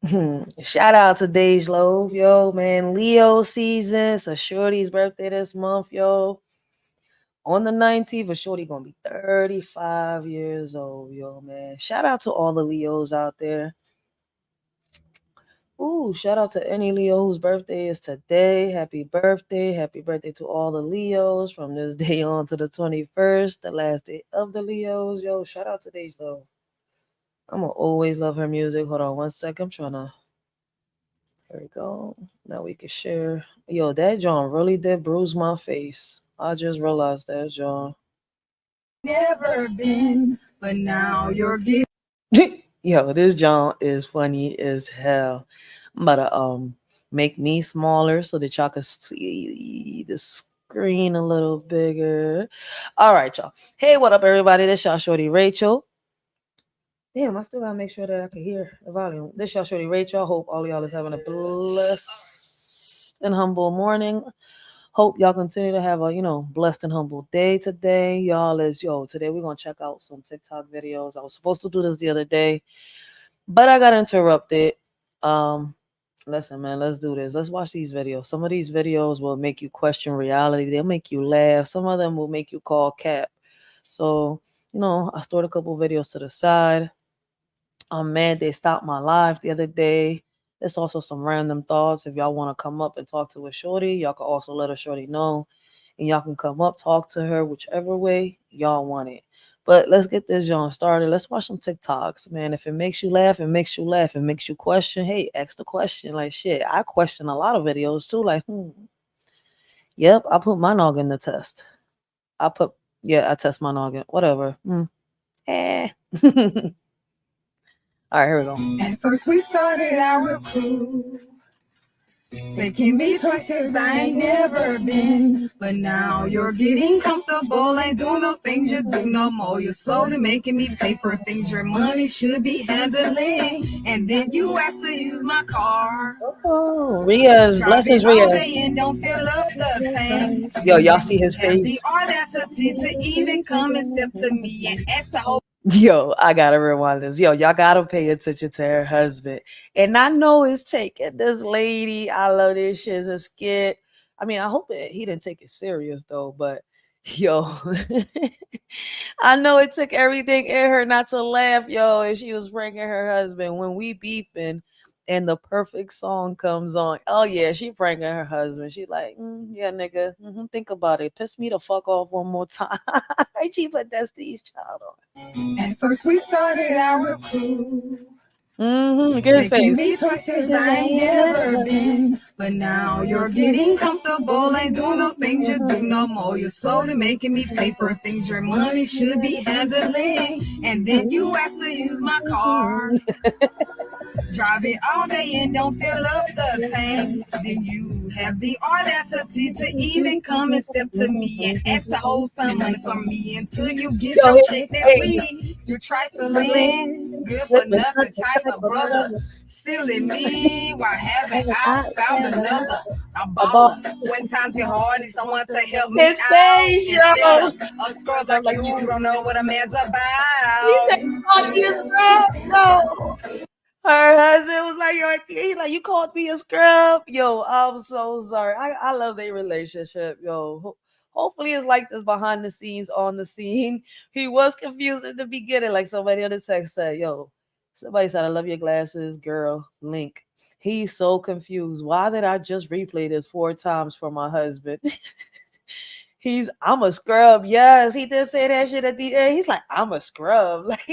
Shout out to Dej Love, yo, man. Leo season. It's a shorty's birthday this month, yo. On the 19th, a shorty gonna be 35 years old, yo, man. Shout out to all the Leos out there. Ooh, shout out to any Leo whose birthday is today. Happy birthday. Happy birthday to all the Leos from this day on to the 21st, the last day of the Leos. Yo, shout out to Dej Love. I'm gonna always love her music. Hold on one second. I'm trying to. There we go. Now we can share. Yo, that John really did bruise my face. I just realized that, John. Never been, but now you're getting. Yo, this John is funny as hell. I'm about to make me smaller so that y'all can see the screen a little bigger. All right, y'all. Hey, what up, everybody? This y'all shorty Rachel. Damn, I still gotta make sure that I can hear the volume. This y'all shorty Rachel. Hope all y'all is having a blessed and humble morning. Hope y'all continue to have a, blessed and humble day today. Y'all is, today we're gonna check out some TikTok videos. I was supposed to do this the other day, but I got interrupted. Um, Listen, man, let's do this. Let's watch these videos. Some of these videos will make you question reality. They'll make you laugh. Some of them will make you call cap. So, I stored a couple videos to the side. I'm mad they stopped my live the other day. There's also some random thoughts. If y'all want to come up and talk to a shorty, y'all can also let a shorty know. And y'all can come up, talk to her, whichever way y'all want it. But let's get this John started. Let's watch some TikToks, man. If it makes you laugh, it makes you laugh. It makes you question. Hey, ask the question. Like shit. I question a lot of videos too. Like, yep, I put my noggin to test. I test my noggin. Whatever. Eh. All right, here we go. At first we started our crew. Making me places I ain't never been. But now you're getting comfortable. Ain't doing those things you do no more. You're slowly making me pay for things your money should be handling. And then you ask to use my car. Oh, Riaz, Drive it blessings, all day Riaz. and don't fill up the tank. Yo, y'all see You his have the face? audacity to even come and step to me and ask the whole. Yo, I gotta rewind this. Yo, y'all gotta pay attention to her husband. And I know it's taking this lady. I love this shit as a skit. I mean, I hope he didn't take it serious though, but yo, I know it took everything in her not to laugh, yo, and she was pranking her husband when we beefing and the perfect song comes on. Oh yeah, she pranking her husband. She like, yeah, nigga, think about it. Piss me the fuck off one more time. She put Destiny's Child on. At first we started our crew. Get his Taking face. me places Places I I ain't ain't never never been. been. But now you're getting comfortable. Ain't doing those things you do no more. You're slowly making me pay for things your money should be handling. And then you ask to use my car. Drive it all day and don't fill up the tank. Then you have the audacity to even come and step to me and ask to hold some money from me until you get Yo, your check that hey, week. You're hey, trifling, good for good for nothing nothing type type of of brother. brother. Silly me, why haven't Haven't I I found found another? another? A A ball. baller. When times get hard, need someone to help me His out face, instead yo. of a scrub I'm like like, you don't know what a man's he said, about. called me a scrub. Yo. Her husband was like, yo, he like, you called me a scrub. Yo, I'm so sorry. I love their relationship, yo. Hopefully it's like this behind the scenes, on the scene. He was confused at the beginning, like somebody on the text said, yo, somebody said, I love your glasses, girl, Link. He's so confused. Why did I just replay this 4 times for my husband? I'm a scrub. Yes, he did say that shit at the end. He's like, I'm a scrub. Like,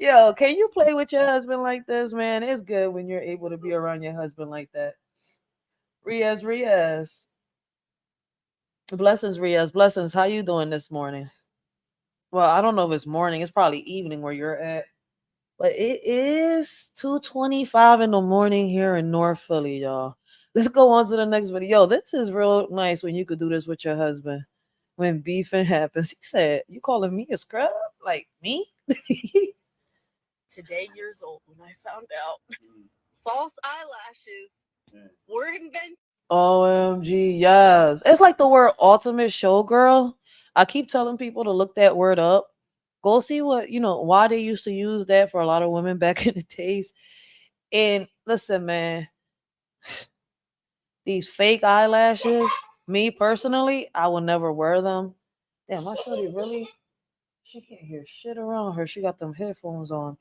yo, can you play with your husband like this, man? It's good when you're able to be around your husband like that. Riaz. Blessings, Riaz. Blessings. How you doing this morning? Well, I don't know if it's morning. It's probably evening where you're at. But it is 2:25 in the morning here in North Philly, y'all. Let's go on to the next video. Yo, this is real nice when you could do this with your husband. When beefing happens. He said, you calling me a scrub? Like me? Today years old when I found out false eyelashes were invented. OMG, yes. It's like the word ultimate showgirl. I keep telling people to look that word up. Go see what why they used to use that for a lot of women back in the days. And listen, man, these fake eyelashes. Me personally, I will never wear them. Damn, my shorty really. She can't hear shit around her. She got them headphones on.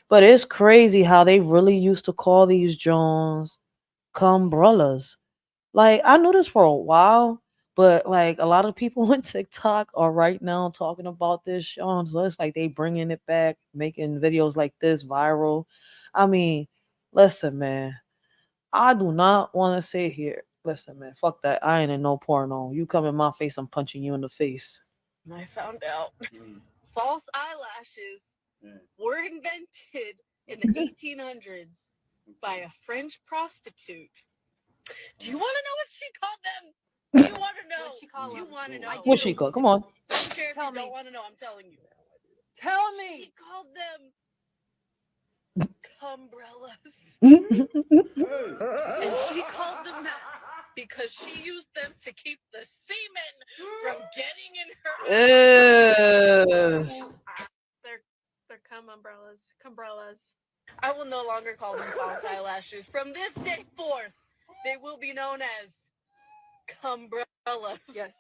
But it's crazy how they really used to call these Jones cumbrellas. Like I knew this for a while, but like a lot of people on TikTok are right now talking about this, Sean. So it's like they bringing it back, making videos like this viral. I mean, listen, man, I do not want to sit here. Listen, man, fuck that. I ain't in no porno. You come in my face, I'm punching you in the face. I found out false eyelashes were invented in the 1800s by a French prostitute. Do you want to know what she called them? You want to know? She call You them? want to know? What she called? Come on. I don't care if Tell you me. don't want to know. I'm telling you. Tell She me. called them cumbrellas. And she called them that because she used them to keep the semen from getting in her eyes. They're cum umbrellas. Cumbrellas. I will no longer call them false eyelashes. From this day forth, they will be known as cumbrellas. Yes.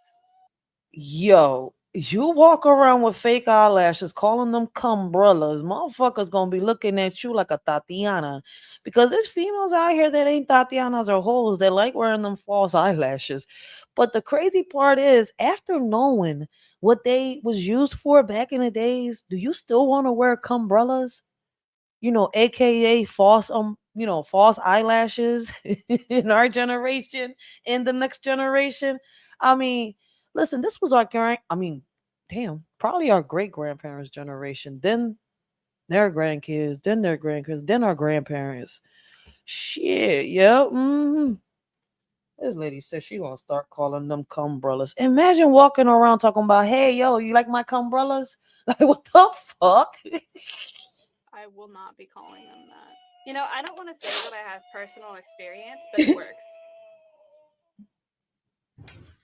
Yo, you walk around with fake eyelashes, calling them cumbrellas. Motherfuckers gonna be looking at you like a Tatiana. Because there's females out here that ain't Tatianas or hoes that like wearing them false eyelashes. But the crazy part is, after knowing what they was used for back in the days, do you still want to wear cumbrellas? AKA false false eyelashes in our generation, in the next generation. I mean, listen, this was our damn, probably our great grandparents' generation, then their grandkids, then their grandkids, then our grandparents. Shit, yeah. This lady said she gonna start calling them cumbrellas. Imagine walking around talking about, hey, yo, you like my cumbrellas? Like, what the fuck? I will not be calling them that. I don't want to say that I have personal experience, but it works.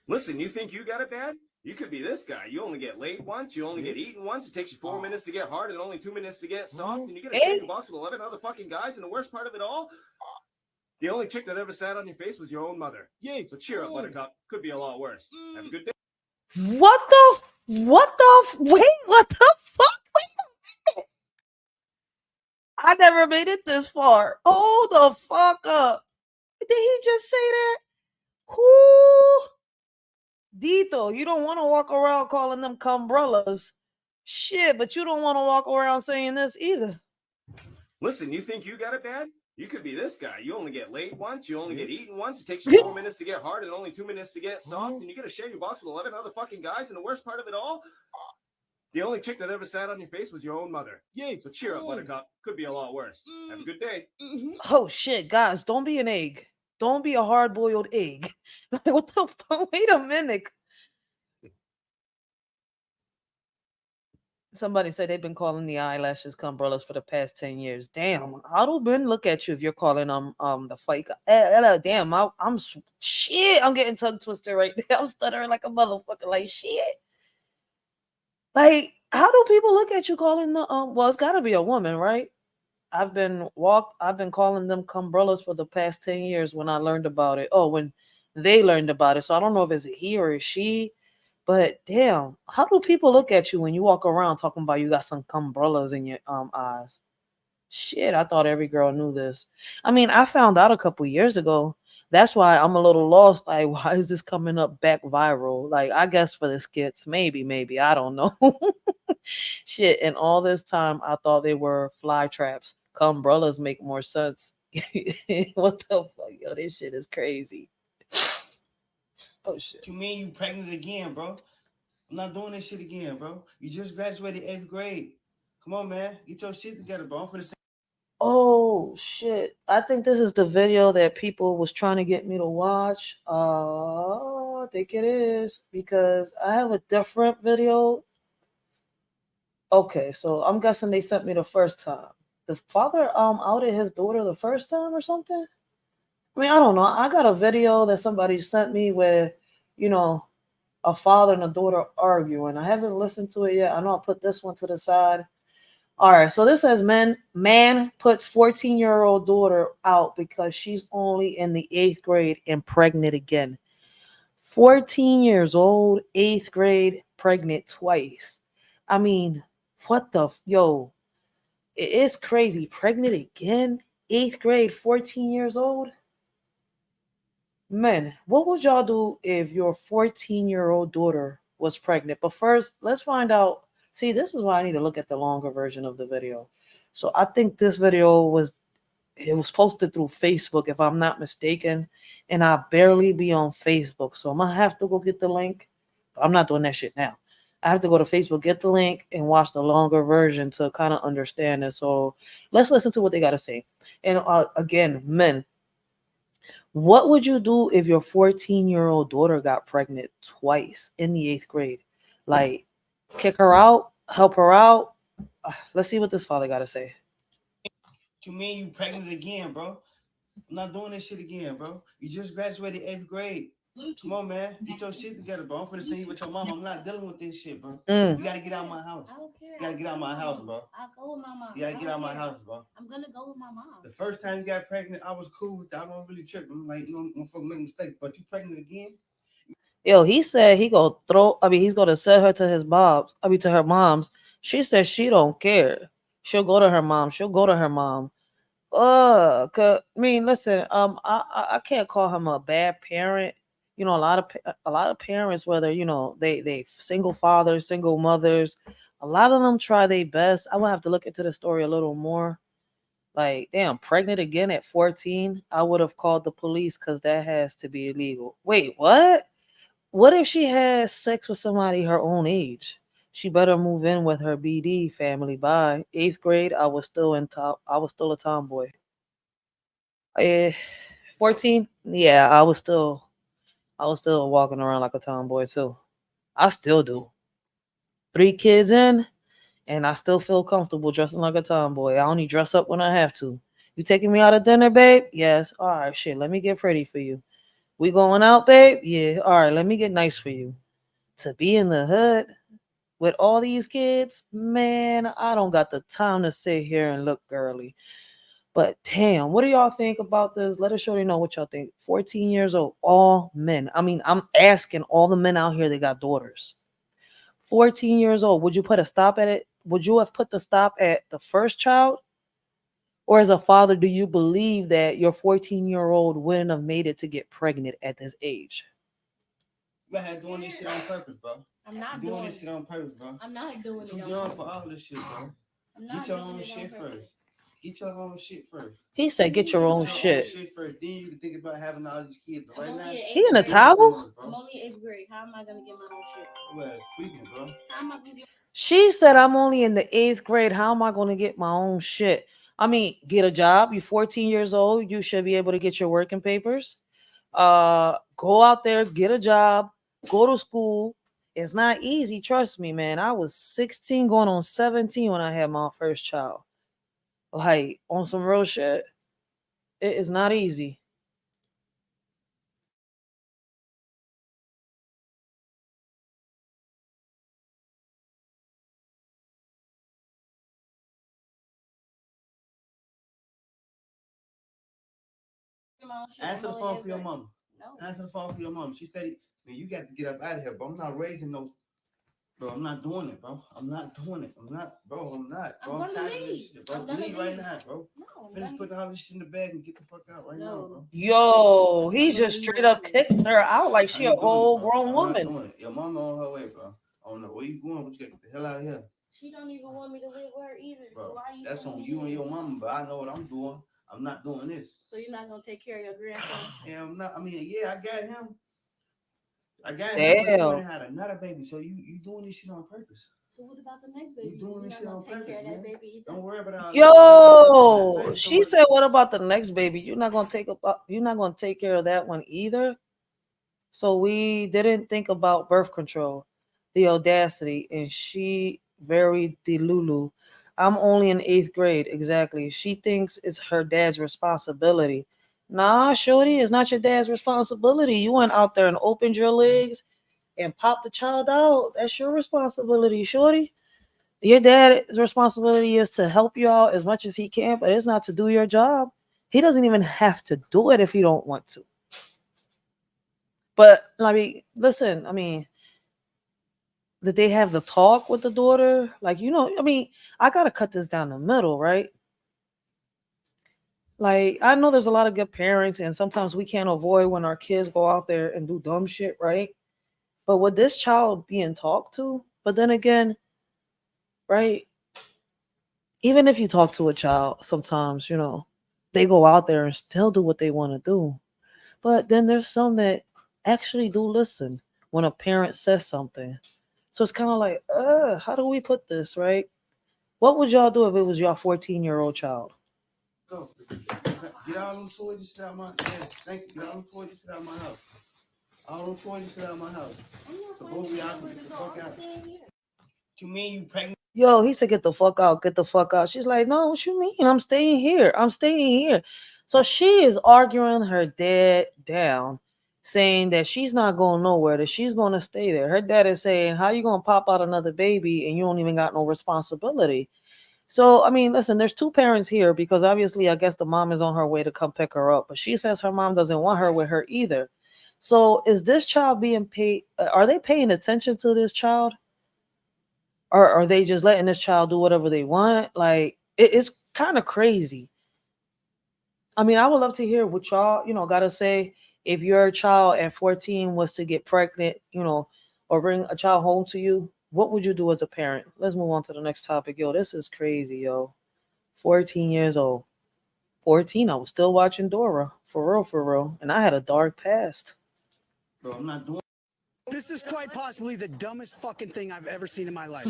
Listen, you think you got it bad? You could be this guy. You only get laid once, you only get eaten once, it takes you 4 minutes to get hard and only 2 minutes to get soft, and you get a Hey, shaving box with 11 other fucking guys, and the worst part of it all, the only chick that ever sat on your face was your own mother. Yay. So cheer up, buttercup. Could be a lot worse. Have a good day. wait, what the fuck? Wait, I never made it this far. Hold the fuck up. Did he just say that? Whoo, Dito, you don't want to walk around calling them cumbrellas. Shit, but you don't want to walk around saying this either. Listen, you think you got it bad? You could be this guy. You only get laid once, you only get eaten once, it takes you 4 minutes to get hard and only 2 minutes to get soft, and you get a shaving box with 11 other fucking guys, and the worst part of it all, the only chick that ever sat on your face was your own mother. Yay. So cheer up, buttercup. Could be a lot worse. Have a good day. Oh shit, guys, don't be an egg. Don't be a hard boiled egg. Like, what the fuck? Wait a minute. Somebody said they've been calling the eyelashes cumbrellas for the past 10 years. Damn, how do men look at you if you're calling them the fake? Damn, shit. I'm getting tongue twisted right now. I'm stuttering like a motherfucker. Like shit. Like, how do people look at you calling the Well, it's got to be a woman, right? I've been calling them cumbrellas for the past 10 years when I learned about it. Oh, when they learned about it. So I don't know if it's a he or a she. But damn, how do people look at you when you walk around talking about you got some cumbrellas in your eyes? Shit, I thought every girl knew this. I mean, I found out a couple years ago. That's why I'm a little lost. Like, why is this coming up back viral? Like, I guess for the skits, maybe, I don't know. Shit, and all this time I thought they were fly traps. Cumbrellas make more sense. What the fuck, yo? This shit is crazy. Oh shit. What you mean you pregnant again, bro? I'm not doing this shit again, bro. You just graduated 8th grade. Come on, man. Get your shit together, bro. I'm finna say. Oh shit. I think this is the video that people was trying to get me to watch. I think it is because I have a different video. Okay, so I'm guessing they sent me the first time. The father outed his daughter the first time or something? I mean, I don't know. I got a video that somebody sent me where, you know, A father and a daughter arguing. I haven't listened to it yet. I know I put this one to the side. All right, so this says man puts 14-year-old daughter out because she's only in the 8th grade and pregnant again. 14 years old, 8th grade, pregnant twice. I mean, what the yo? It's crazy. Pregnant again, 8th grade, 14 years old. Men, what would y'all do if your 14-year-old daughter was pregnant? But first, let's find out. See, this is why I need to look at the longer version of the video. So I think this video was posted through Facebook, if I'm not mistaken, and I barely be on Facebook, so I'm gonna have to go get the link. But I'm not doing that shit now. I have to go to Facebook, get the link, and watch the longer version to kind of understand it. So let's listen to what they gotta say. And again, men, what would you do if your 14-year-old daughter got pregnant twice in the 8th grade? Like, kick her out, help her out. Let's see what this father got to say. What you mean you pregnant again, bro? I'm not doing this shit again, bro. You just graduated 8th grade. Come on, man. Get your shit together, bro. I'm finna send you with your mom. I'm not dealing with this shit, bro. Mm. You gotta get out of my house. You gotta get out of my house, bro. I'll go with my mom. You gotta get out of my house, bro. I'm gonna go with my mom. The first time you got pregnant, I was cool with that. I don't really trip. I'm like, no, motherfucker make mistakes. But you pregnant again? Yo, he said he go throw. I mean, he's gonna send her to his mom's. I mean, to her mom's. She says she don't care. She'll go to her mom. She'll go to her mom. 'Cause, I mean, listen. I can't call him a bad parent. You know, a lot of parents, whether they single fathers, single mothers, a lot of them try their best. I will have to look into the story a little more. Like, damn, pregnant again at 14. I would have called the police because that has to be illegal. Wait, what? What if she has sex with somebody her own age? She better move in with her BD family. By 8th grade, I was still in top. I was still a tomboy. Eh, 14. Yeah, I was still walking around like a tomboy too. I still do. 3 kids in, and I still feel comfortable dressing like a tomboy. I only dress up when I have to. You taking me out to dinner, babe? Yes. All right, shit. Let me get pretty for you. We going out, babe? Yeah. All right. Let me get nice for you. To be in the hood with all these kids, man, I don't got the time to sit here and look girly. But damn, what do y'all think about this? Let us surely know what y'all think. 14 years old, all men. I mean, I'm asking all the men out here that got daughters. 14 years old, would you put a stop at it? Would you have put the stop at the first child? Or as a father, do you believe that your 14-year-old wouldn't have made it to get pregnant at this age? You out doing this shit on purpose, bro. I'm not doing this shit on purpose, bro. I'm not doing Too it. young for all this shit, bro. I'm Get not your doing own it on shit purpose. first. Get your own shit first. He said, get your own Get your own shit. shit first. Then you can think about having all these kids. But right I'm now, only in He in eighth a grade. towel? I'm only in 8th grade. How am I gonna get my own shit? well, tweaking, bro. How am I gonna get? She said, I'm only in the 8th grade. How am I going to get my own shit? I mean, get a job. You're 14 years old. You should be able to get your working papers. Go out there, get a job, go to school. It's not easy. Trust me, man. I was 16 going on 17 when I had my first child. Like, on some real shit, it is not easy. My own shit. Answer the I'm only phone in for your 8th grade. mama. No. Answer the phone for your mom. She steady. Man, you got to get up out of here, bro. I'm not raising those. Bro, I'm not doing it, bro. I'm not doing it. I'm not, bro. I'm not, bro. I'm I'm gonna tired of this leave. shit, bro. I'm gonna Leave right leave. now, bro. No. Finish putting all this shit in the bag and get the fuck out right now, No. bro. Yo, I'm he gonna just leave straight right up now. kicked her out like I she a ain't doing it, whole bro. grown I'm not woman. doing it. Your mama on her way, bro. I don't know where you going, but you gotta get the hell out of here, She don't even want me to live with her either. So bro. why are you? That's telling on me you and to? your mama, but I know what I'm doing. I'm not doing this. So you're not gonna take care of your grandson? Yeah, I'm not. I mean, yeah, I got him. I got him, but you Damn. ain't had another baby, so you doing this shit on purpose. So what about the next baby? You doing You're this not shit gonna on take care purpose, of that man. baby either? Don't worry about all that. Yo, Save some she money. said, "What about the next baby? You're not gonna take care of that one either." So we didn't think about birth control, the audacity, and she very delulu. I'm only in 8th grade, exactly. She thinks it's her dad's responsibility. Nah, shorty, it's not your dad's responsibility. You went out there and opened your legs and pop the child out. That's your responsibility, shorty. Your dad's responsibility is to help you out as much as he can, but it's not to do your job. He doesn't even have to do it if he don't want to. But I mean, listen, I mean, did they have the talk with the daughter? Like, I mean, I gotta cut this down the middle, right? Like, I know there's a lot of good parents, and sometimes we can't avoid when our kids go out there and do dumb shit, right? But with this child being talked to, but then again, right? Even if you talk to a child, sometimes, they go out there and still do what they want to do. But then there's some that actually do listen when a parent says something. So it's kind of like, how do we put this, right? What would y'all do if it was your 14-year-old child? Go. Get all them toys and shit out my thank you. Get all them toys and shit out my house. All them toys and shit out my house. So both of y'all can get the fuck out. You mean you pregnant? Yo, he said, get the fuck out, get the fuck out. She's like, no, what you mean? I'm staying here. I'm staying here. So she is arguing her dad down, saying that she's not going nowhere, that she's going to stay there. Her dad is saying, how you going to pop out another baby and you don't even got no responsibility? So, I mean, listen, there's two parents here because obviously I guess the mom is on her way to come pick her up, but she says her mom doesn't want her with her either. So is this child being paid? Are they paying attention to this child? Or are they just letting this child do whatever they want? Like, it's kind of crazy. I mean, I would love to hear what y'all, gotta say if your child at 14 was to get pregnant, or bring a child home to you. What would you do as a parent? Let's move on to the next topic. Yo, this is crazy, yo. 14 years old. 14, I was still watching Dora. For real, for real. And I had a dark past. Bro, I'm not doing. This is quite possibly the dumbest fucking thing I've ever seen in my life.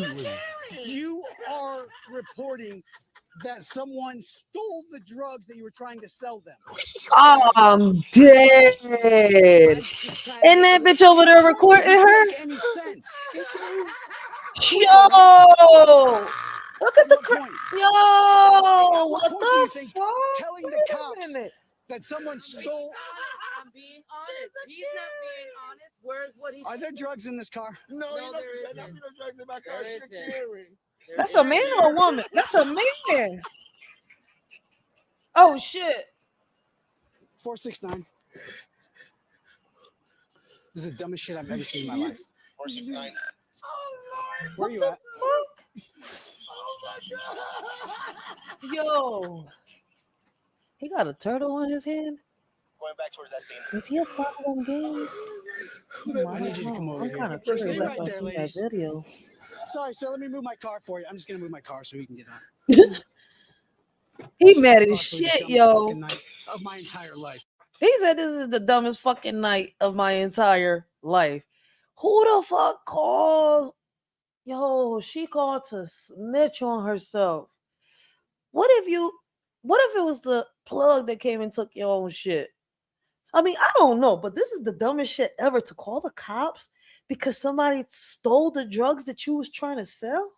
You are reporting that someone stole the drugs that you were trying to sell them. I'm dead. And that bitch over there recording her? Make any sense? Yo! Look at the point? Yo! What What point do you the think fuck? telling the Wait a cops minute. that someone stole? I'm being honest. He's not being honest. Where's what he? Are there drugs in this car? No, there isn't. drugs in my car. There That's a man or a woman? That's a man. Oh shit. 469. This is the dumbest shit I've ever seen in my life. 469. Where are you at? Yo. He got a turtle on his hand? Going back towards that scene. Is he a part of them games? I need you to come over I'm here. kind of Stay curious right after I there, see that ladies. video. Sorry, sir. Let me move my car for you. I'm just gonna move my car so we can get on. He mad as shit, yo. Night of my entire life. He said this is the dumbest fucking night of my entire life. Who the fuck calls? Yo, she called to snitch on herself. What if it was the plug that came and took your own shit? I mean, I don't know, but this is the dumbest shit ever to call the cops because somebody stole the drugs that you was trying to sell.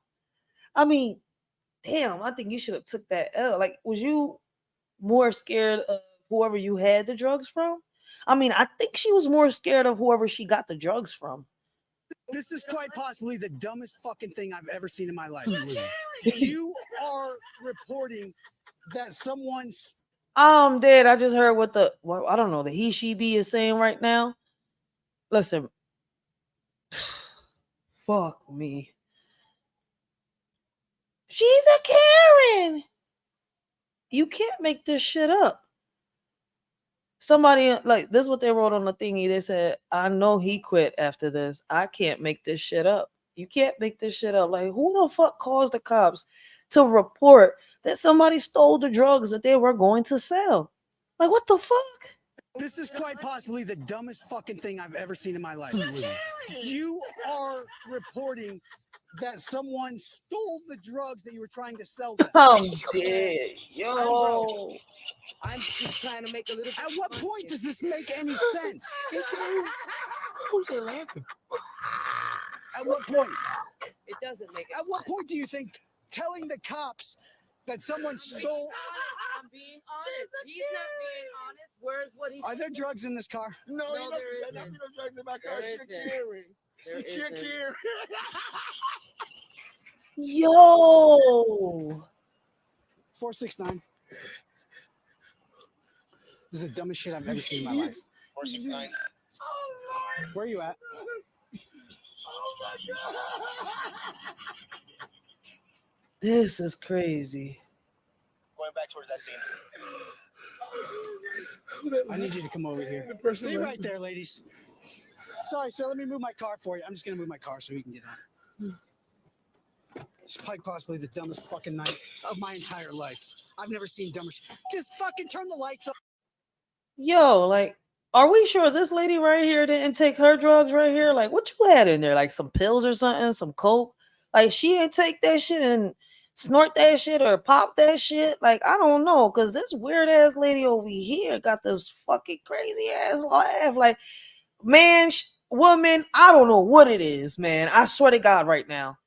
I mean, damn, I think you should have took that L. Like, was you more scared of whoever you had the drugs from? I mean, I think she was more scared of whoever she got the drugs from. This is quite possibly the dumbest fucking thing I've ever seen in my life. You are reporting that someone's. I'm dead. I just heard what I don't know, the he, she, be is saying right now. Listen, fuck me. She's a Karen. You can't make this shit up. Somebody, like, this is what they wrote on the thingy. They said, I know he quit after this. I can't make this shit up. You can't make this shit up. Like, who the fuck calls the cops to report that somebody stole the drugs that they were going to sell? Like, what the fuck? This is quite possibly the dumbest fucking thing I've ever seen in my life. You are reporting that someone stole the drugs that you were trying to sell them. I'm dead. Yo. I'm just trying to make a little. At what point does this make any sense? Who's laughing? At what point? It doesn't make. At what point do you think telling the cops that someone stole? I'm being honest. He's not being honest. Where's what he? Are there drugs in this car? No, there isn't. drugs in my car. There isn't. There Check isn't. here. Yo. 469. This is the dumbest shit I've ever seen in my life. 469. Oh Lord. Where are you at? Oh my God. This is crazy. Going back towards that scene. I need you to come over here. Stay right there, ladies. Sorry, sir. Let me move my car for you. I'm just gonna move my car so we can get on. It's quite possibly the dumbest fucking night of my entire life. I've never seen dumber shit. Just fucking turn the lights off. Yo, like, are we sure this lady right here didn't take her drugs right here? Like, what you had in there? Like some pills or something, some coke? Like, she ain't take that shit and snort that shit or pop that shit? Like, I don't know, cause this weird ass lady over here got this fucking crazy ass laugh. Like, man, woman, I don't know what it is, man. I swear to God, right now,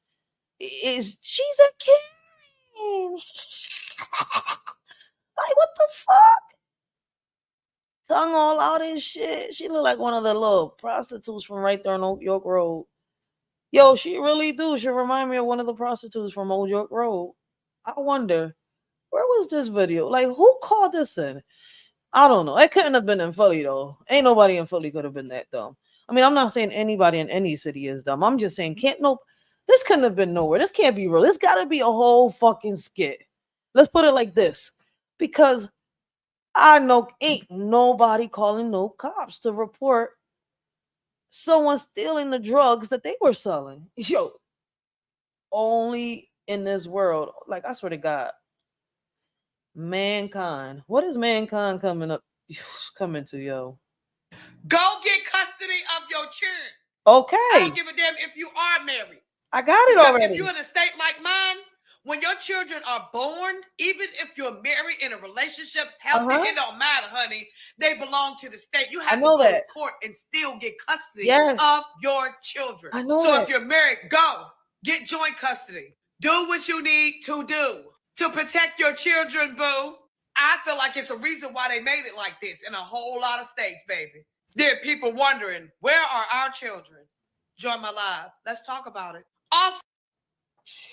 is she's a king? Like, what the fuck? Tongue all out and shit. She look like one of the little prostitutes from right there on Old York Road. Yo, she really do. She remind me of one of the prostitutes from Old York Road. I wonder, where was this video? Like, who called this in? I don't know. It couldn't have been in Philly though. Ain't nobody in Philly could have been that dumb. I mean, I'm not saying anybody in any city is dumb. I'm just saying can't no. This couldn't have been nowhere. This can't be real. This got to be a whole fucking skit. Let's put it like this, because I know ain't nobody calling no cops to report someone stealing the drugs that they were selling. Yo, only in this world. Like, I swear to God, mankind. What is mankind coming up coming to, yo? Go get custody of your children. I Okay. don't give a damn if you are married. I got it Because already. if you're in a state like mine, when your children are born, even if you're married in a relationship, healthy, it don't matter, honey. They belong to the state. You have to know go that. to court and still get custody Yes. of your children. I know So that. if you're married, go get joint custody. Do what you need to do to protect your children, boo. I feel like it's a reason why they made it like this in a whole lot of states, baby. There are people wondering, where are our children? Join my live. Let's talk about it. Also,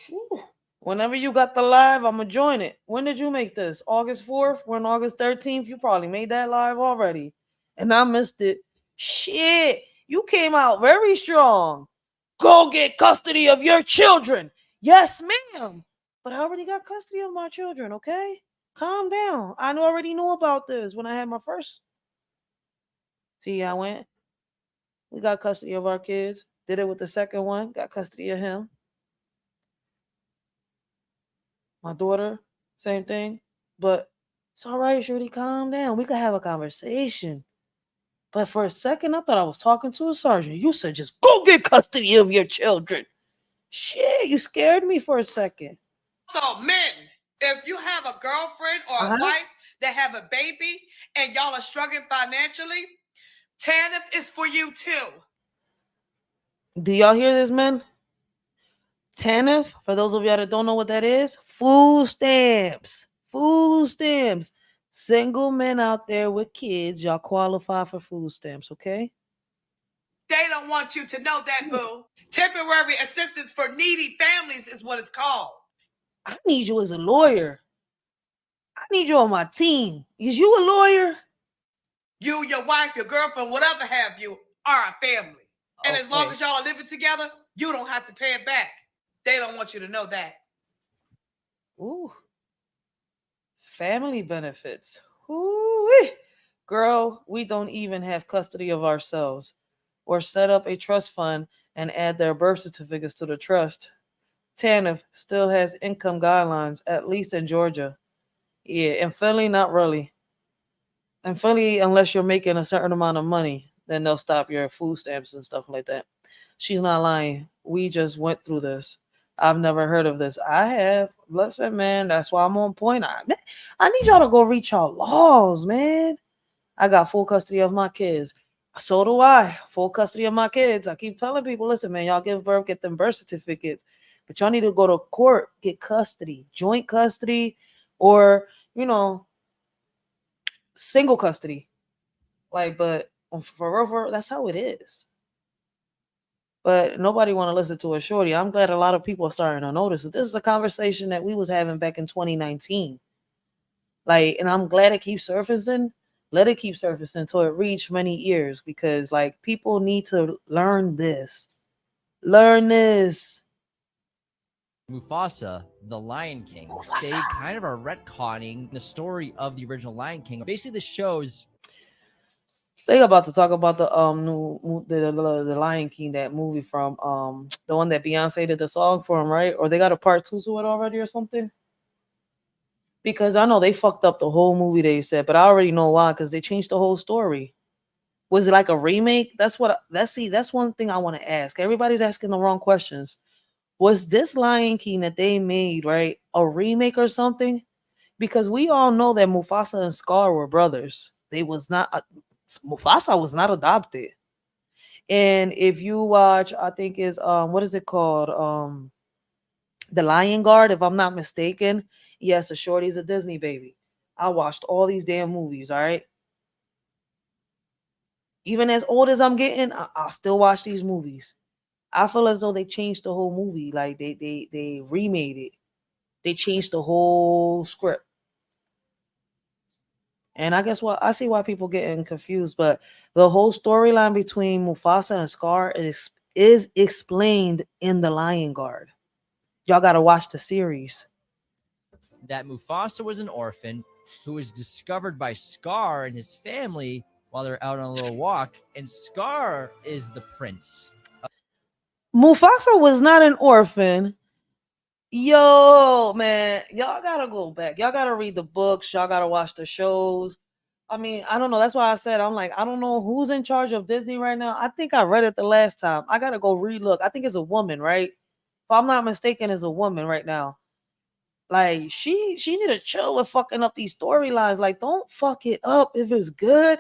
Whew. Whenever you got the live, I'm gonna join it. When did you make this? August 4th? We're on August 13th. You probably made that live already. And I missed it. Shit. You came out very strong. Go get custody of your children. Yes, ma'am. But I already got custody of my children, okay? Calm down. I already knew about this when I had my first. See, I went. We got custody of our kids. Did it with the second one. Got custody of him. My daughter, same thing. But it's all right, Shorty, calm down. We could have a conversation. But for a second, I thought I was talking to a sergeant. You said just go get custody of your children. Shit, you scared me for a second. so men, if you have a girlfriend or a wife that have a baby and y'all are struggling financially, TANF is for you too. Do y'all hear this, man? TANF, for those of y'all that don't know what that is, food stamps. Food stamps. Single men out there with kids, y'all qualify for food stamps, okay? They don't want you to know that, boo. Temporary assistance for needy families is what it's called. I need you as a lawyer. I need you on my team. Is you a lawyer? You, your wife, your girlfriend, whatever have you, are a family. And as long as y'all are living together, you don't have to pay it back. They don't want you to know that. Ooh. Family benefits. Ooh-wee. Girl, we don't even have custody of ourselves or set up a trust fund and add their birth certificates to the trust. TANF still has income guidelines, at least in Georgia. Yeah, in Philly, not really. In Philly, unless you're making a certain amount of money, then they'll stop your food stamps and stuff like that. She's not lying. We just went through this. I've never heard of this. I have. Listen, man, that's why I'm on point. I need y'all to go reach y'all laws, man. I got full custody of my kids. So do I. Full custody of my kids. I keep telling people, listen, man, y'all give birth, get them birth certificates. But y'all need to go to court, get custody, joint custody, or, single custody. Like, but for real, that's how it is. but nobody want to listen to a shorty. I'm glad a lot of people are starting to notice it. This is a conversation that we was having back in 2019. Like, and I'm glad it keeps surfacing. Let it keep surfacing until it reach many ears because like people need to learn this. Learn this. Mufasa, the Lion King. Mufasa. They kind of are retconning the story of the original Lion King. Basically, this shows They about to talk about the the Lion King, that movie from the one that Beyonce did the song for him, right? Or they got a part two to it already or something? Because I know they fucked up the whole movie they said, but I already know why because they changed the whole story. Was it like a remake? That's one thing I want to ask. Everybody's asking the wrong questions. Was this Lion King that they made, right, a remake or something? Because we all know that Mufasa and Scar were brothers. They was not Mufasa was not adopted. And if you watch, I think is what is it called? The Lion Guard, if I'm not mistaken. Yes, a shorty's a Disney baby. I watched all these damn movies, all right? Even as old as I'm getting, I still watch these movies. I feel as though they changed the whole movie. Like they remade it. They changed the whole script. And I guess what I see why people getting confused, but the whole storyline between Mufasa and Scar is explained in the Lion Guard. Y'all gotta watch the series. that Mufasa was an orphan who was discovered by Scar and his family while they're out on a little walk, and Scar is the prince. Mufasa was not an orphan. Yo, man, y'all gotta go back. Y'all gotta read the books. Y'all gotta watch the shows. I mean, I don't know. That's why I said I'm like, I don't know who's in charge of Disney right now. I think I read it the last time. I gotta go relook. I think it's a woman, right? If I'm not mistaken, it's a woman right now. Like she need to chill with fucking up these storylines. Like, don't fuck it up if it's good.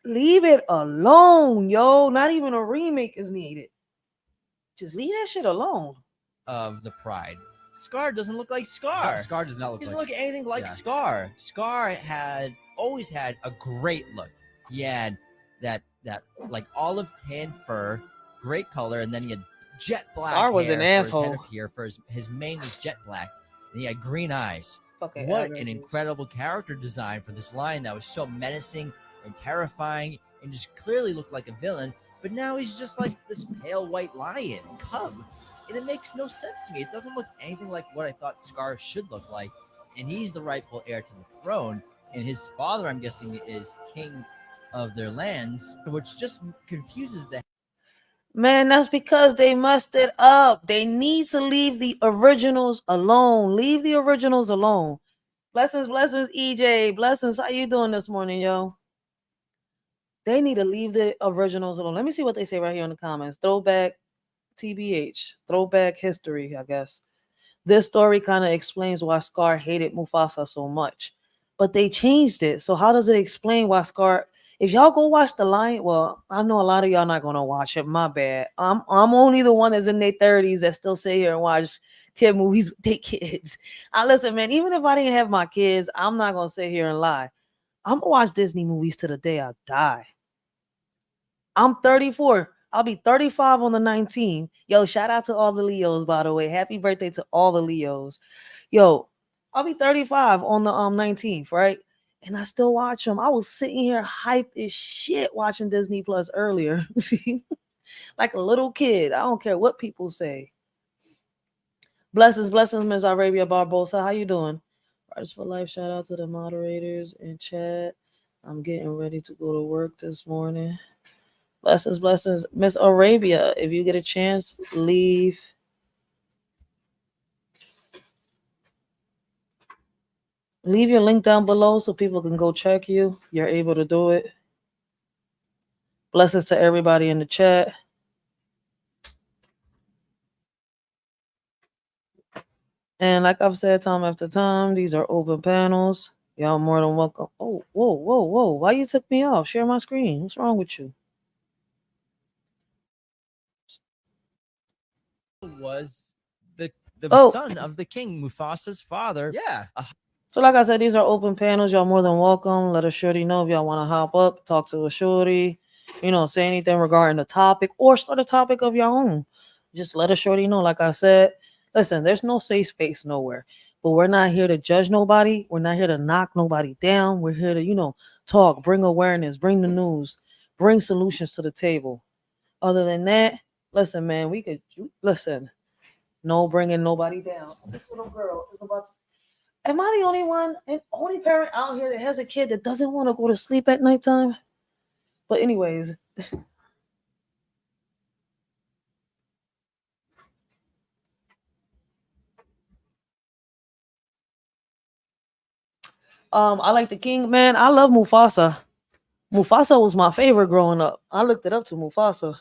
Leave it alone, yo. Not even a remake is needed. Just leave that shit alone. Of the Pride. Scar doesn't look like Scar. No, Scar does not look He doesn't like look anything like Scar. Scar had always had a great look. He had that like olive tan fur, great color, and then he had jet black Scar was hair an for his head asshole. up here. For his mane was jet black, and he had green eyes. Fucking What arrogance. an incredible character design for this lion that was so menacing and terrifying, and just clearly looked like a villain. But now he's just like this pale white lion cub. And it makes no sense to me. It doesn't look anything like what I thought Scar should look like. And he's the rightful heir to the throne. And his father, I'm guessing, is king of their lands, which just confuses the Man, that's because they messed it up. They need to leave the originals alone. Leave the originals alone. Blessings, blessings, EJ. Blessings. How you doing this morning, yo? They need to leave the originals alone. Let me see what they say right here in the comments. Throwback TBH. Throwback history, I guess. This story kind of explains why Scar hated Mufasa so much. But they changed it. So how does it explain why Scar, if y'all go watch The Lion, well, I know a lot of y'all not gonna watch it. My bad. I'm only the one that's in their 30s that still sit here and watch kid movies with their kids. I listen, man, even if I didn't have my kids, I'm not gonna sit here and lie. I'm gonna watch Disney movies to the day I die. I'm 34. I'll be 35 on the 19th. Yo, shout out to all the Leos, by the way. Happy birthday to all the Leos. Yo, I'll be 35 on the 19th, right? And I still watch them. I was sitting here hype as shit watching Disney Plus earlier. Like a little kid. I don't care what people say. Blessings, blessings, Ms. Arabia Barbosa. How you doing? Riders for Life. Shout out to the moderators in chat. I'm getting ready to go to work this morning. Blessings, blessings. Miss Arabia, if you get a chance, leave your link down below so people can go check you. You're able to do it. Blessings to everybody in the chat. And like I've said time after time, these are open panels. Y'all more than welcome. Oh, whoa, whoa, whoa. Why you took me off? Share my screen. What's wrong with you? was the Oh. son of the king, Mufasa's father. Yeah. So like I said, these are open panels. Y'all more than welcome. Let a shorty know if y'all want to hop up, talk to a shorty. say anything regarding the topic or start a topic of your own. Just let a shorty know. Like I said, listen, there's no safe space nowhere. But we're not here to judge nobody. We're not here to knock nobody down. We're here to, talk, bring awareness, bring the news, bring solutions to the table. Other than that, listen, man, listen, no bringing nobody down. This little girl is about to. Am I the only one and only parent out here that has a kid that doesn't want to go to sleep at nighttime? But anyways, I like the king, man. I love Mufasa. Mufasa was my favorite growing up. I looked it up to Mufasa.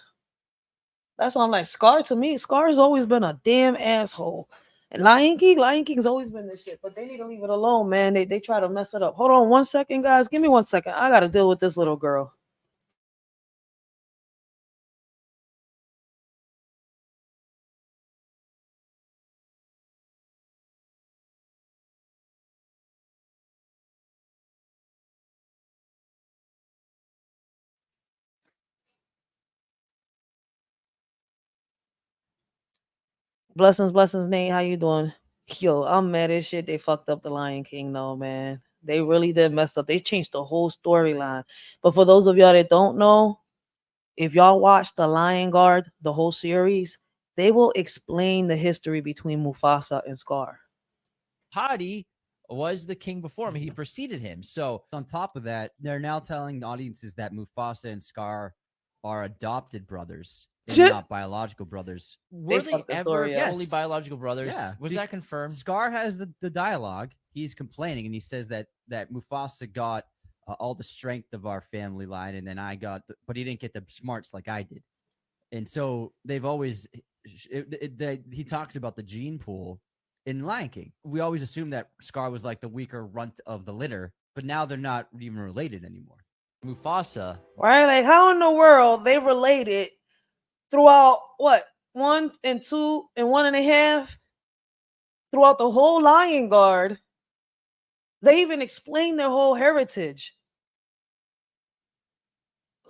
That's why I'm like Scar. To me, Scar has always been a damn asshole. And Lion King's always been this shit, but they need to leave it alone, man. They try to mess it up. Hold on 1 second, guys. Give me 1 second. I gotta deal with this little girl. Blessings, blessings, Nate. How you doing? Yo, I'm mad as shit. They fucked up the Lion King, though, man. They really did mess up. They changed the whole storyline. But for those of y'all that don't know, if y'all watch the Lion Guard, the whole series, they will explain the history between Mufasa and Scar. Hadi was the king before him. He preceded him. So on top of that, they're now telling the audiences that Mufasa and Scar are adopted brothers and not biological brothers. They Were they fucked the ever story up. fully biological brothers? Yeah. Was that confirmed? Scar has the dialogue. He's complaining and he says that Mufasa got all the strength of our family line, and then I got, but he didn't get the smarts like I did. And so they've always, he talks about the gene pool in Lion King. We always assumed that Scar was like the weaker runt of the litter, but now they're not even related anymore. Mufasa. Right? Like, how in the world they related throughout what? One and two and one and a half? Throughout the whole Lion Guard. They even explained their whole heritage.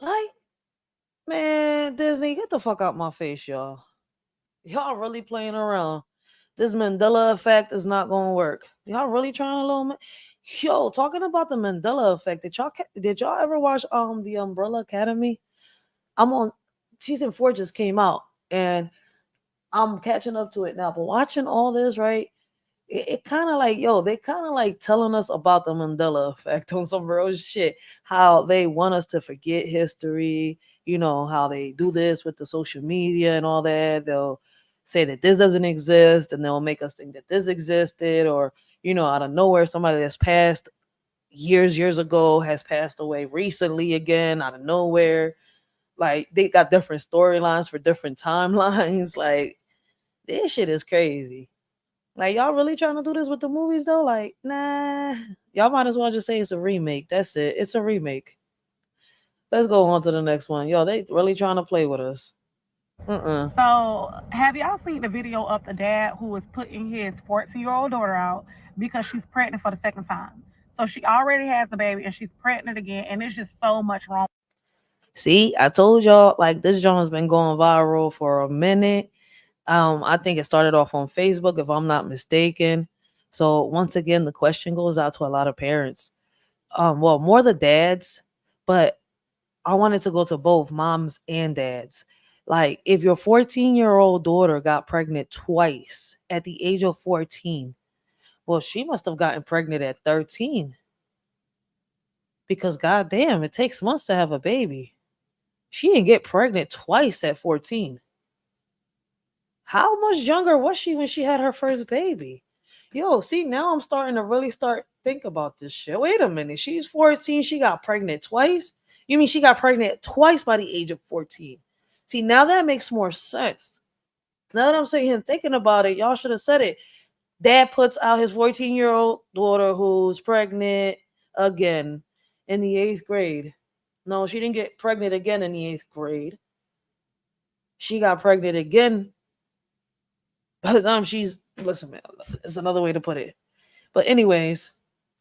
Like, man, Disney, get the fuck out my face, y'all. Y'all really playing around. This Mandela effect is not gonna work. Y'all really trying a little. Yo, talking about the Mandela effect. Did y'all ever watch the Umbrella Academy? I'm on season 4 just came out and I'm catching up to it now. But watching all this, right? It kind of like, yo, they kind of like telling us about the Mandela effect on some real shit. How they want us to forget history, how they do this with the social media and all that. They'll say that this doesn't exist and they'll make us think that this existed, or, out of nowhere, somebody that's passed years ago has passed away recently again out of nowhere. Like, they got different storylines for different timelines. Like, this shit is crazy. Like, y'all really trying to do this with the movies though? Like, nah. Y'all might as well just say it's a remake. That's it. It's a remake. Let's go on to the next one. Yo, they really trying to play with us. So, have y'all seen the video of the dad who is putting his 14-year-old daughter out because she's pregnant for the second time? So she already has a baby and she's pregnant again, and there's just so much wrong. See, I told y'all, like, this joint has been going viral for a minute. I think it started off on Facebook, if I'm not mistaken. So once again, the question goes out to a lot of parents. Well, more the dads, but I wanted to go to both moms and dads. Like, if your 14-year-old daughter got pregnant twice at the age of 14, well, she must have gotten pregnant at 13. Because goddamn, it takes months to have a baby. She didn't get pregnant twice at 14. How much younger was she when she had her first baby? Yo, see, now I'm starting to really start think about this shit. Wait a minute. She's 14. She got pregnant twice? You mean she got pregnant twice by the age of 14? See, now that makes more sense. Now that I'm sitting here thinking about it, y'all should have said it. Dad puts out his 14-year-old daughter who's pregnant again in the 8th grade. No, she didn't get pregnant again in the 8th grade. She got pregnant again by the time she's, listen, man, it's another way to put it. But anyways,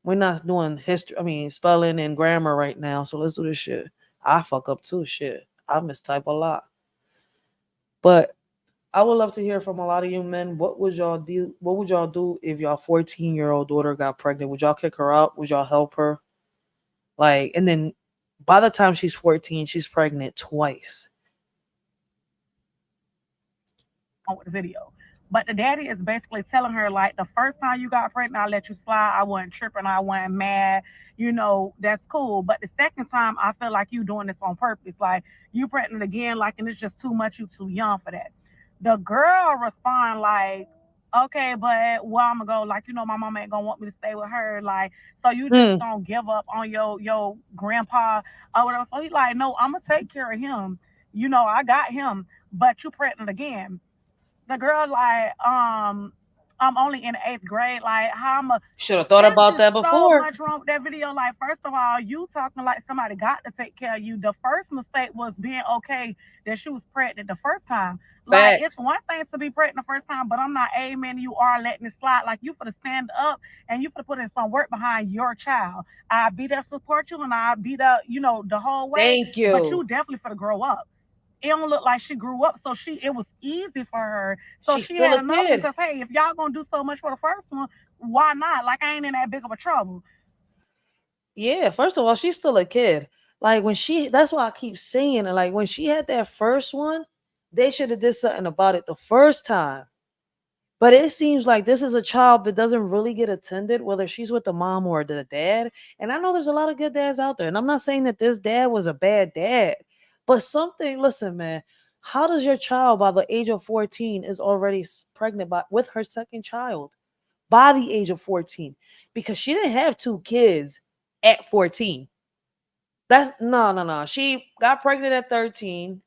we're not doing history. I mean, spelling and grammar right now. So let's do this shit. I fuck up too. Shit, I mistype a lot. But I would love to hear from a lot of you men. What would y'all do? What would y'all do if y'all 14-year-old daughter got pregnant? Would y'all kick her out? Would y'all help her? Like, and then by the time she's 14, she's pregnant twice. with the video. But the daddy is basically telling her like the first time you got pregnant, I let you slide. I wasn't tripping. I wasn't mad. You know, that's cool. But the second time, I feel like you doing this on purpose. Like you pregnant again, like and it's just too much. You too young for that. The girl respond like, okay, but where I'm gonna go? Like you know, my mama ain't gonna want me to stay with her. Like so, you just Mm. gonna give up on your grandpa or whatever. So he like, no, I'm gonna take care of him. You know, I got him. But you pregnant again. The girl like, I'm only in the eighth grade. Like, how am I? Should have thought It's about just that so before. much wrong with that video. Like, first of all, you talking like somebody got to take care of you. The first mistake was being okay that she was pregnant the first time. Like, it's Facts. one thing to be pregnant the first time, but I'm not amen. You are letting it slide. Like, you for to stand up and you for to put in some work behind your child. I'll be there to support you and I'll be there, you know, the whole way. Thank But you. you definitely for to grow up. It don't look like she grew up, so it was easy for her. So She's she still had a another one kid. because hey, if y'all gonna do so much for the first one, why not? Like I ain't in that big of a trouble. Yeah, first of all, she's still a kid. Like when she that's why I keep saying it. Like when she had that first one, they should have did something about it the first time. But it seems like this is a child that doesn't really get attended, whether she's with the mom or the dad. And I know there's a lot of good dads out there. And I'm not saying that this dad was a bad dad, but something, listen, man, how does your child by the age of 14 is already pregnant with her second child by the age of 14? Because she didn't have two kids at 14. That's no, no, no. She got pregnant at 13.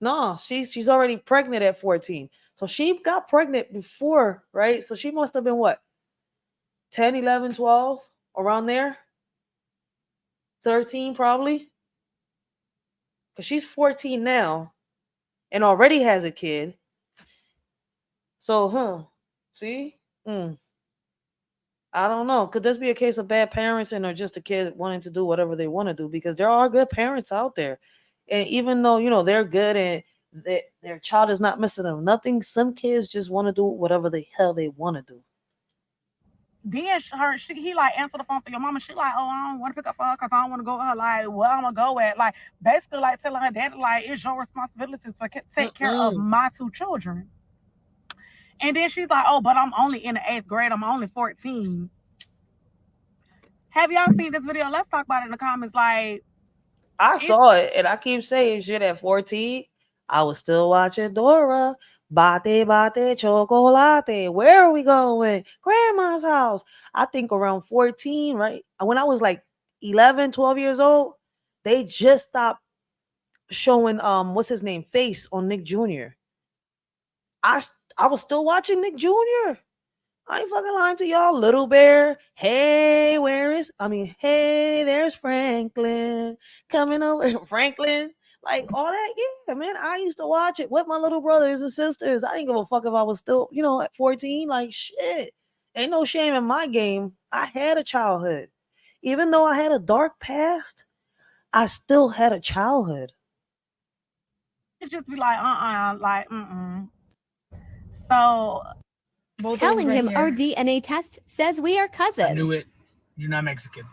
No, she's already pregnant at 14. So she got pregnant before, right? So she must have been what? 10, 11, 12, around there? 13 probably? Cuz she's 14 now and already has a kid. So, See? Mm, I don't know. Could this be a case of bad parenting or just a kid wanting to do whatever they want to do? Because there are good parents out there. And even though, they're good and their child is not missing them nothing, some kids just want to do whatever the hell they want to do. Then he like answered the phone for your mama. She like, oh, I don't want to pick up for her because I don't want to go with her. Like, where I'm gonna go at? Like, basically like telling her daddy like it's your responsibility to take care of Mm-mm. my two children. And then she's like, oh, but I'm only in the eighth grade. I'm only 14. Have y'all seen this video? Let's talk about it in the comments. Like, I it's saw it and I keep saying shit at 14. I was still watching Dora. Bate bate chocolate. Where are we going? Grandma's house. I think around 14, right? When I was like 11, 12 years old, they just stopped showing what's his name face on Nick Jr. I was still watching Nick Jr. I ain't fucking lying to y'all. Little Bear. Hey, hey, there's Franklin coming over. Franklin. Like all that. Yeah, man. I used to watch it with my little brothers and sisters. I didn't give a fuck if I was still, at 14. Like shit. Ain't no shame in my game. I had a childhood. Even though I had a dark past, I still had a childhood. just be like, like, So Both of them Telling right him our here. DNA test says we are I knew cousins. it. You're not Mexican.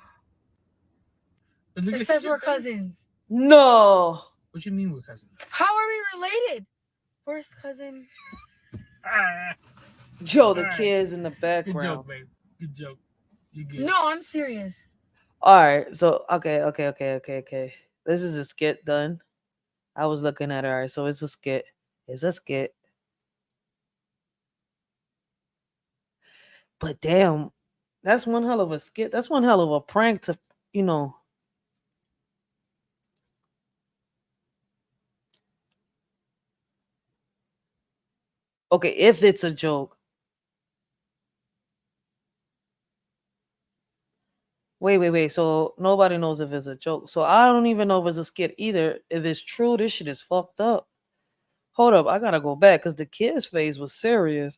It says we're cousins. No. What you mean we're cousins? How are we related? First cousin. Ah, Yo, all the right. kids in the Good background. joke, babe. Good joke. You good. No, I'm serious. All right. So okay. This is a skit done. I was looking at it. All right. So it's a skit. It's a skit. But damn, that's one hell of a skit. That's one hell of a prank to, you know. Okay, if it's a joke. Wait. So nobody knows if it's a joke. So I don't even know if it's a skit either. If it's true, this shit is fucked up. Hold up, I gotta go back because the kid's face was serious.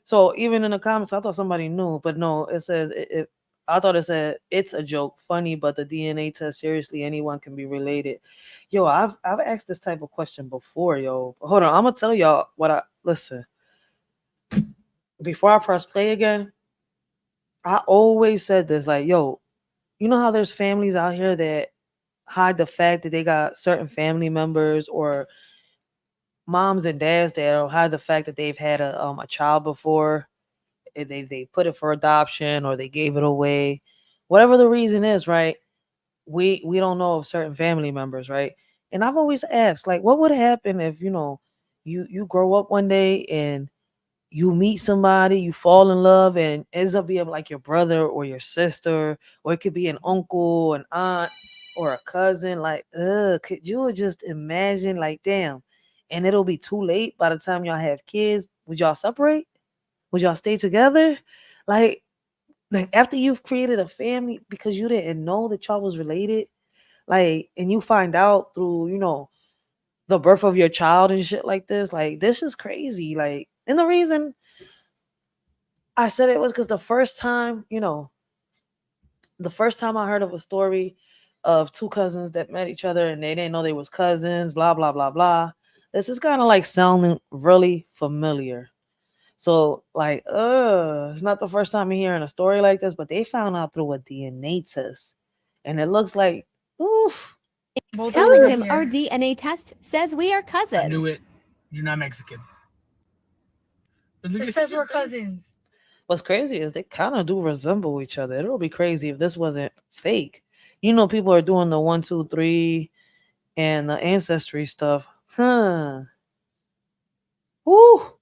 So even in the comments, I thought somebody knew, but no, it says it. I thought it said it's a joke, funny, but the DNA test seriously anyone can be related. Yo, I've asked this type of question before, yo. Hold on, I'm gonna tell y'all what I listen. Before I press play again, I always said this, like, yo, you know how there's families out here that hide the fact that they got certain family members or moms and dads that'll hide the fact that they've had a child before. They put it for adoption or they gave it away. Whatever the reason is, right? We don't know of certain family members, right? And I've always asked, like, what would happen if, you grow up one day and you meet somebody, you fall in love, and ends up being like your brother or your sister, or it could be an uncle, an aunt, or a cousin. Like, could you just imagine, like, damn, and it'll be too late by the time y'all have kids? Would y'all separate? Would y'all stay together? Like, like after you've created a family because you didn't know that y'all was related, like, and you find out through, the birth of your child and shit like this, like, this is crazy. Like, and the reason I said it was because the first time I heard of a story of two cousins that met each other and they didn't know they was cousins, blah blah blah blah. This is kind of like sounding really familiar. So like, it's not the first time I'm hearing a story like this, but they found out through a DNA test, and it looks like, oof. Telling him our DNA test says we are cousins. I knew it. You're not Mexican. It says we're cousins. What's crazy is they kind of do resemble each other. It would be crazy if this wasn't fake. You know, people are doing the 1, 2, 3 and the ancestry stuff. Huh. Woo.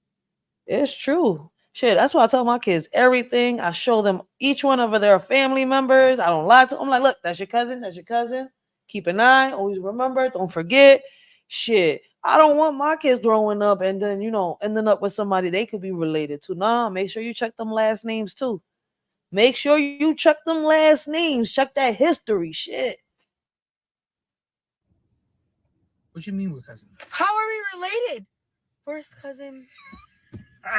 It's true. Shit, that's why I tell my kids everything. I show them each one of their family members. I don't lie to them. I'm like, look, that's your cousin. That's your cousin. Keep an eye. Always remember. Don't forget. Shit. I don't want my kids growing up and then, ending up with somebody they could be related to. Nah, make sure you check them last names too. Make sure you check them last names. Check that history. Shit. What you mean we're cousins? How are we related? First cousin. All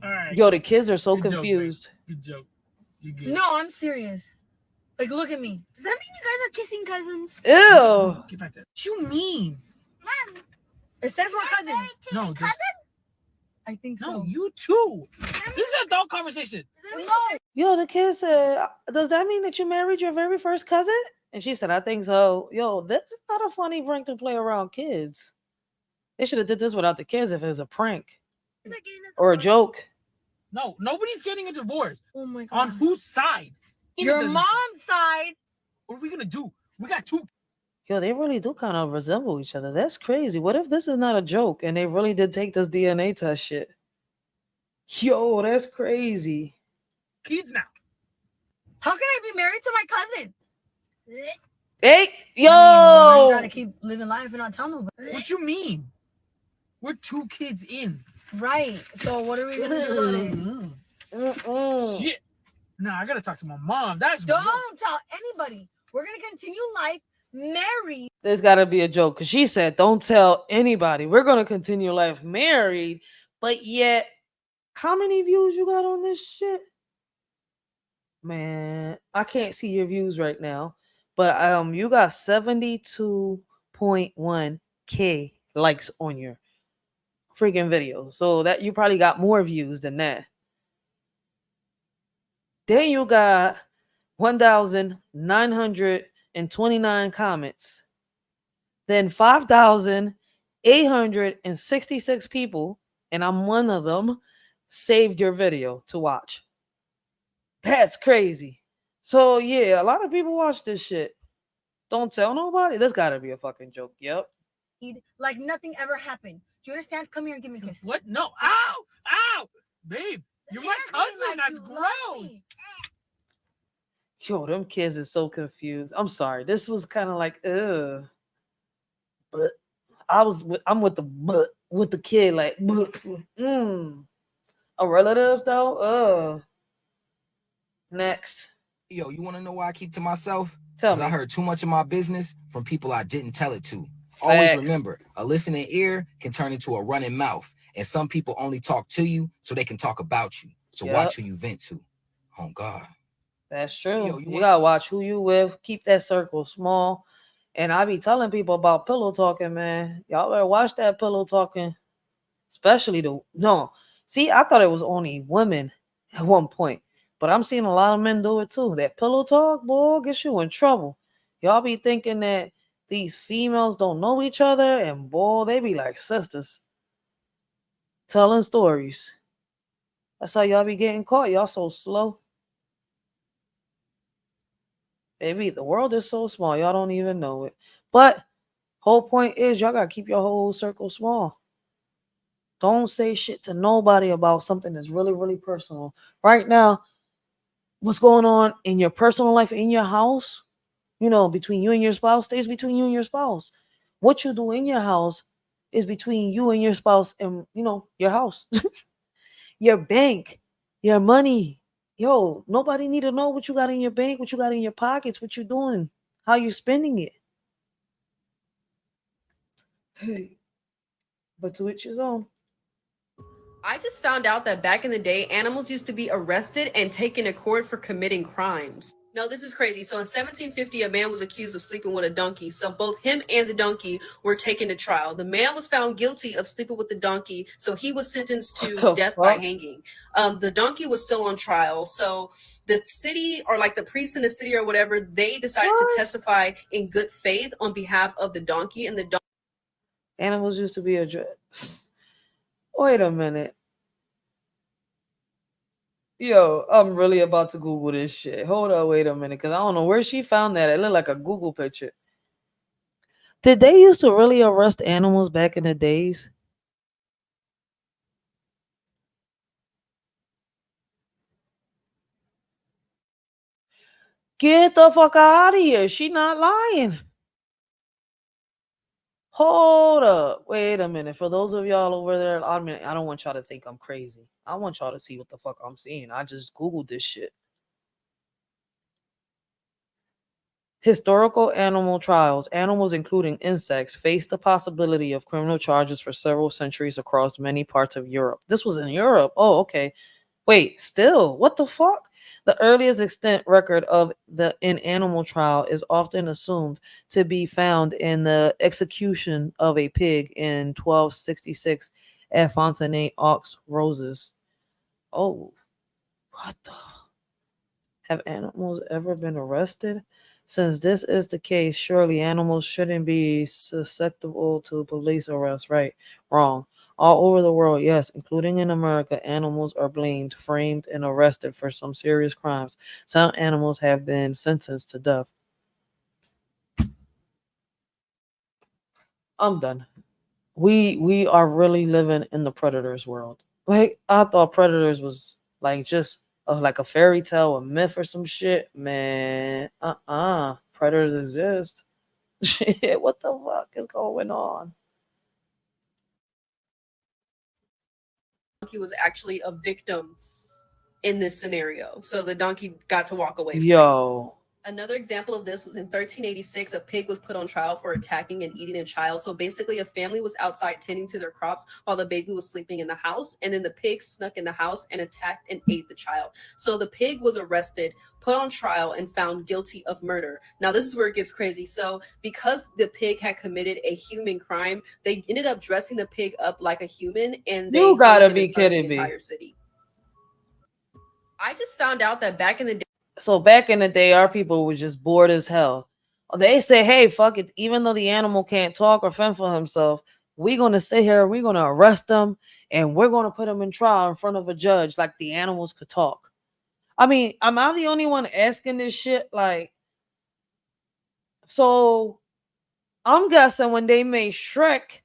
right. Yo, the kids are so Good confused. Joke, good joke. You good. No, I'm serious. Like, look at me. Does that mean you guys are kissing cousins? Ew. Get back there. What you mean? Mom, It says we're cousins. No, I think so. no, you too. This is an adult conversation. No. Yo, the kid said, does that mean that you married your very first cousin? And she said, I think so. Yo, this is not a funny prank to play around kids. They should have did this without the kids if it was a prank or a joke. No, nobody's getting a divorce. Oh my God. On whose side? Your mom's side. What are we gonna do? We got two. Yo, they really do kind of resemble each other. That's crazy. What if this is not a joke and they really did take this DNA test shit? Yo, that's crazy. Kids now. How can I be married to my cousin? Hey, yo! I gotta keep living life and not tell nobody. What you mean? We're 2 kids in. Right. So what are we gonna do about it? Shit. Nah, I gotta talk to my mom. That's Don't tell anybody. We're gonna continue life married. There's got to be a joke because she said, don't tell anybody. We're going to continue life married. But yet, how many views you got on this shit? Man, I can't see your views right now. But you got 72.1K likes on your freaking video. So that you probably got more views than that. Then you got 1,929 comments. Then 5,866 people, and I'm one of them, saved your video to watch. That's crazy. So yeah, a lot of people watch this shit. Don't tell nobody. This gotta be a fucking joke. Yep. Like nothing ever happened. Do you understand? Come here and give me a kiss. What? No. Ow! Ow! Babe, you're my cousin. That's gross. Yo, them kids are so confused. I'm sorry. This was kind of like, ugh. But I'm with the kid, like, a relative though. Next. Yo, you want to know why I keep to myself? Tell Because me. I heard too much of my business from people I didn't tell it to. Always Facts. remember, a listening ear can turn into a running mouth. And some people only talk to you so they can talk about you. So Yep. watch who you vent to. Oh, God. That's Hey, true. yo, you You want gotta watch who you with. Keep that circle small. And I be telling people about pillow talking, man. Y'all better watch that pillow talking. Especially the no. See, I thought it was only women at one point, but I'm seeing a lot of men do it too. That pillow talk, boy, gets you in trouble. Y'all be thinking that these females don't know each other, and boy, they be like sisters telling stories. That's how y'all be getting caught. Y'all so slow. Baby, the world is so small, y'all don't even know it. But whole point is y'all gotta keep your whole circle small. Don't say shit to nobody about something that's really, really personal. Right now, what's going on in your personal life in your house, between you and your spouse, stays between you and your spouse. What you do in your house is between you and your spouse and your house. Your bank, your money. Yo, nobody need to know what you got in your bank, what you got in your pockets, what you doing, how you spending it. Hey, but to each his own. I just found out that back in the day, animals used to be arrested and taken to court for committing crimes. No, this is crazy. So in 1750, a man was accused of sleeping with a donkey. So both him and the donkey were taken to trial. The man was found guilty of sleeping with the donkey, so he was sentenced What to the death by fuck? hanging. The donkey was still on trial. So the city, or like the priest in the city or whatever, they decided to What? testify in good faith on behalf of the donkey, and the Animals used to be addressed. Wait a minute. Yo, I'm really about to Google this shit. Hold on, wait a minute, because I don't know where she found that. It looked like a Google picture. Did they used to really arrest animals back in the days? Get the fuck out of here. She not lying. Hold up. Wait a minute. For those of y'all over there, I don't want y'all to think I'm crazy. I want y'all to see what the fuck I'm seeing. I just Googled this shit. Historical animal trials. Animals, including insects, faced the possibility of criminal charges for several centuries across many parts of Europe. This was in Europe. Oh, okay. Wait, still, what the fuck? The earliest extant record of the an animal trial is often assumed to be found in the execution of a pig in 1266 at Fontenay aux Roses. Oh, what the? Have animals ever been arrested? Since this is the case, surely animals shouldn't be susceptible to police arrest, right? Wrong. All over the world, yes, including in America, animals are blamed, framed, and arrested for some serious crimes. Some animals have been sentenced to death. I'm done. We are really living in the predators world. Like I thought predators was like just like a fairy tale, a myth or some shit. Man, predators exist. Shit, what the fuck is going on? donkey was actually a victim in this scenario. So the donkey got to walk away free. Yo, Another example of this was in 1386, a pig was put on trial for attacking and eating a child. So basically, a family was outside tending to their crops while the baby was sleeping in the house. And then the pig snuck in the house and attacked and ate the child. So the pig was arrested, put on trial, and found guilty of murder. Now, this is where it gets crazy. So, because the pig had committed a human crime, they ended up dressing the pig up like a human and they you hung gotta him in be front of the kidding me. entire city. I just found out that back in the day, So back in the day, our people were just bored as hell. They say, "Hey, fuck it." Even though the animal can't talk or fend for himself, we're gonna sit here, we're gonna arrest them, and we're gonna put him in trial in front of a judge, like the animals could talk. I mean, am I the only one asking this shit? Like, so I'm guessing when they made Shrek,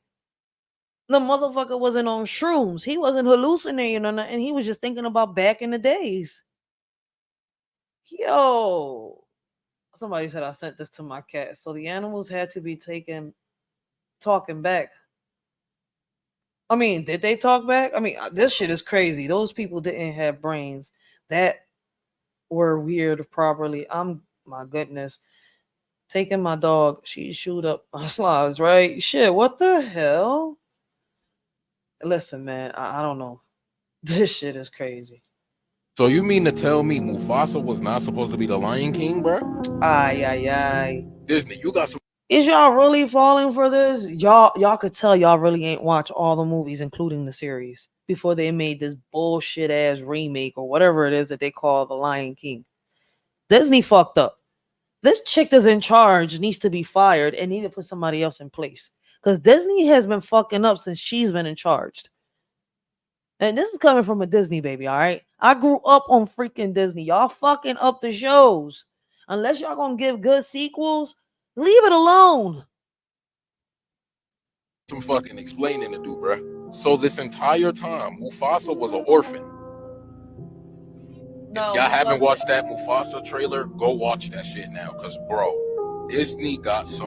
the motherfucker wasn't on shrooms. He wasn't hallucinating or nothing. He was just thinking about back in the days. Yo, somebody said I sent this to my cat. So the animals had to be taken talking back. I mean, did they talk back? I mean, this shit is crazy. Those people didn't have brains that were weird properly. I'm my goodness. Taking my dog, she shoot up my slides, right? Shit, what the hell? Listen, man, I don't know. This shit is crazy. So you mean to tell me Mufasa was not supposed to be the Lion King, bruh? Ay, ay, ay. Disney, you got some. Is y'all really falling for this? Y'all could tell y'all really ain't watch all the movies, including the series, before they made this bullshit ass remake or whatever it is that they call The Lion King. Disney fucked up. This chick that's in charge needs to be fired and need to put somebody else in place. Because Disney has been fucking up since she's been in charge. And this is coming from a Disney baby, all right? I grew up on freaking Disney. Y'all fucking up the shows. Unless y'all gonna give good sequels, leave it alone. Some fucking explaining to do, bruh. So this entire time, Mufasa was an orphan. If No, y'all haven't Mufasa. watched that Mufasa trailer, go watch that shit now. Cause bro, Disney got some.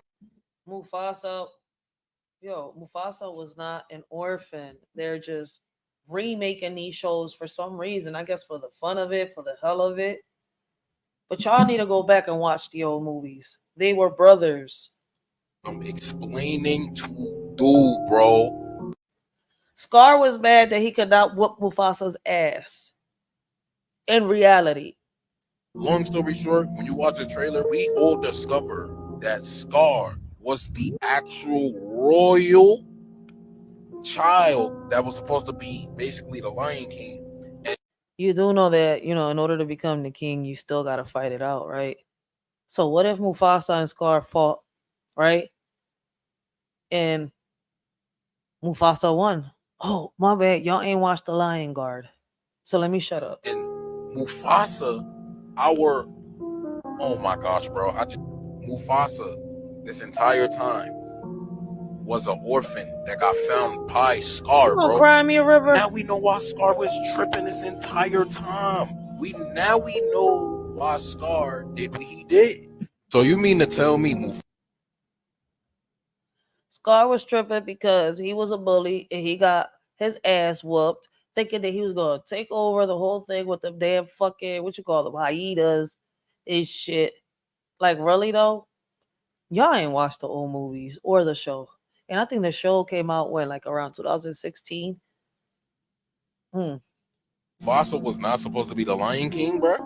Mufasa, Mufasa was not an orphan. They're just remaking these shows for some reason. I guess for the fun of it, for the hell of it. But y'all need to go back and watch the old movies. They were brothers. I'm explaining to do, bro. Scar was mad that he could not whoop Mufasa's ass. In reality. Long story short, when you watch the trailer, we all discover that Scar was the actual royal child that was supposed to be basically the Lion King. And You do know that, in order to become the king, you still gotta fight it out, right? So what if Mufasa and Scar fought, right? And Mufasa won. Oh, my bad. Y'all ain't watched The Lion Guard. So let me shut up. and Mufasa, our oh my gosh, bro, Mufasa this entire time was an orphan that got found by You Scar, gonna bro. cry me a river? Now we know why Scar was tripping this entire time. We know why Scar did what he did. So you mean to tell me Scar was tripping because he was a bully and he got his ass whooped, thinking that he was gonna take over the whole thing with the damn fucking what you call them hyenas and shit. Like really though, y'all ain't watched the old movies or the show, and I think the show came out when like around 2016. Hmm. Mufasa was not supposed to be the Lion King, bro?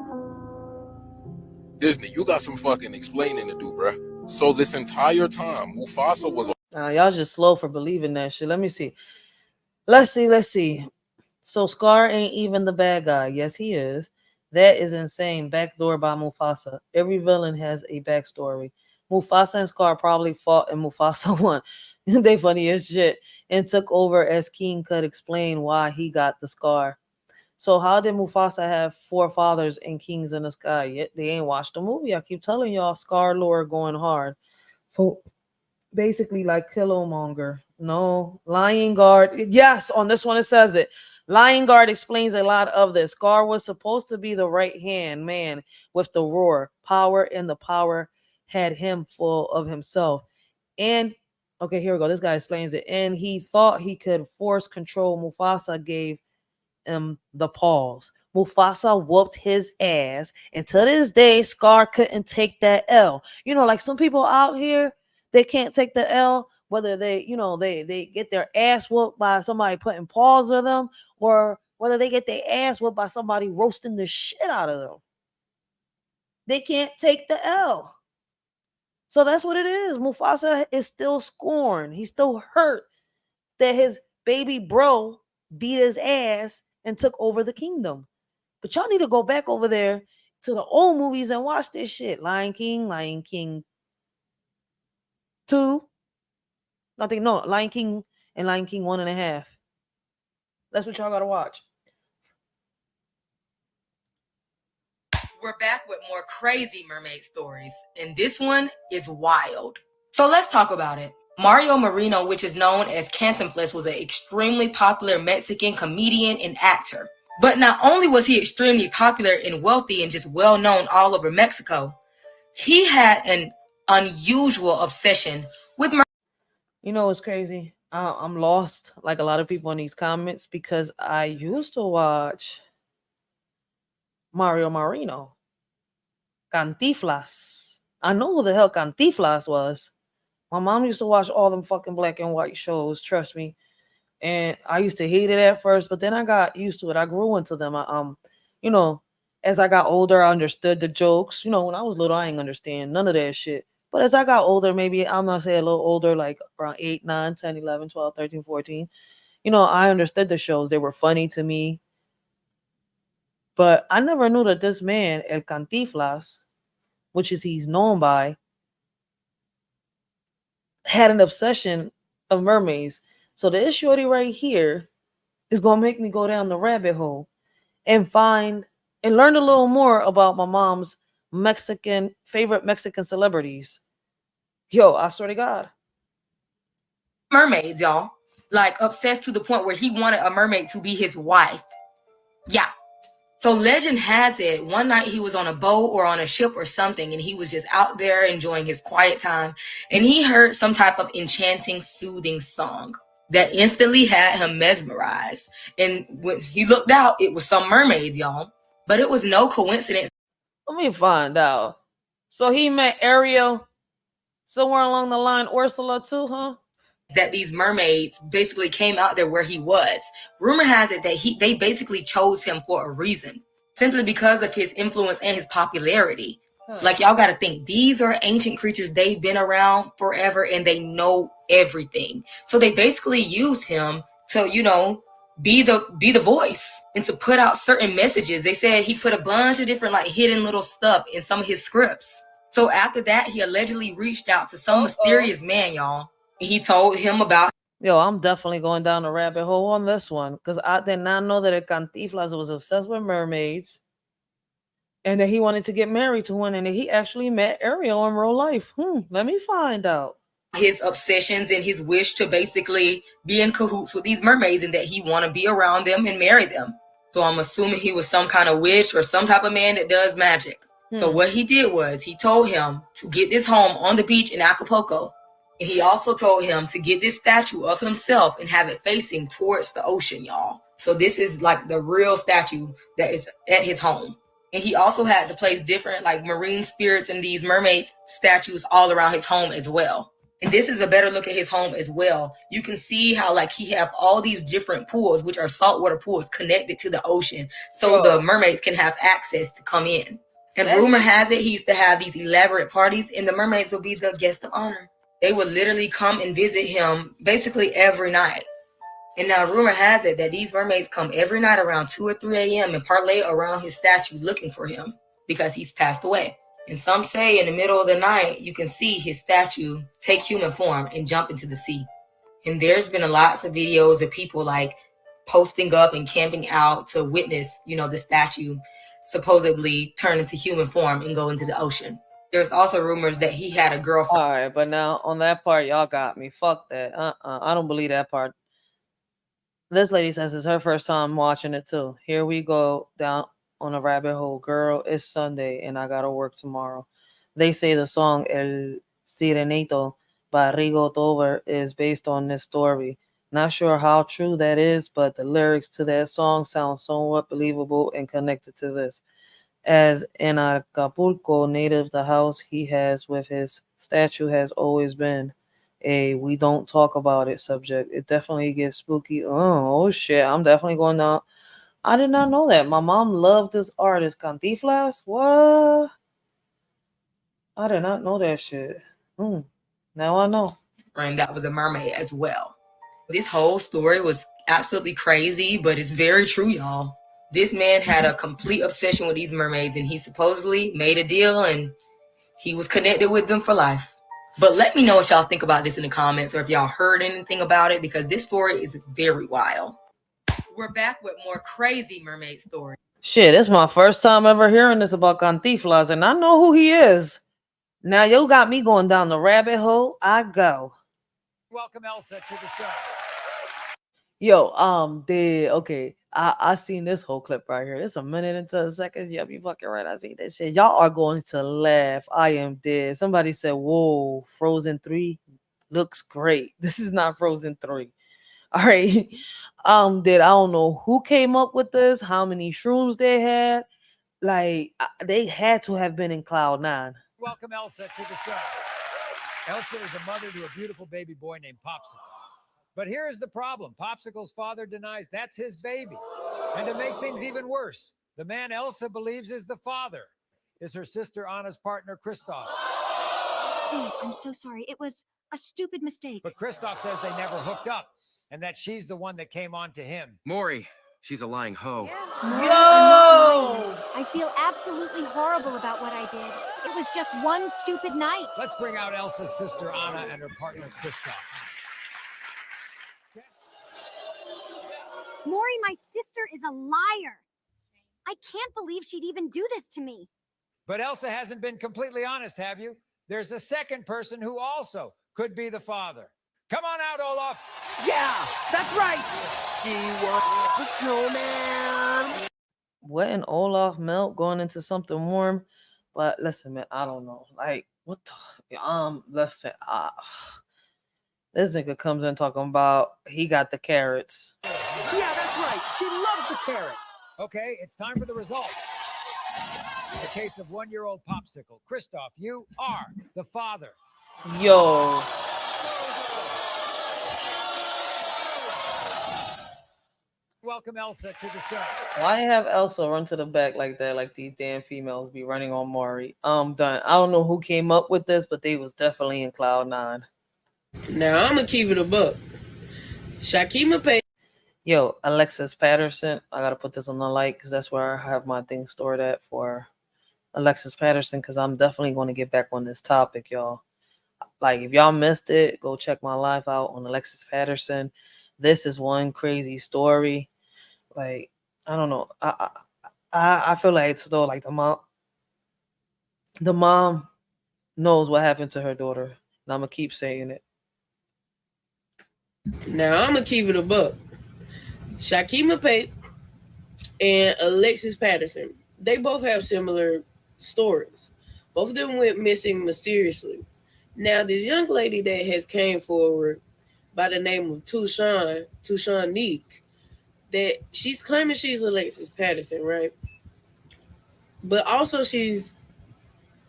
Disney, you got some fucking explaining to do, bro. So this entire time, Mufasa was. Y'all just slow for believing that shit. Let me see. Let's see. So Scar ain't even the bad guy. Yes, he is. That is insane. Backdoor by Mufasa. Every villain has a backstory. Mufasa and Scar probably fought and Mufasa won. They funny as shit. And took over as King could explain why he got the scar. So how did Mufasa have four fathers and kings in the sky? Yet they ain't watched the movie. I keep telling y'all Scar lore going hard. So basically like Killmonger. No, Lion Guard. Yes, on this one it says it. Lion Guard explains a lot of this. Scar was supposed to be the right hand man with the roar, power, and the power had him full of himself. And okay, here we go. This guy explains it. And he thought he could force control. Mufasa gave the pause. Mufasa whooped his ass, and to this day, Scar couldn't take that L. Like some people out here, they can't take the L, whether they get their ass whooped by somebody putting paws on them, or whether they get their ass whooped by somebody roasting the shit out of them. They can't take the L. So that's what it is. Mufasa is still scorned. He's still hurt that his baby bro beat his ass and took over the kingdom. But y'all need to go back over there to the old movies and watch this shit. Lion King 2. I think no, Lion King and Lion King 1.5. That's what y'all gotta watch. We're back with more crazy mermaid stories, and this one is wild. So let's talk about it. Mario Marino, which is known as Cantinflas, was an extremely popular Mexican comedian and actor. But not only was he extremely popular and wealthy and just well known all over Mexico, he had an unusual obsession with What's crazy? I'm lost, like a lot of people in these comments, because I used to watch Mario Marino, Cantiflas. I know who the hell Cantiflas was. My mom used to watch all them fucking black and white shows, trust me. And I used to hate it at first, but then I got used to it. I grew into them. You know, as I got older, I understood the jokes. You know, when I was little, I ain't understand none of that shit. But as I got older, maybe I'm gonna say a little older, like around 8, 9, 10, 11, 12, 13, 14. You know, I understood the shows. They were funny to me. But I never knew that this man, El Cantiflas, which is he's known by, had an obsession of mermaids. So this shorty right here is gonna make me go down the rabbit hole and find and learn a little more about my mom's Mexican favorite Mexican celebrities. Yo, I swear to God. Mermaids, y'all. Like obsessed to the point where he wanted a mermaid to be his wife. Yeah. So legend has it, one night he was on a boat or on a ship or something, and he was just out there enjoying his quiet time, and he heard some type of enchanting, soothing song that instantly had him mesmerized. And when he looked out, it was some mermaid, y'all. But it was no coincidence. Let me find out. So he met Ariel somewhere along the line, Ursula too, huh? That these mermaids basically came out there where he was. Rumor has it that they basically chose him for a reason, simply because of his influence and his popularity. Like, y'all got to think, these are ancient creatures. They've been around forever and they know everything. So they basically used him to, you know, be the voice and to put out certain messages. They said he put a bunch of different like hidden little stuff in some of his scripts. So after that, he allegedly reached out to some mysterious man, y'all. He told him about. Yo, I'm definitely going down the rabbit hole on this one because I did not know that El Cantiflas was obsessed with mermaids and that he wanted to get married to one and that he actually met Ariel in real life. Let me find out. His obsessions and his wish to basically be in cahoots with these mermaids and that he want to be around them and marry them. So I'm assuming he was some kind of witch or some type of man that does magic. So what he did was he told him to get this home on the beach in Acapulco. And he also told him to get this statue of himself and have it facing towards the ocean, y'all. So this is like the real statue that is at his home. And he also had to place different like marine spirits and these mermaid statues all around his home as well. And this is a better look at his home as well. You can see how like he have all these different pools, which are saltwater pools connected to the ocean. So the mermaids can have access to come in. And rumor has it, he used to have these elaborate parties and the mermaids would be the guest of honor. They would literally come and visit him basically every night. And now rumor has it that these mermaids come every night around 2 or 3 a.m. and parlay around his statue looking for him because he's passed away. And some say in the middle of the night, you can see his statue take human form and jump into the sea. And there's been lots of videos of people like posting up and camping out to witness, you know, the statue supposedly turn into human form and go into the ocean. There's also rumors that he had a girlfriend. All right, but now on that part, y'all got me. Fuck that. I don't believe that part. This lady says it's her first time watching it too. Here we go down on a rabbit hole. Girl, it's Sunday and I gotta work tomorrow. They say the song El Sirenito by Rigo Tover is based on this story. Not sure how true that is, but the lyrics to that song sound somewhat believable and connected to this. As in Acapulco native, the house he has with his statue has always been a we don't talk about it subject. It definitely gets spooky. Oh shit, I'm definitely going down. I did not know that. My mom loved this artist, Cantiflas. What? I did not know that shit. Now I know. And that was a mermaid as well. This whole story was absolutely crazy, but it's very true, y'all. This man had a complete obsession with these mermaids, and he supposedly made a deal, and he was connected with them for life. But let me know what y'all think about this in the comments, or if y'all heard anything about it, because this story is very wild. We're back with more crazy mermaid stories. Shit, it's my first time ever hearing this about Cantiflas, and I know who he is. Now you got me going down the rabbit hole. I go. Welcome Elsa to the show. Yo, okay. I seen this whole clip right here. It's a minute into a second. Yeah, you fucking right. I see that shit. Y'all are going to laugh. I am dead. Somebody said, "Whoa, Frozen 3 looks great." This is not Frozen 3. All right. I don't know who came up with this, how many shrooms they had. Like they had to have been in Cloud 9. Welcome Elsa to the show. Elsa is a mother to a beautiful baby boy named Popsicle. But here's the problem. Popsicle's father denies that's his baby. And to make things even worse, The man Elsa believes is the father is her sister Anna's partner, Christoph. Please, I'm so sorry. It was a stupid mistake. But Christoph says they never hooked up and that she's the one that came on to him. Maury, she's a lying hoe. Yo! I feel absolutely horrible about what I did. It was just one stupid night. Let's bring out Elsa's sister Anna and her partner, Christoph. Maury, my sister is a liar. I can't believe she'd even do this to me. But Elsa hasn't been completely honest, have you? There's a second person who also could be the father. Come on out, Olaf. Yeah, that's right. He was the snowman. Wetting Olaf milk, going into something warm. But listen, man, I don't know. Like, what the listen, this nigga comes in talking about he got the carrots. Yeah, that's right. She loves the carrot. Okay, it's time for the results. The case of 1-year-old Popsicle. Christoph, you are the father. Yo. Welcome Elsa to the show. Why have Elsa run to the back like that, like these damn females be running on Maury? I'm done. I don't know who came up with this, but they was definitely in Cloud 9. Now I'm gonna keep it a buck. Shakima Pay. Yo, Alexis Patterson. I gotta put this on the light because that's where I have my thing stored at for Alexis Patterson, because I'm definitely going to get back on this topic, y'all. Like, if y'all missed it, go check my live out on Alexis Patterson. This is one crazy story. Like, I don't know. I feel like it's though like the mom knows what happened to her daughter, and I'm gonna keep saying it. Now I'm gonna keep it a buck. Shakima Pate and Alexis Patterson. They both have similar stories. Both of them went missing mysteriously. Now, this young lady that has came forward by the name of Tushawn Neek, that she's claiming she's Alexis Patterson, right? But also she's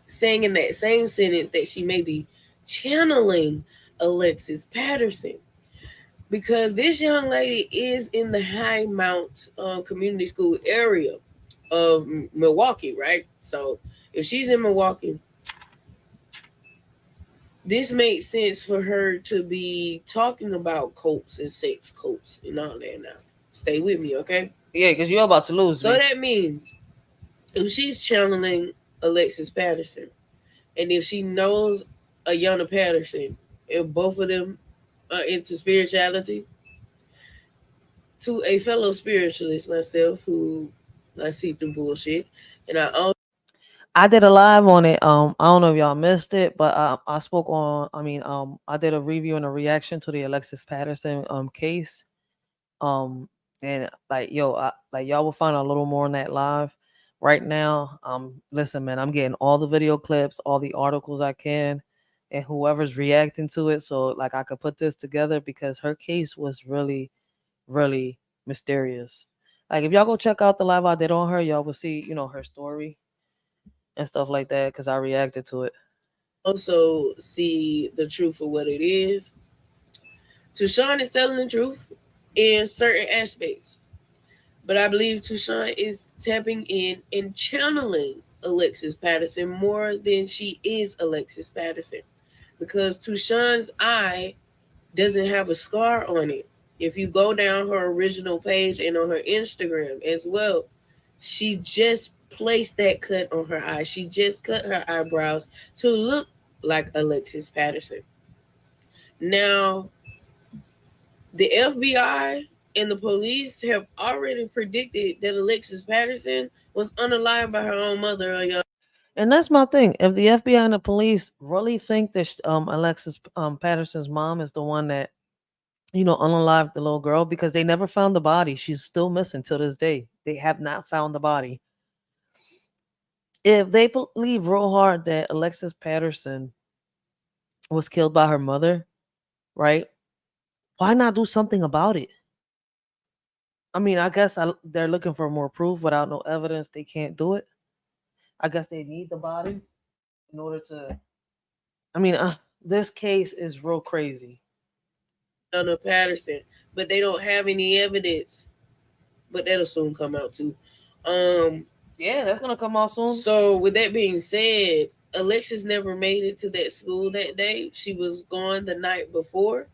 saying in that same sentence that she may be channeling Alexis Patterson. Because this young lady is in the High Mount Community School area of Milwaukee, right? So if she's in Milwaukee, this makes sense for her to be talking about cults and sex cults and all that. Now, stay with me, okay? Yeah, because you're about to lose So me. that means if she's channeling Alexis Patterson, and if she knows Ayanna Patterson, and both of them are into spirituality, to a fellow spiritualist myself who I see through bullshit, and I did a live on it. I don't know if y'all missed it, but I spoke on. I did a review and a reaction to the Alexis Patterson case. And like like y'all will find a little more on that live. Right now, listen, man, I'm getting all the video clips, all the articles I can, and whoever's reacting to it, so like I could put this together because her case was really, really mysterious. Like if y'all go check out the live I did on her, y'all will see, her story and stuff like that because I reacted to it. also see the truth for what it is. Tushawn is telling the truth in certain aspects, but I believe Tushawn is tapping in and channeling Alexis Patterson more than she is Alexis Patterson, because Tushawn's eye doesn't have a scar on it. If you go down her original page and on her Instagram as well, she just placed that cut on her eye. She just cut her eyebrows to look like Alexis Patterson. Now, the FBI and the police have already predicted that Alexis Patterson was unalived by her own mother. And that's my thing. If the FBI and the police really think that Alexis Patterson's mom is the one that unalived the little girl, because they never found the body. She's still missing till this day. They have not found the body. If they believe real hard that Alexis Patterson was killed by her mother, right? Why not do something about it? I mean, I guess they're looking for more proof without no evidence. They can't do it. I guess they need the body in order to. I mean, this case is real crazy. Patterson, but they don't have any evidence. But that'll soon come out too. Yeah, that's gonna come out soon. So with that being said, Alexis never made it to that school that day. She was gone the night before.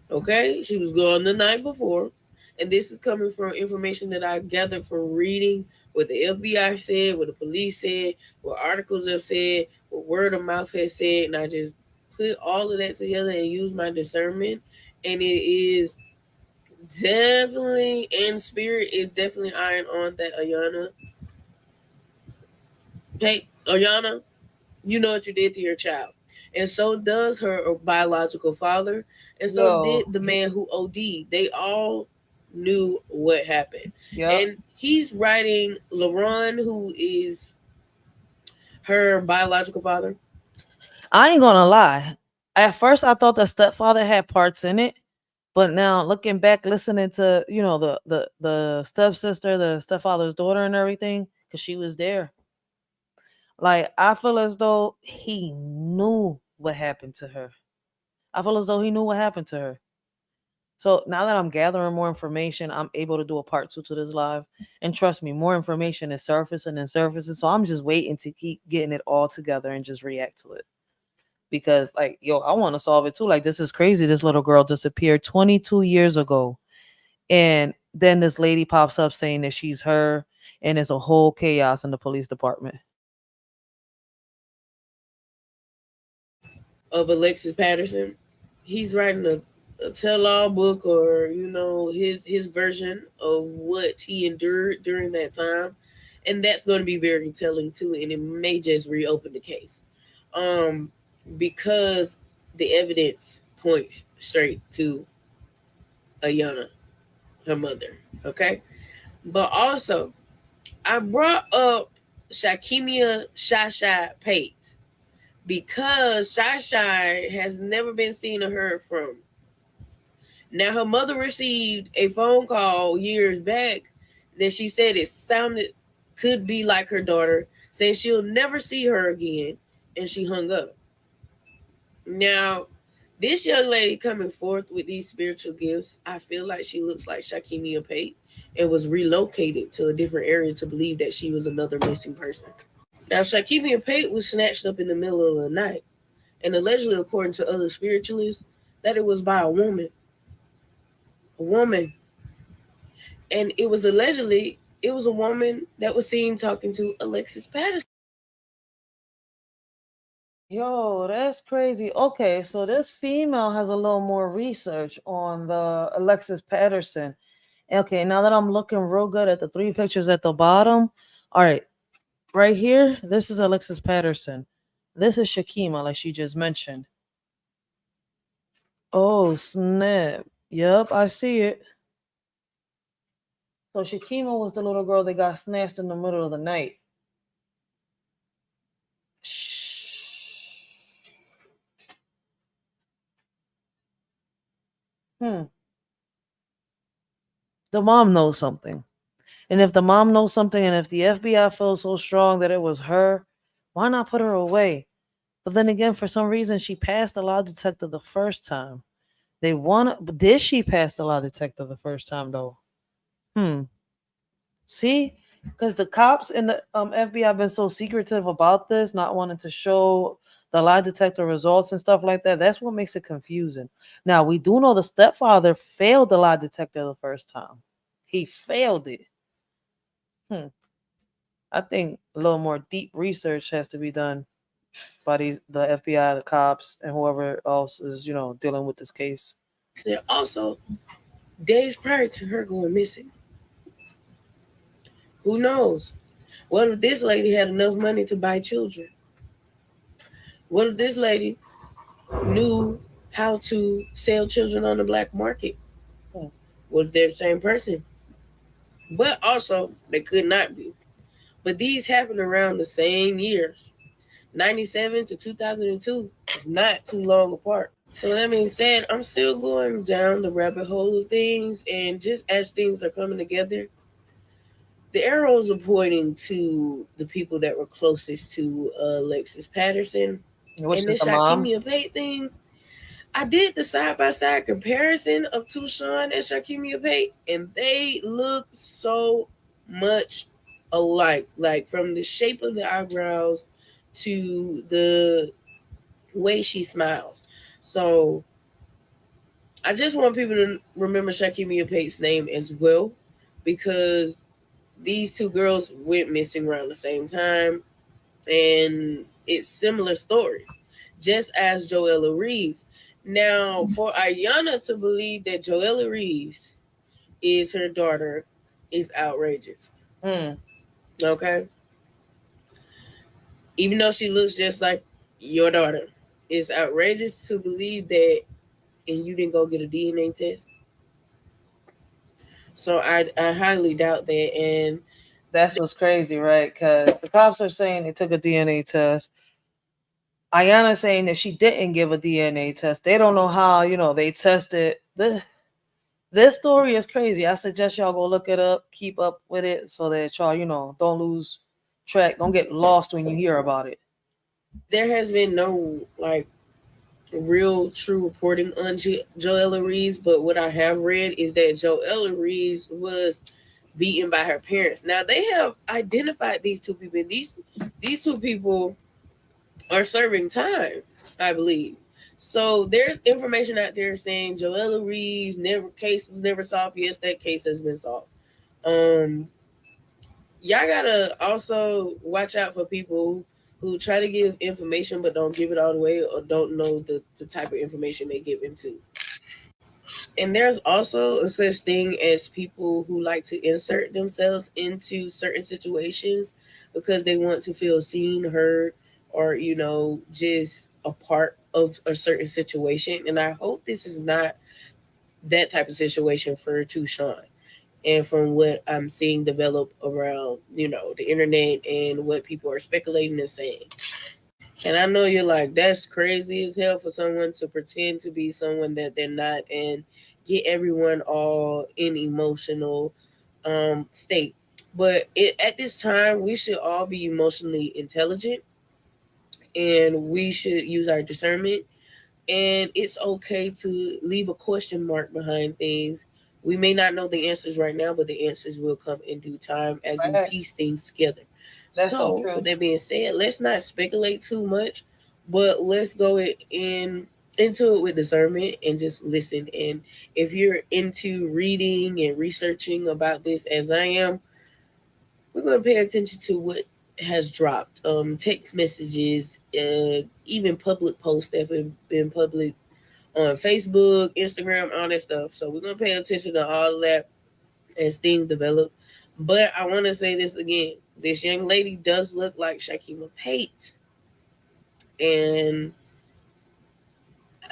Okay, she was gone the night before, and this is coming from information that I gathered from reading what the FBI said, what the police said, what articles have said, what word of mouth has said, and I just put all of that together and use my discernment, and it is definitely, and spirit is definitely eyeing on that Ayana. Hey, Ayana, you know what you did to your child. And so does her biological father. And so Yo, did the man who OD'd. They all knew what happened. yep. And he's writing LaRon, who is her biological father. I ain't gonna lie. At first, I thought the stepfather had parts in it, but now looking back, listening to the stepsister, the stepfather's daughter, and everything, because she was there. Like I feel as though he knew what happened to her. I feel as though he knew what happened to her. So now that I'm gathering more information, I'm able to do a part two to this live. And trust me, more information is surfacing and surfacing. So I'm just waiting to keep getting it all together and just react to it. Because like, yo, I want to solve it too. Like this is crazy. This little girl disappeared 22 years ago. And then this lady pops up saying that she's her, and it's a whole chaos in the police department. Of Alexis Patterson. He's writing a tell-all book, or his version of what he endured during that time, and that's going to be very telling too, and it may just reopen the case, um, because the evidence points straight to Ayana, her mother. Okay, but also I brought up Shakimia Shasha Pate because Shai has never been seen or heard from. Now, her mother received a phone call years back that she said it sounded could be like her daughter, saying she'll never see her again, and she hung up. Now, this young lady coming forth with these spiritual gifts, I feel like she looks like Shakimia Pate and was relocated to a different area to believe that she was another missing person. Now, Shakimia Pate was snatched up in the middle of the night, and allegedly, according to other spiritualists, that it was by a woman. A woman. And it was a woman that was seen talking to Alexis Patterson. Yo, that's crazy. Okay, so this female has a little more research on the Alexis Patterson. Okay, now that I'm looking real good at the three pictures at the bottom, all right, right here, this is Alexis Patterson. This is Shakima, like she just mentioned. Oh, snap. Yep, I see it. So Shakima was the little girl that got snatched in the middle of the night. Hmm. The mom knows something. And if the mom knows something, and if the FBI feels so strong that it was her, why not put her away? But then again, for some reason, she passed the lie detector the first time. They want to. Did she pass the lie detector the first time, though? Hmm. See? Because the cops and the FBI have been so secretive about this, not wanting to show the lie detector results and stuff like that. That's what makes it confusing. Now, we do know the stepfather failed the lie detector the first time. He failed it. Hmm. I think a little more deep research has to be done by the FBI, the cops, and whoever else is, dealing with this case. Said also, days prior to her going missing. Who knows? What if this lady had enough money to buy children? What if this lady knew how to sell children on the black market? Hmm. What if they're the same person? But also, they could not be. But these happened around the same years. 97 to 2002 is not too long apart. So that being said, I'm still going down the rabbit hole of things, and just as things are coming together, the arrows are pointing to the people that were closest to Alexis Patterson. Which And is this the mom. Shakimia Pate thing, I did the side by side comparison of Tucson and Shakimia Pate, and they look so much alike, like from the shape of the eyebrows to the way she smiles. So I just want people to remember Shakimia Pate's name as well, because these two girls went missing around the same time, and it's similar stories, just as Joella Reeves. Now, for Ayana to believe that Joella Reeves is her daughter is outrageous. Okay? Even though she looks just like your daughter, it's outrageous to believe that, and you didn't go get a DNA test. So I highly doubt that. And That's what's crazy, right? Because the cops are saying they took a DNA test. Ayana saying that she didn't give a DNA test. They don't know how, they tested. This story is crazy. I suggest y'all go look it up, keep up with it so that y'all, don't lose track. Don't get lost when you hear about it. there has been no like real true reporting on Joella Reeves, but what I have read is that Joella Reeves was beaten by her parents. Now they have identified these two people. These two people are serving time, I believe. So there's information out there saying Joella Reeves case was never solved. Yes, that case has been solved. Y'all gotta also watch out for people who try to give information but don't give it all the way, or don't know the type of information they give into. And there's also a such thing as people who like to insert themselves into certain situations because they want to feel seen, heard, or just a part of a certain situation. And I hope this is not that type of situation for Tushawn. And from what I'm seeing develop around, the internet and what people are speculating and saying. And I know you're like, that's crazy as hell for someone to pretend to be someone that they're not and get everyone all in emotional state. But at this time, we should all be emotionally intelligent, and we should use our discernment. And it's okay to leave a question mark behind things. We may not know the answers right now, but the answers will come in due time as we piece things together. That's so So, true. with that being said, let's not speculate too much, but let's go into it with discernment and just listen. And if you're into reading and researching about this, as I am, we're going to pay attention to what has dropped. Text messages, even public posts that have been public on Facebook, Instagram, all that stuff. So we're going to pay attention to all of that as things develop. But I want to say this again. This young lady does look like Shakima Pate. And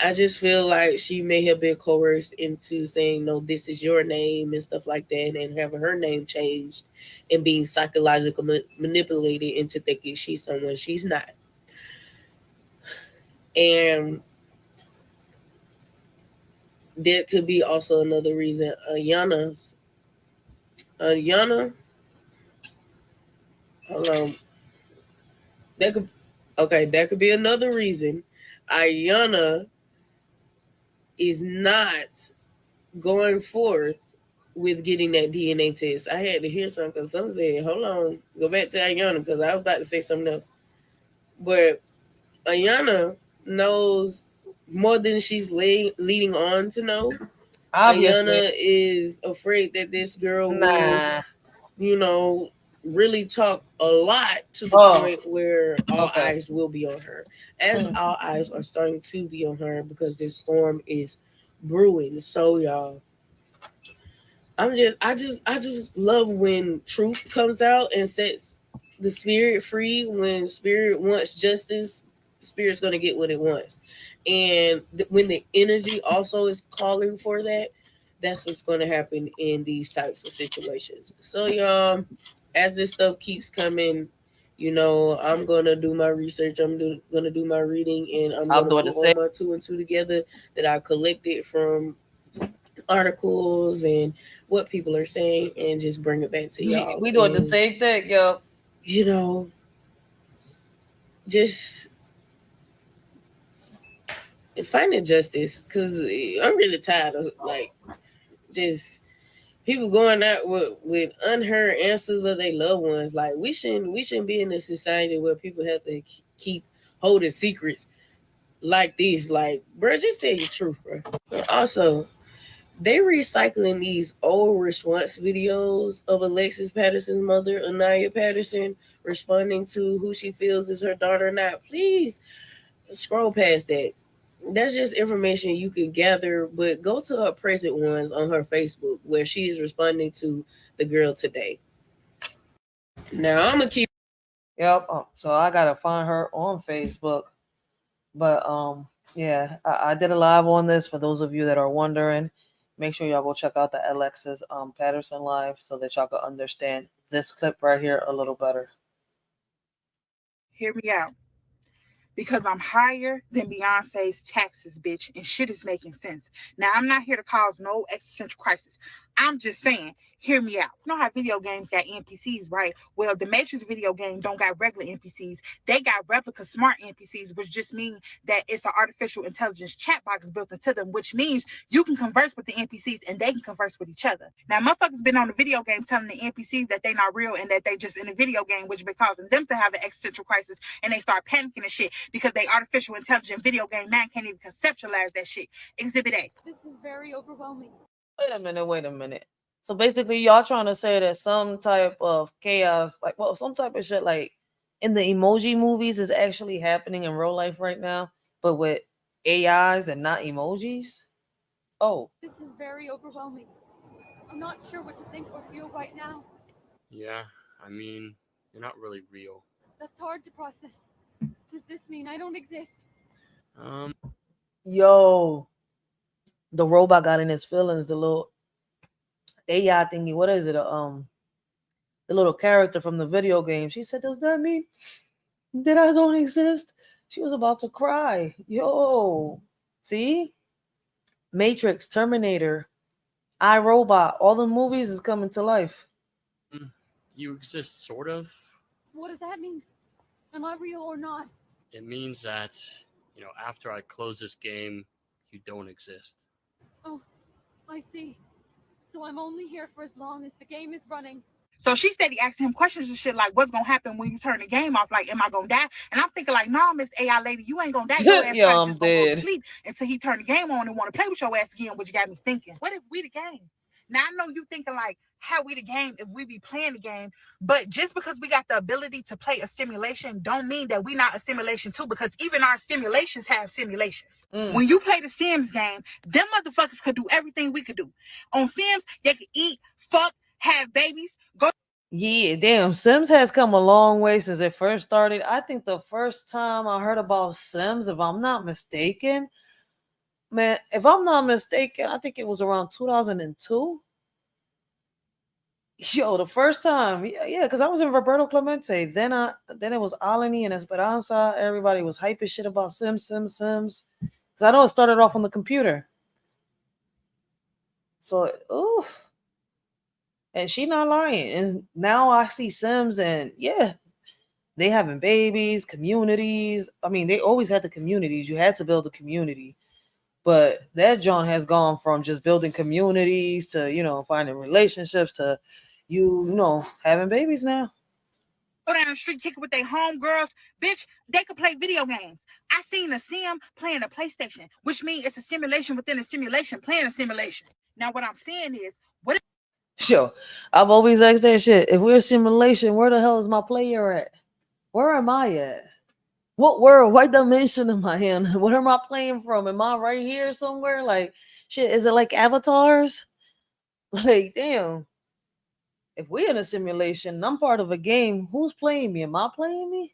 I just feel like she may have been coerced into saying, no, this is your name and stuff like that, and having her name changed and being psychologically manipulated into thinking she's someone she's not. And there could be also another reason. Ayana, hold on. That could be another reason. Ayana is not going forth with getting that DNA test. I had to hear something because someone said, hold on, go back to Ayana because I was about to say something else. But Ayana knows more than she's leading on to know. Obviously. Ayana is afraid that this girl will, Nah. really talk a lot to the Oh, point where all okay. eyes will be on her. As all eyes are starting to be on her because this storm is brewing. So y'all, I just love when truth comes out and sets the spirit free. When spirit wants justice, spirit's gonna get what it wants. And when the energy also is calling for that, that's what's gonna happen in these types of situations. So y'all, as this stuff keeps coming, I'm gonna do my research. Gonna do my reading, and I'm I'm gonna doing the put same. all my two and two together that I collected from articles and what people are saying, and just bring it back to y'all. We doing the And same thing, yo. you know, just finding justice, because I'm really tired of like just people going out with unheard answers of their loved ones. Like we shouldn't be in a society where people have to keep holding secrets like this. Like, bro, just tell your truth, bro. Also, they recycling these old response videos of Alexis Patterson's mother, Anaya Patterson, responding to who she feels is her daughter or not. Please scroll past that. That's just information you could gather, but go to her present ones on her Facebook where she is responding to the girl today. Now I'm gonna keep. Yep. So I gotta find her on Facebook. But yeah, I did a live on this for those of you that are wondering. Make sure y'all go check out the Alexis Patterson live so that y'all can understand this clip right here a little better. Hear me out. Because I'm higher than Beyonce's taxes, bitch, and shit is making sense. Now, I'm not here to cause no existential crisis. I'm just saying, hear me out. You know how video games got NPCs, right? Well, the Matrix video game don't got regular NPCs. They got replica smart NPCs, which just means that it's an artificial intelligence chat box built into them, which means you can converse with the NPCs and they can converse with each other. Now, motherfuckers been on the video game telling the NPCs that they not real and that they just in a video game, which been causing them to have an existential crisis, and they start panicking and shit because they artificial intelligent video game man can't even conceptualize that shit. Exhibit A. This is very overwhelming. Wait a minute. So basically, y'all trying to say that some type of chaos, like, well, some type of shit, like in the emoji movies, is actually happening in real life right now, but with AIs and not emojis. Oh, This is very overwhelming. I'm not sure what to think or feel right now. Yeah, I mean, you're not really real. That's hard to process. Does this mean I don't exist? yo, the robot got in his feelings. The little AI thingy. What is it? The little character from the video game. She said, "Does that mean that I don't exist?" She was about to cry. Yo, see, Matrix, Terminator, iRobot, all the movies is coming to life. You exist, sort of. What does that mean? Am I real or not? It means that, after I close this game, you don't exist. Oh, I see. So I'm only here for as long as the game is running. So she steady asking him questions and shit like, what's gonna happen when you turn the game off? Like, am I gonna die? And I'm thinking like, no, Miss AI lady, you ain't gonna die. Your ass Yo, probably I'm just gonna go to dead. sleep until he turn the game on and want to play with your ass again, which got me thinking, what if we the game? Now I know you thinking like, how we the game if we be playing the game, but just because we got the ability to play a simulation don't mean that we not a simulation too, because even our simulations have simulations. When you play the Sims game, them motherfuckers could do everything we could do. On Sims, they could eat, fuck, have babies, go. Yeah, damn. Sims has come a long way since it first started. I think the first time I heard about Sims, if I'm not mistaken, man, if I'm not mistaken, I think it was around 2002. Yo, the first time, yeah, because I was in Roberto Clemente. Then it was Alani and Esperanza. Everybody was hyping shit about Sims. Because I know it started off on the computer. So, oof. And she not lying. And now I see Sims, and yeah, they having babies, communities. I mean, they always had the communities. You had to build a community. But that John has gone from just building communities to, finding relationships to having babies now. Go down the street kicking with their homegirls, bitch, they could play video games. I seen a sim playing a PlayStation, which means it's a simulation within a simulation playing a simulation. Now, what I'm saying is, what if Sure. I've always asked that shit. If we're a simulation, where the hell is my player at? Where am I at? What world? What dimension am I in? What am I playing from? Am I right here somewhere? Like, shit, is it like avatars? Like, damn. If we're in a simulation and I'm part of a game, who's playing me? Am I playing me?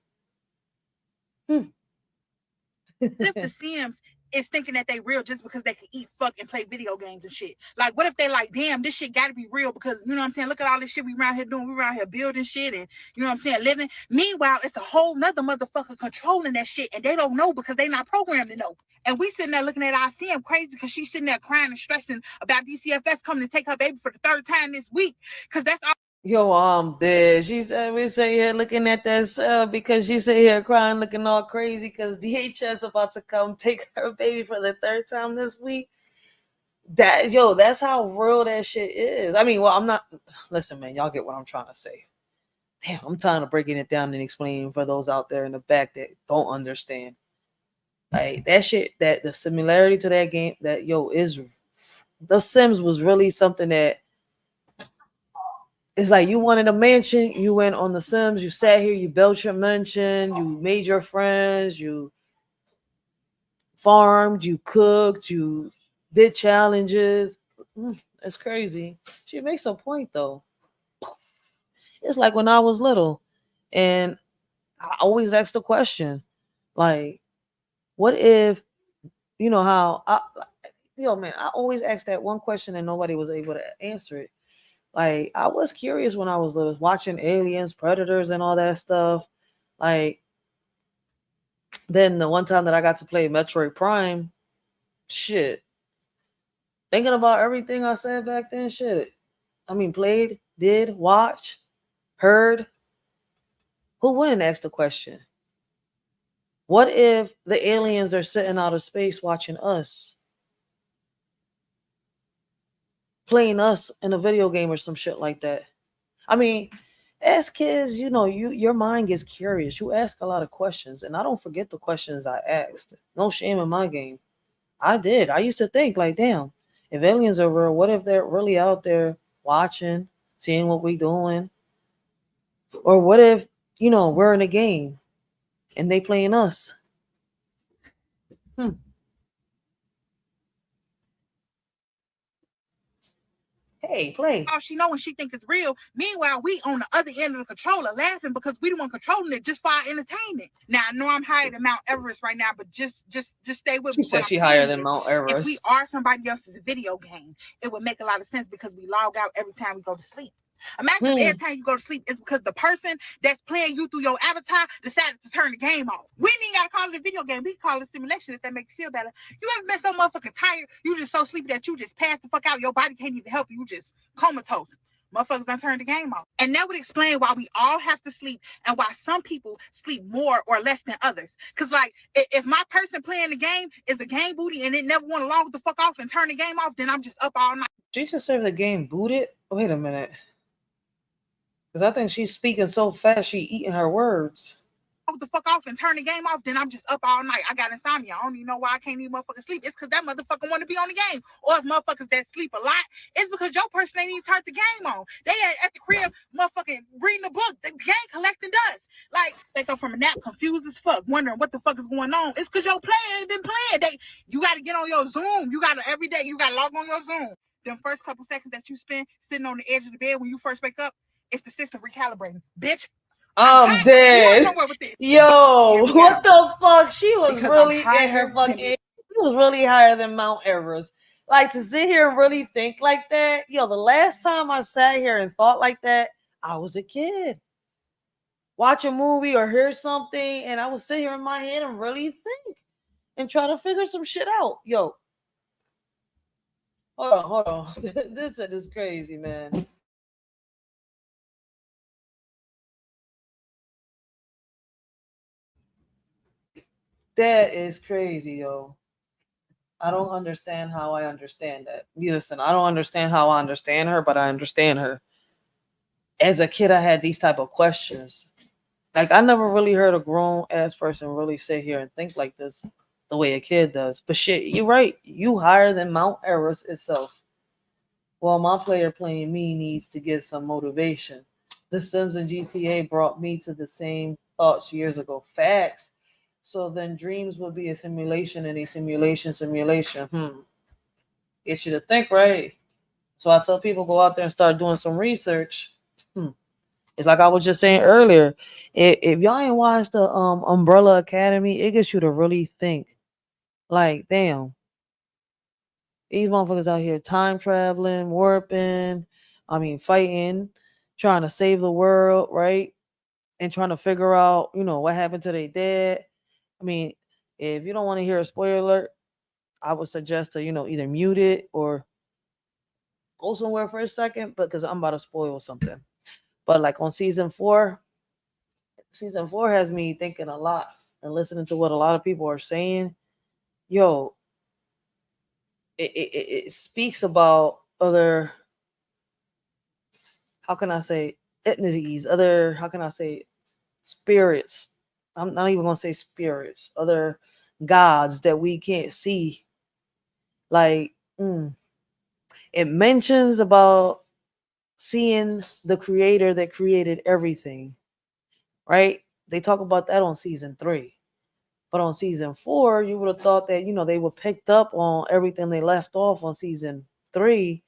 if the Sims is thinking that they real just because they can eat, fuck, and play video games and shit? Like, what if they like, damn, this shit gotta be real because, you know what I'm saying? Look at all this shit we around here doing. We around here building shit and, you know what I'm saying, living. Meanwhile, it's a whole nother motherfucker controlling that shit and they don't know because they not programmed to know. And we sitting there looking at our Sim crazy because she's sitting there crying and stressing about DCFS coming to take her baby for the third time this week because that's all. Yo, I'm dead. She said we sit here looking at that cell because she sit here crying, looking all crazy because DHS about to come take her baby for the third time this week. That's how real that shit is. I mean, well, I'm not. Listen, man, y'all get what I'm trying to say. Damn, I'm tired of breaking it down and explaining for those out there in the back that don't understand. Like that shit, that the similarity to that game, that is the Sims was really something that it's like you wanted a mansion, you went on the Sims, you sat here, you built your mansion, you made your friends, you farmed, you cooked, you did challenges. That's crazy. She makes a point though. It's like when I was little, and I always ask the question, like, what if how man, I always asked that one question and nobody was able to answer it. Like, I was curious when I was little, watching Aliens, Predators, and all that stuff. Like, then the one time that I got to play Metroid Prime, shit, thinking about everything I said back then, shit. I mean, played, did, watched, heard. Who wouldn't ask the question? What if the aliens are sitting out of space watching us, playing us in a video game or some shit like that? I mean, as kids, your mind gets curious. You ask a lot of questions, and I don't forget the questions I asked. No shame in my game. I did. I used to think like, damn, if aliens are real, what if they're really out there watching, seeing what we doing? Or what if, we're in a game and they playing us? Hmm. Hey, play. All she know and she think it's real. Meanwhile, we on the other end of the controller laughing because we the one controlling it just for our entertainment. Now I know I'm higher than Mount Everest right now, but just stay with She me. What said I'm she higher saying than is, Mount if we Everest. are somebody else's video game, it would make a lot of sense because we log out every time we go to sleep. Imagine if every time you go to sleep, it's because the person that's playing you through your avatar decided to turn the game off. We ain't even gotta call it a video game. We can call it stimulation if that makes you feel better. You ever been so motherfucking tired, you just so sleepy that you just pass the fuck out. Your body can't even help you. You just comatose. Motherfuckers done turned the game off. And that would explain why we all have to sleep and why some people sleep more or less than others. Cause like if my person playing the game is a game booty and it never want to log the fuck off and turn the game off, then I'm just up all night. She just said the game booted. Wait a minute. Because I think she's speaking so fast she eating her words. The fuck off and turn the game off, then I'm just up all night. I got insomnia. I don't even know why I can't even motherfucking sleep. It's because that motherfucker want to be on the game. Or if motherfuckers that sleep a lot, it's because your person ain't even turned the game on. They at the crib motherfucking reading a book, the game collecting dust. Like, they come from a nap confused as fuck, wondering what the fuck is going on. It's because your player ain't been playing. You got to get on your Zoom. You got to, every day, you got to log on your Zoom. Them first couple seconds that you spend sitting on the edge of the bed when you first wake up, it's the system recalibrating. Bitch, I'm dead. Yo, what the fuck? She was because really in her fucking. She was really higher than Mount Everest. Like, to sit here and really think like that. Yo, the last time I sat here and thought like that, I was a kid. Watch a movie or hear something, and I would sit here in my head and really think and try to figure some shit out. Yo, hold on. This shit is crazy, man. That is crazy, yo. I don't understand how I understand that. Listen, I don't understand how I understand her, but I understand her. As a kid, I had these type of questions. Like, I never really heard a grown ass person really sit here and think like this the way a kid does. But shit, you're right. You higher than Mount Everest itself. Well, my player playing me needs to get some motivation. The Sims and GTA brought me to the same thoughts years ago. Facts. So then dreams will be a simulation and a simulation. Get you to think, right? So I tell people, go out there and start doing some research. It's like I was just saying earlier. If y'all ain't watched the Umbrella Academy, it gets you to really think. Like, damn, these motherfuckers out here time traveling, warping, I mean fighting, trying to save the world, right? And trying to figure out, what happened to their dad. I mean, if you don't want to hear a spoiler alert, I would suggest to, either mute it or go somewhere for a second, because I'm about to spoil something. But like on season four has me thinking a lot and listening to what a lot of people are saying. Yo, it speaks about other, how can I say, ethnicities, other, how can I say, spirits. I'm not even gonna say spirits, other gods that we can't see. Like, it mentions about seeing the creator that created everything, right? They talk about that on season 3. But on season 4, you would have thought that, they were picked up on everything they left off on season 3.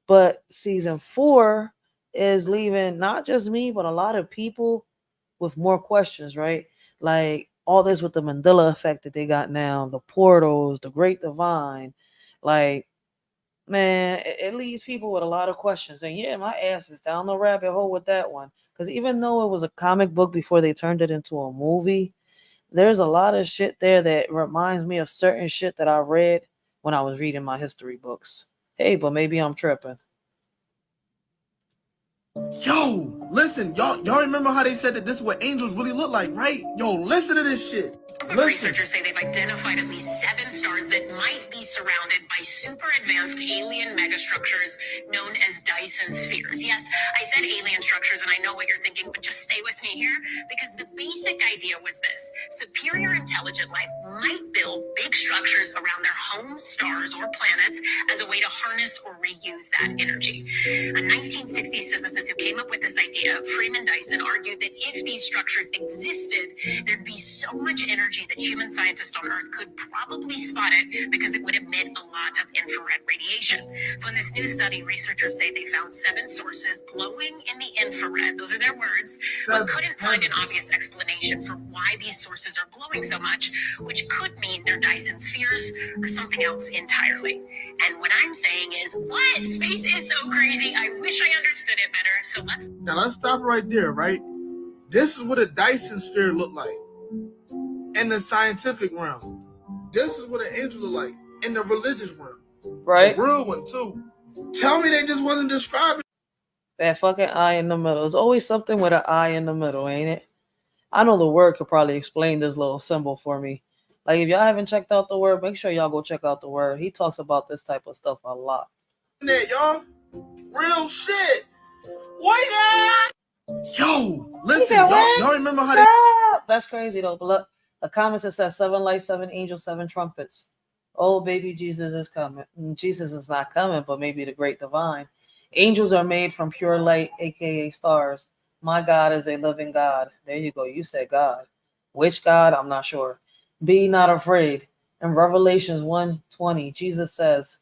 But season 4 is leaving not just me, but a lot of people with more questions, right? Like all this with the Mandela effect that they got now, the portals, the Great Divine. Like, man, it leaves people with a lot of questions. And yeah, my ass is down the rabbit hole with that one. Because even though it was a comic book before they turned it into a movie, there's a lot of shit there that reminds me of certain shit that I read when I was reading my history books. Hey, but maybe I'm tripping. Yo, listen, y'all remember how they said that this is what angels really look like, right? Yo, listen to this shit. Researchers say they've identified at least 7 stars that might be surrounded by super advanced alien megastructures known as Dyson spheres. Yes, I said alien structures, and I know what you're thinking, but just stay with me here because the basic idea was this: superior intelligent life might build big structures around their home stars or planets as a way to harness or reuse that energy. A 1960s physicist who came up with this idea, Freeman Dyson, argued that if these structures existed, there'd be so much energy that human scientists on Earth could probably spot it because it would emit a lot of infrared radiation. So in this new study, researchers say they found 7 sources glowing in the infrared, those are their words, but couldn't find an obvious explanation for why these sources are glowing so much, which could mean they're Dyson spheres or something else entirely. And what I'm saying is, what? Space is so crazy. I wish I understood it better. So let's stop right there, right? This is what a Dyson sphere looked like in the scientific realm. This is what an angel look like in the religious realm. Right? The real one too. Tell me they just wasn't describing That fucking eye in the middle. There's always something with an eye in the middle, ain't it? I know the word could probably explain this little symbol for me. Like, if y'all haven't checked out the word, make sure y'all go check out the word. He talks about this type of stuff a lot. that, y'all. Real shit. What? Yo, listen, y'all remember how they That's crazy though. But look, the comments it says 7 lights, 7 angels, 7 trumpets. Oh, baby, Jesus is coming. Jesus is not coming, but maybe the great divine. Angels are made from pure light, aka stars. My God is a living God. There you go. You said God. Which God? I'm not sure. Be not afraid. In Revelations 1:20, Jesus says,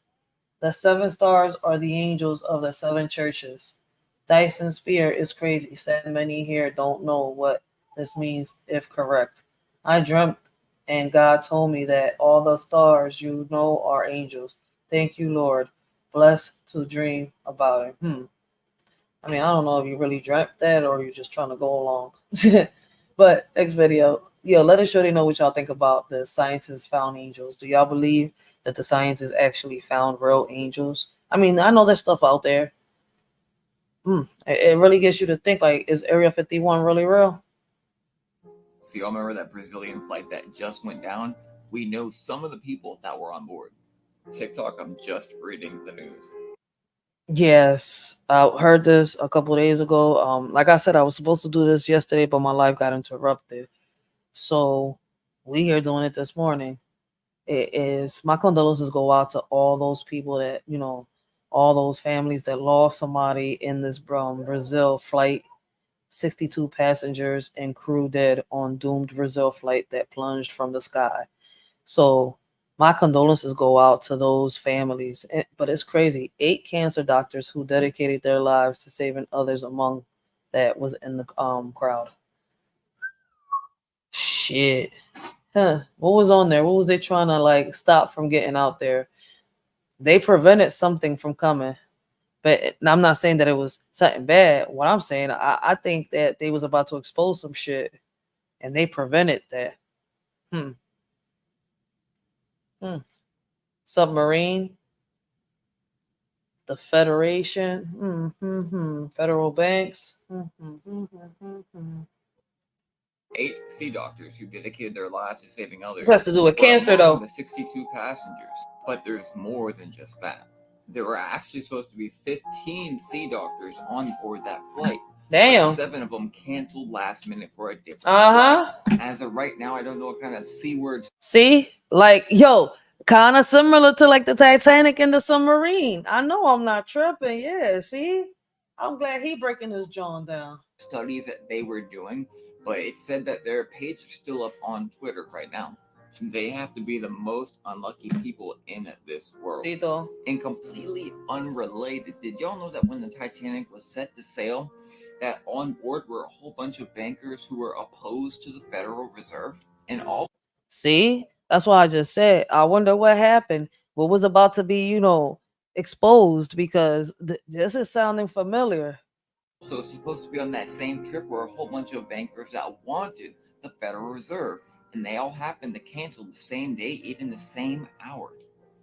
the 7 stars are the angels of the 7 churches. Dyson Spear is crazy. Said many here don't know what this means if correct. I dreamt and God told me that all the stars you know are angels. Thank you, Lord. Blessed to dream about it. I mean, I don't know if you really dreamt that or you're just trying to go along. But next video, let us shorty know what y'all think about the scientists found angels. Do y'all believe that the scientists actually found real angels? I mean, I know there's stuff out there. It really gets you to think, like, is Area 51 really real? So y'all remember that Brazilian flight that just went down? We know some of the people that were on board. TikTok, I'm just reading the news. Yes, I heard this a couple of days ago. Like I said, I was supposed to do this yesterday, but my life got interrupted. So we here doing it this morning. It is my condolences go out to all those people that, all those families that lost somebody in this Brazil flight. 62 passengers and crew dead on doomed Brazil flight that plunged from the sky. So my condolences go out to those families. But it's crazy. 8 cancer doctors who dedicated their lives to saving others among that was in the crowd. Shit. Huh. What was on there? What was they trying to like stop from getting out there? They prevented something from coming. But I'm not saying that it was something bad. What I'm saying, I think that they was about to expose some shit and they prevented that. Hmm. Hmm. Submarine, the Federation, federal banks. 8 sea doctors who dedicated their lives to saving others. This has to do with were cancer, among though. The 62 passengers, but there's more than just that. There were actually supposed to be 15 sea doctors on board that flight. Damn. 7 of them canceled last minute for a different Uh-huh. flight. As of right now, I don't know what kind of C words. See? Like, yo, kind of similar to like the Titanic and the submarine. I know I'm not tripping. Yeah, see? I'm glad he breaking his jaw down. Studies that they were doing, but it said that their page is still up on Twitter right now. They have to be the most unlucky people in this world. Tito. And completely unrelated, did y'all know that when the Titanic was set to sail, that on board were a whole bunch of bankers who were opposed to the Federal Reserve? And all. See? That's why I just said, I wonder what happened. What was about to be, exposed, because this is sounding familiar. So supposed to be on that same trip were a whole bunch of bankers that wanted the Federal Reserve, and they all happened to cancel the same day, even the same hour.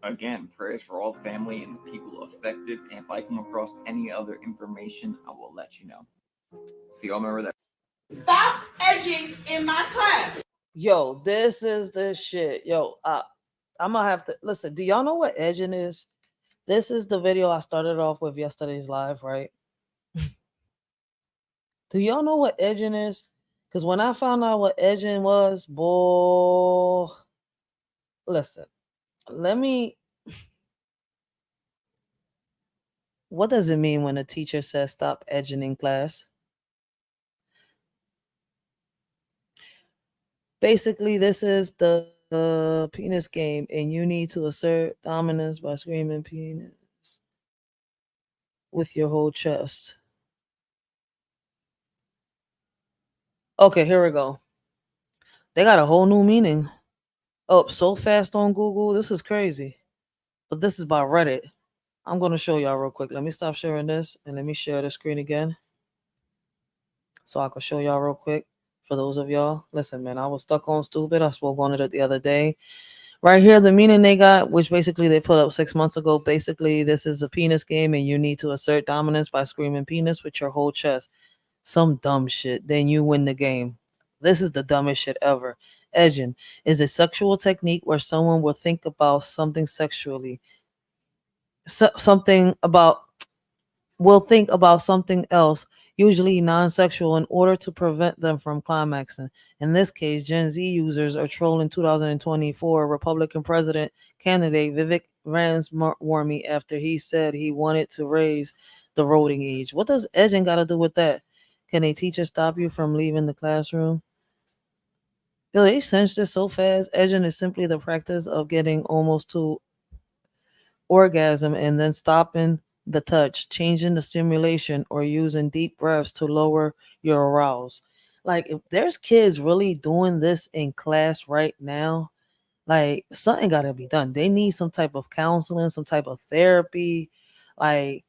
Again, prayers for all the family and the people affected, and if I come across any other information, I will let you know. So y'all remember that? Stop edging in my class. Yo, this is the shit. Yo, I'm gonna have to listen. Do y'all know what edging is? This is the video I started off with yesterday's live, right? Do y'all know what edging is? Because when I found out what edging was, boy, listen, let me. What does it mean when a teacher says stop edging in class? Basically, this is the penis game, and you need to assert dominance by screaming penis with your whole chest. Okay, here we go. They got a whole new meaning. Up so fast on Google. This is crazy. But this is by Reddit. I'm going to show y'all real quick. Let me stop sharing this and let me share the screen again so I can show y'all real quick. For those of y'all, listen, man, I was stuck on stupid. I spoke on it the other day. Right here, the meaning they got, which basically they put up 6 months ago. Basically, this is a penis game and you need to assert dominance by screaming penis with your whole chest. Some dumb shit. Then you win the game. This is the dumbest shit ever. Edging is a sexual technique where someone will think about something sexually. Will think about something else, usually non-sexual, in order to prevent them from climaxing. In this case, Gen Z users are trolling 2024 Republican president candidate Vivek Ramaswamy after he said he wanted to raise the voting age. What does edging got to do with that? Can a teacher stop you from leaving the classroom? Yo, they cinched this so fast. Edging is simply the practice of getting almost to orgasm and then stopping the touch, changing the stimulation, or using deep breaths to lower your arousal. Like, if there's kids really doing this in class right now, like, something got to be done. They need some type of counseling, some type of therapy. Like,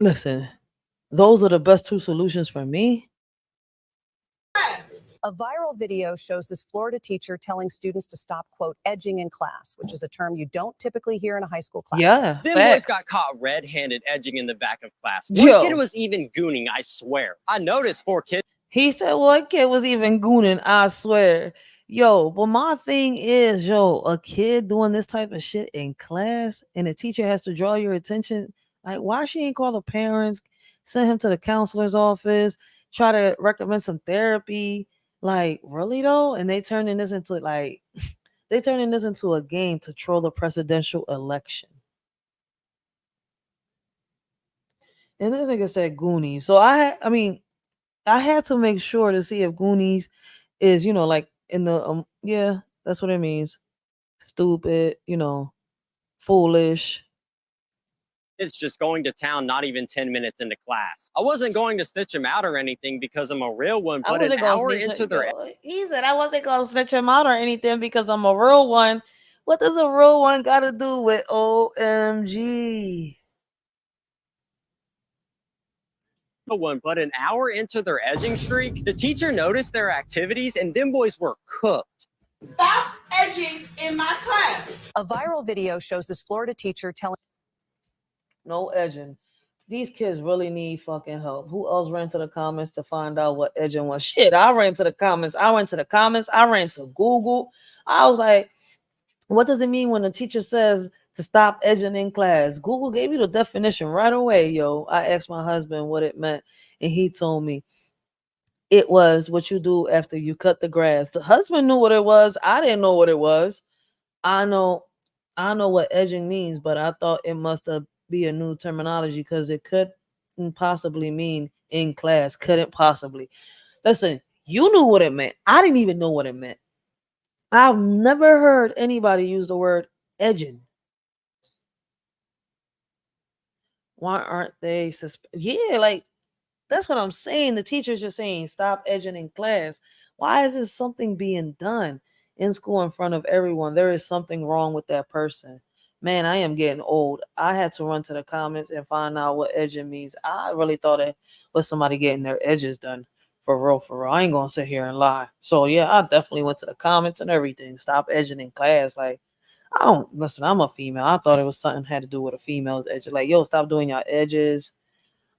listen, those are the best two solutions for me. A viral video shows this Florida teacher telling students to stop, quote, edging in class, which is a term you don't typically hear in a high school classroom. Yeah, Them boys got caught red-handed edging in the back of class. One kid was even gooning, I swear. I noticed 4 kids. He said one kid was even gooning, I swear. Yo, but my thing is, a kid doing this type of shit in class and the teacher has to draw your attention. Like, why she ain't call the parents, send him to the counselor's office, try to recommend some therapy? Like, really though? And they turning this into a game to troll the presidential election. And this nigga said Goonies. So I had to make sure to see if Goonies is, like in the yeah, that's what it means. Stupid, foolish. It's just going to town not even 10 minutes into class. I wasn't going to snitch him out or anything because I'm a real one, but an hour into their... He said I wasn't going to snitch him out or anything because I'm a real one. What does a real one got to do with OMG? One, but an hour into their edging streak, the teacher noticed their activities and them boys were cooked. Stop edging in my class. A viral video shows this Florida teacher telling... No edging. These kids really need fucking help. Who else ran to the comments to find out what edging was? Shit, I ran to the comments. I went to the comments. I ran to Google. I was like, what does it mean when the teacher says to stop edging in class? Google gave you the definition right away, yo. I asked my husband what it meant, and he told me it was what you do after you cut the grass. The husband knew what it was. I didn't know what it was. I know I know what edging means, but I thought it must be a new terminology because it couldn't possibly mean in class. Couldn't possibly. Listen, you knew what it meant. I didn't even know what it meant. I've never heard anybody use the word edging. Why aren't they Yeah, like that's what I'm saying. The teacher's just saying stop edging in class. Why is this something being done in school in front of everyone? There is something wrong with that person. Man, I am getting old. I had to run to the comments and find out what edging means. I really thought it was somebody getting their edges done. For real, for real. I ain't gonna sit here and lie. So yeah, I definitely went to the comments and everything. Stop edging in class. Like, I don't listen, I'm a female. I thought it was something had to do with a female's edge. Like, yo, stop doing your edges.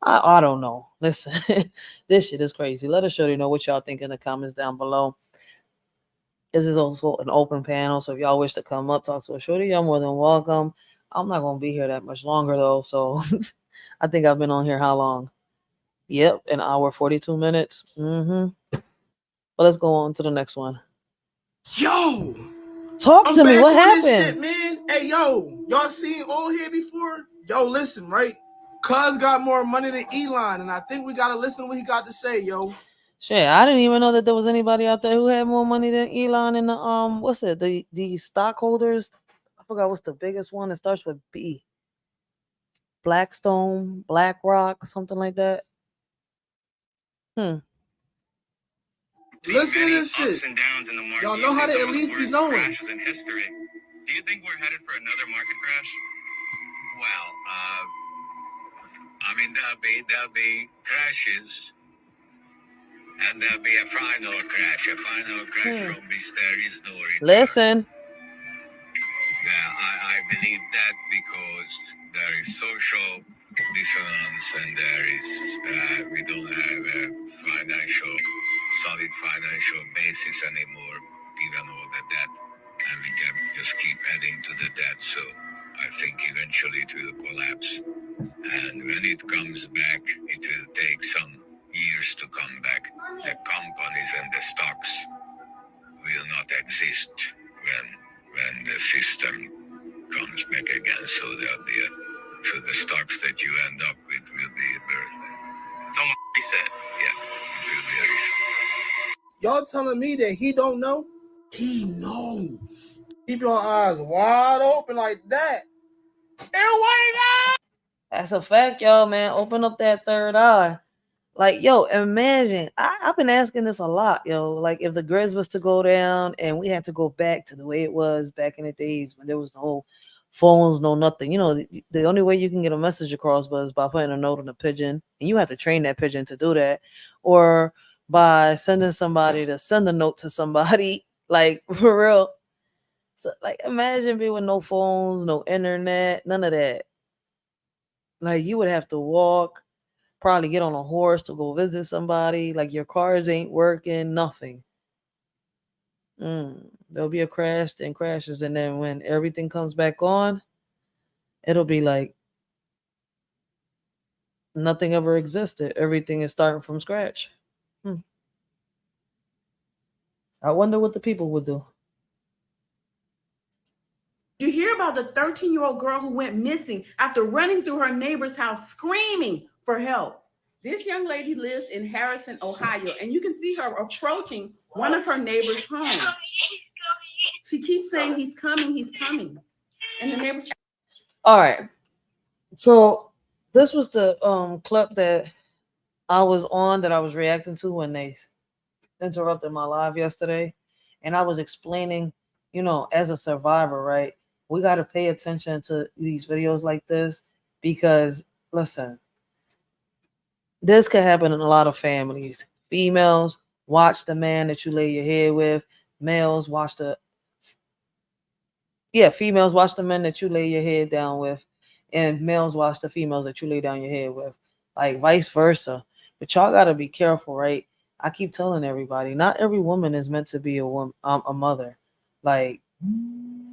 I don't know. Listen, this shit is crazy. Let us surely know what y'all think in the comments down below. This is also an open panel, so if y'all wish to come up, talk to a shorty, y'all more than welcome. I'm not gonna be here that much longer though, so I think I've been on here how long? Yep, an hour 42 minutes. But let's go on to the next one. Yo, talk I'm to me. back What on happened? this shit, man. Hey, yo, y'all seen all here before? Yo, listen, right? Cuz got more money than Elon, and I think we gotta listen to what he got to say, yo. Shit, I didn't even know that there was anybody out there who had more money than Elon and the what's it? The stockholders. I forgot what's the biggest one. It starts with B. Blackstone, BlackRock, something like that. Listen to this shit. Ups and downs in the market. Y'all know how to at least be knowing. Crashes in history. Do you think we're headed for another market crash? Well, I mean, there'll be crashes, and there'll be a final crash. A final crash from which there is no return. Listen. Yeah, I believe that because there is social dissonance and there is we don't have a solid financial basis anymore, given all the debt, and we can just keep adding to the debt. So I think eventually it will collapse, and when it comes back, it will take some years to come back. The companies and the stocks will not exist when the system comes back again. So there'll be so the stocks that you end up with will be worthless. It's almost reset. Yeah, it will be a reset. Y'all telling me that he don't know? He knows. Keep your eyes wide open like that. And wait up! That's a fact, y'all, man. Open up that third eye. Like, yo, imagine. I've been asking this a lot, yo. Like, if the grids was to go down and we had to go back to the way it was back in the days when there was no phones, no nothing. You know, the only way you can get a message across was by putting a note on a pigeon, and you have to train that pigeon to do that, or by sending somebody to send a note to somebody. Like, for real. So, like, imagine being with no phones, no internet, none of that. Like, you would have to walk, probably get on a horse to go visit somebody. Like, your cars ain't working, nothing. There'll be a crash, then crashes, and then when everything comes back on, it'll be like nothing ever existed. Everything is starting from scratch. I wonder what the people would do. Did you hear about the 13-year-old girl who went missing after running through her neighbor's house screaming for help? This young lady lives in Harrison, Ohio, and you can see her approaching one of her neighbor's homes. She keeps saying, he's coming, he's coming. And the neighbors... All right. So this was the clip that I was on, that I was reacting to when they interrupted my live yesterday. And I was explaining, you know, as a survivor, right? We got to pay attention to these videos like this because, listen, this could happen in a lot of families. Females, watch the man that you lay your head with. Males, females watch the men that you lay your head down with. and males watch the females that you lay down your head with, like vice versa. But y'all gotta be careful, right? I keep telling everybody, not every woman is meant to be a mother. Like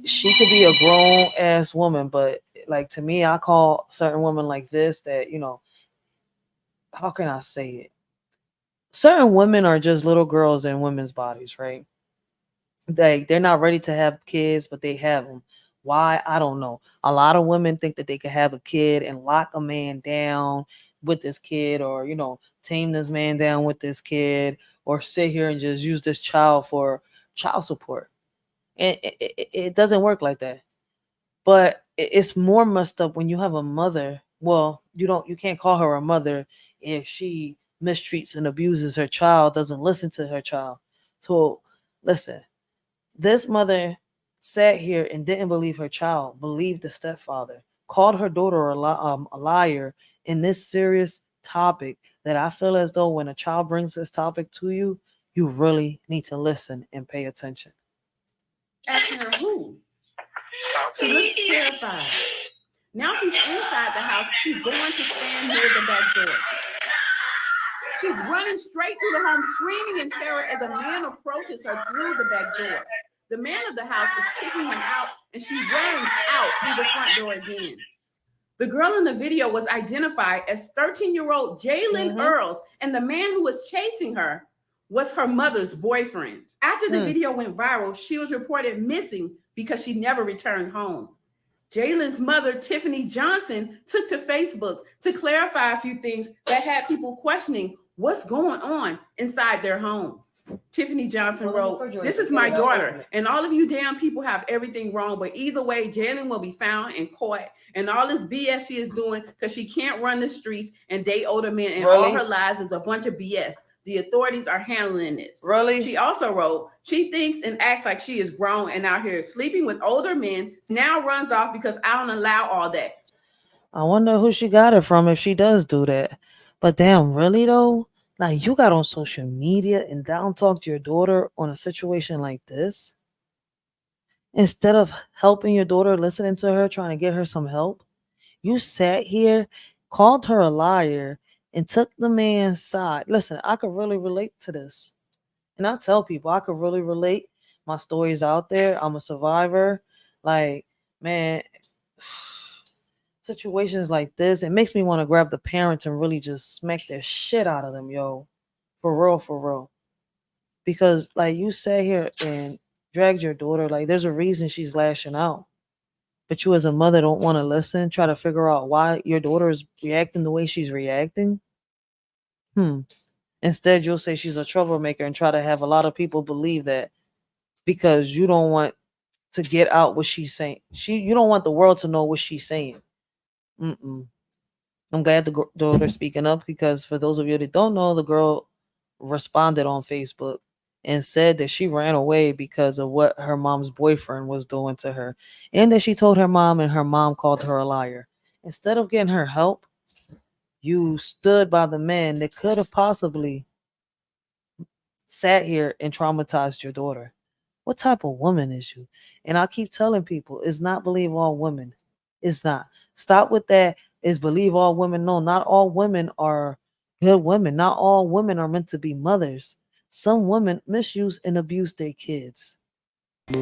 she could be a grown ass woman, but like to me, I call certain women like this that how can I say it? Certain women are just little girls in women's bodies, right? They're not ready to have kids, but they have them. Why? I don't know. A lot of women think that they can have a kid and lock a man down with this kid, or tame this man down with this kid, or sit here and just use this child for child support. And it doesn't work like that. But it's more messed up when you have a mother. Well, you can't call her a mother if she mistreats and abuses her child, doesn't listen to her child. So listen, this mother sat here and didn't believe her child, believed the stepfather, called her daughter a liar in this serious topic that I feel as though when a child brings this topic to you, you really need to listen and pay attention. Asking her who? She looks terrified. Now she's inside the house. She's going to stand near the back door. She's running straight through the home, screaming in terror as a man approaches her through the back door. The man of the house is kicking him out, and she runs out through the front door again. The girl in the video was identified as 13-year-old Jalen Earls, and the man who was chasing her was her mother's boyfriend. After the video went viral, she was reported missing because she never returned home. Jalen's mother, Tiffany Johnson, took to Facebook to clarify a few things that had people questioning what's going on inside their home. Tiffany Johnson wrote, "This is my daughter, and all of you damn people have everything wrong, but either way, Jalen will be found and caught, and all this BS she is doing because she can't run the streets and date older men, and all her lies is a bunch of BS. The authorities are handling this." Really? She also wrote, "She thinks and acts like she is grown and out here sleeping with older men, now runs off because I don't allow all that." I wonder who she got it from if she does do that. But damn, really though? Like you got on social media and down talked your daughter on a situation like this? Instead of helping your daughter, listening to her, trying to get her some help, you sat here, called her a liar, and took the man's side. Listen, I could really relate to this. And I tell people I could really relate. My story's out there. I'm a survivor. Like, man, situations like this, it makes me want to grab the parents and really just smack their shit out of them, yo. For real, for real. Because like you sat here and dragged your daughter, like there's a reason she's lashing out. But you as a mother don't want to listen, try to figure out why your daughter is reacting the way she's reacting. Instead, you'll say she's a troublemaker and try to have a lot of people believe that because you don't want to get out what she's saying. You don't want the world to know what she's saying. I'm glad the daughter speaking up, because for those of you that don't know, the girl responded on Facebook and said that she ran away because of what her mom's boyfriend was doing to her, and that she told her mom and her mom called her a liar. Instead of getting her help, you stood by the man that could have possibly sat here and traumatized your daughter. What type of woman is you? And I keep telling people, it's not believe all women. It's not. Stop with that. Is believe all women. No, not all women are good women. Not all women are meant to be mothers. Some women misuse and abuse their kids. I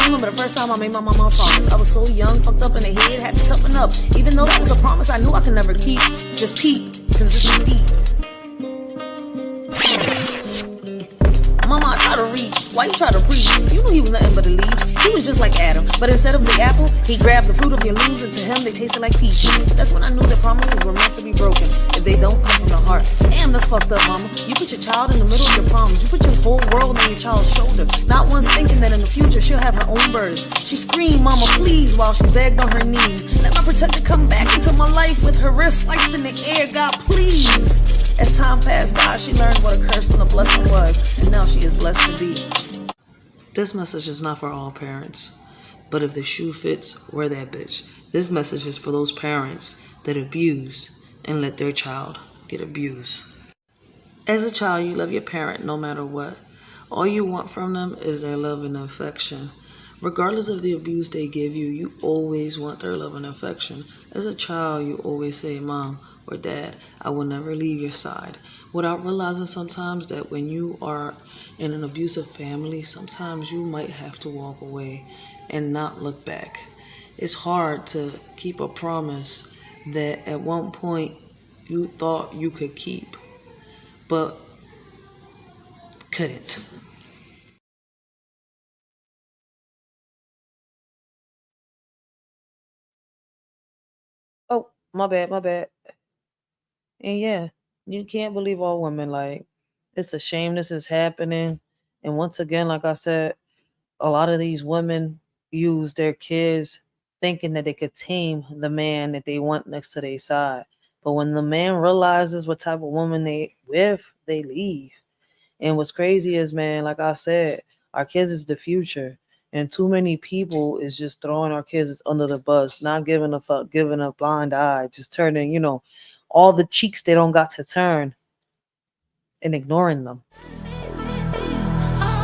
remember the first time I made my mama a promise. I was so young, fucked up in the head, had to toughen up. Even though that was a promise I knew I could never keep. Just peep, cause this is deep. Mama, I try to reach. Why you try to breathe? You knew he was nothing but a leaf. He was just like Adam. But instead of the apple, he grabbed the fruit of your leaves, and to him they tasted like peaches. That's when I knew that promises were meant to be broken if they don't come from the heart. Damn, that's fucked up, mama. You put your child in the middle of your promise. You put your whole world on your child's shoulder. Not once thinking that in the future she'll have her own burdens. She screamed, "Mama, please," while she begged on her knees. Let my protector come back into my life with her wrist sliced in the air. God, please. As time passed by, she learned what a curse and a blessing was, and now she is blessed to be. This message is not for all parents, but if the shoe fits, wear that bitch. This message is for those parents that abuse and let their child get abused. As a child, you love your parent no matter what. All you want from them is their love and affection. Regardless of the abuse they give you, you always want their love and affection. As a child, you always say, Mom or Dad, I will never leave your side. Without realizing sometimes that when you are in an abusive family, sometimes you might have to walk away and not look back. It's hard to keep a promise that at one point you thought you could keep, but couldn't. Oh, my bad. And yeah, you can't believe all women. Like, it's a shame this is happening. And once again, like I said, a lot of these women use their kids thinking that they could tame the man that they want next to their side. But when the man realizes what type of woman they with, they leave. And what's crazy is, man, like I said, our kids is the future. And too many people is just throwing our kids under the bus, not giving a fuck, giving a blind eye, just turning, all the cheeks they don't got to turn and ignoring them.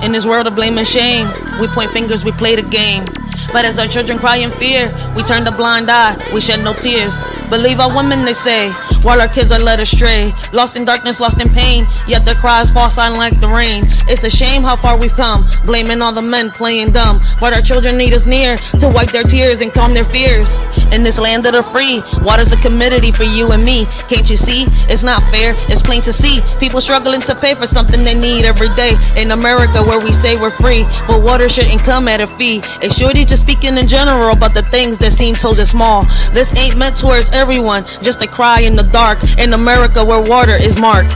In this world of blame and shame, we point fingers, we play the game. But as our children cry in fear, we turn a blind eye, we shed no tears. Believe our women, they say, while our kids are led astray. Lost in darkness, lost in pain, yet their cries fall silent like the rain. It's a shame how far we've come, blaming all the men playing dumb. But our children need us near to wipe their tears and calm their fears. In this land of the free, water's a commodity for you and me. Can't you see? It's not fair, it's plain to see. People struggling to pay for something they need every day. In America where we say we're free, but water shouldn't come at a fee. A shorty just speaking in general about the things that seem so small. This ain't meant towards everyone, just a cry in the dark. In America where water is marked.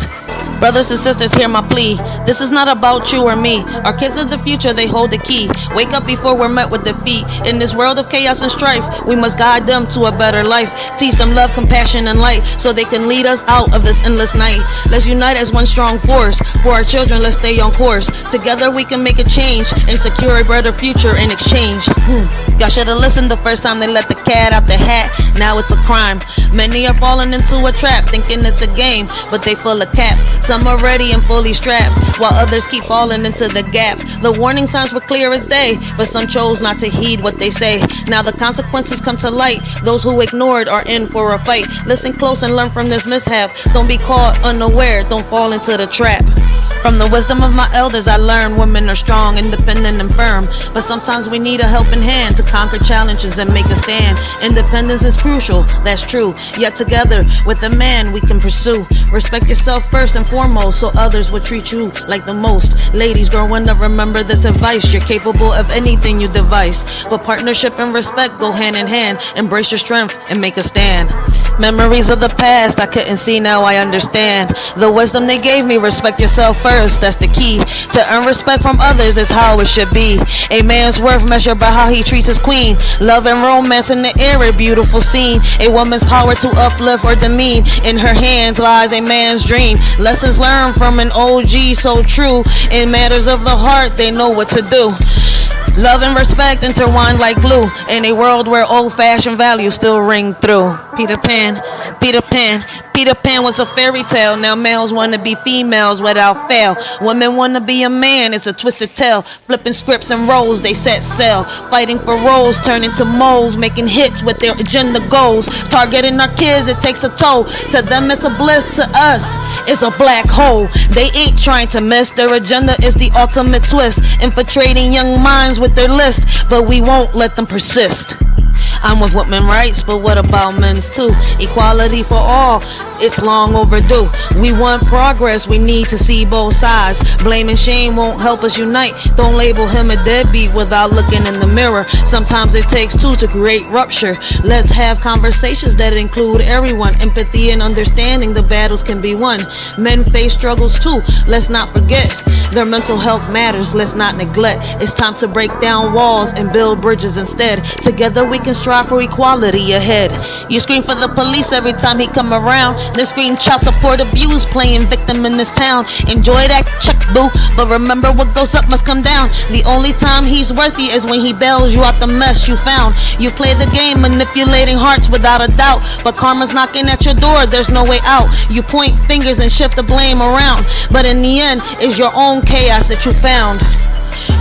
Brothers and sisters, hear my plea. This is not about you or me. Our kids are the future, they hold the key. Wake up before we're met with defeat. In this world of chaos and strife, we must guide them to a better life. Teach them love, compassion, and light, so they can lead us out of this endless night. Let's unite as one strong force. For our children, let's stay on course. Together we can make a change and secure a better future in exchange. Y'all should have listened the first time they let the cat out the hat. Now it's a crime. Many are falling into a trap, thinking it's a game, but they full of cap. Some are ready and fully strapped, while others keep falling into the gap. The warning signs were clear as day, but some chose not to heed what they say. Now the consequences come to light. Those who ignored are in for a fight. Listen close and learn from this mishap. Don't be caught unaware, don't fall into the trap. From the wisdom of my elders I learned women are strong, independent and firm. But sometimes we need a helping hand to conquer challenges and make a stand. Independence is crucial, that's true. Yet together with a man we can pursue. Respect yourself first and foremost, so others will treat you like the most. Ladies growing up, remember this advice. You're capable of anything you devise, but partnership and respect go hand in hand. Embrace your strength and make a stand. Memories of the past I couldn't see, now I understand. The wisdom they gave me, respect yourself first, that's the key. To earn respect from others is how it should be. A man's worth measured by how he treats his queen. Love and romance in the air, a beautiful scene. A woman's power to uplift or demean. In her hands lies a man's dream. Lessons learned from an OG so true. In matters of the heart, they know what to do. Love and respect intertwined like glue. In a world where old-fashioned values still ring through. Peter Pan, Peter Pan, Peter Pan was a fairy tale. Now males want to be females without fail. Women want to be a man, it's a twisted tale. Flipping scripts and roles, they set sail. Fighting for roles, turning to moles. Making hits with their agenda goals. Targeting our kids, it takes a toll. To them it's a bliss, to us it's a black hole. They ain't trying to miss. Their agenda is the ultimate twist. Infiltrating young minds with their list, but we won't let them persist. I'm with women's rights, but what about men's too? Equality for all, it's long overdue. We want progress, we need to see both sides. Blame and shame won't help us unite. Don't label him a deadbeat without looking in the mirror. Sometimes it takes two to create rupture. Let's have conversations that include everyone. Empathy and understanding, the battles can be won. Men face struggles too, let's not forget. Their mental health matters, let's not neglect. It's time to break down walls and build bridges instead. Together we can strive for equality ahead. You scream for the police every time he come around. They scream child support abuse, playing victim in this town. Enjoy that check, boo, but remember what goes up must come down. The only time he's worthy is when he bails you out the mess you found. You play the game, manipulating hearts without a doubt, but karma's knocking at your door, there's no way out. You point fingers and shift the blame around, but in the end, it's your own chaos that you found.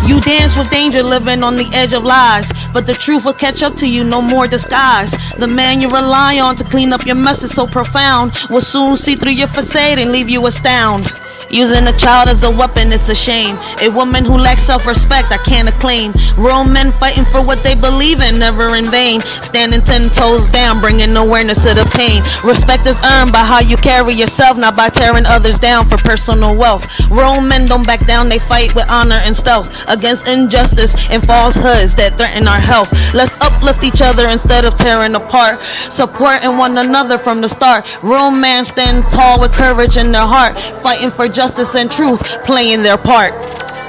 You dance with danger, living on the edge of lies, but the truth will catch up to you, no more disguise. The man you rely on to clean up your mess is so profound, will soon see through your facade and leave you astounded. Using a child as a weapon, it's a shame. A woman who lacks self-respect, I can't acclaim. Real men fighting for what they believe in, never in vain. Standing 10 toes down, bringing awareness to the pain. Respect is earned by how you carry yourself, not by tearing others down for personal wealth. Real men don't back down, they fight with honor and stealth against injustice and falsehoods that threaten our health. Let's uplift each other instead of tearing apart, supporting one another from the start. Real men stand tall with courage in their heart, fighting for justice and truth, playing their part.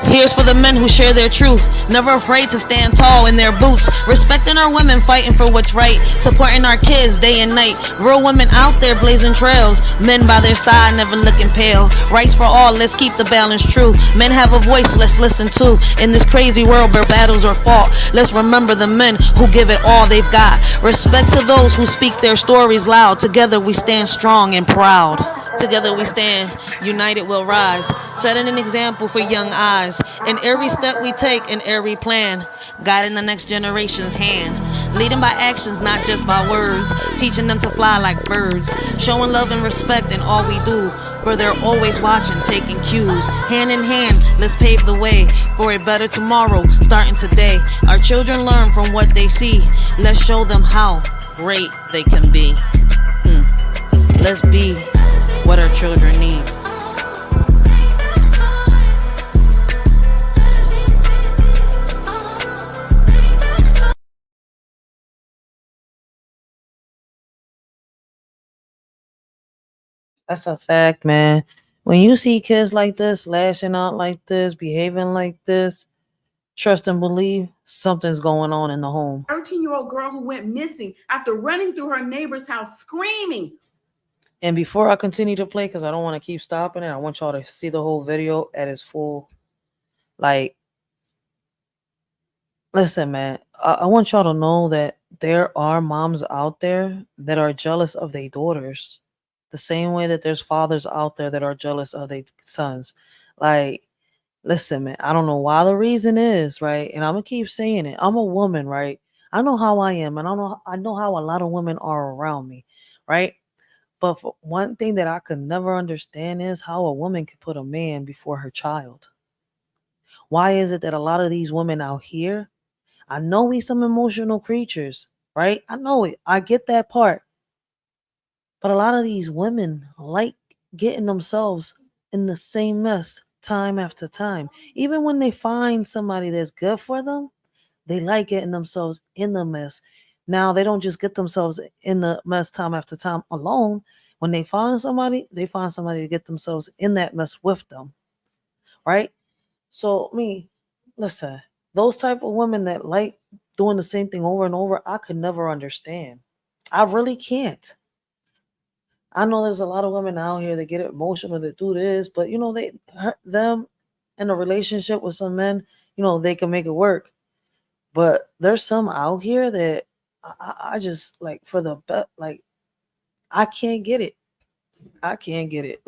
Here's for the men who share their truth, never afraid to stand tall in their boots, respecting our women, fighting for what's right, supporting our kids day and night. Real women out there blazing trails, men by their side never looking pale. Rights for all, let's keep the balance true. Men have a voice, let's listen to. In this crazy world where battles are fought, let's remember the men who give it all they've got. Respect to those who speak their stories loud. Together we stand strong and proud. Together we stand, united we'll rise, setting an example for young eyes. In every step we take, in every plan, guiding the next generation's hand. Leading by actions, not just by words, teaching them to fly like birds. Showing love and respect in all we do, for they're always watching, taking cues. Hand in hand, let's pave the way for a better tomorrow, starting today. Our children learn from what they see. Let's show them how great they can be. Let's be what our children need. That's a fact, man. When you see kids like this, lashing out like this, behaving like this, trust and believe something's going on in the home. 13-year-old girl who went missing after running through her neighbor's house screaming. And before I continue to play, because I don't want to keep stopping it, I want y'all to see the whole video at its full. Like, listen, man, I want y'all to know that there are moms out there that are jealous of their daughters, the same way that there's fathers out there that are jealous of their sons. Like, listen, man, I don't know why the reason is, right? And I'm gonna keep saying it. I'm a woman, right? I know how I am, and I know how a lot of women are around me, right? But for one thing that I could never understand is how a woman could put a man before her child. Why is it that a lot of these women out here, I know we some emotional creatures, right? I know it. I get that part. But a lot of these women like getting themselves in the same mess time after time. Even when they find somebody that's good for them, they like getting themselves in the mess. Now, they don't just get themselves in the mess time after time alone. When they find somebody to get themselves in that mess with them, right? So, listen, those type of women that like doing the same thing over and over, I could never understand. I really can't. I know there's a lot of women out here that get emotional that do this, but them in a relationship with some men, they can make it work. But there's some out here that I just like for the like I can't get it. I can't get it.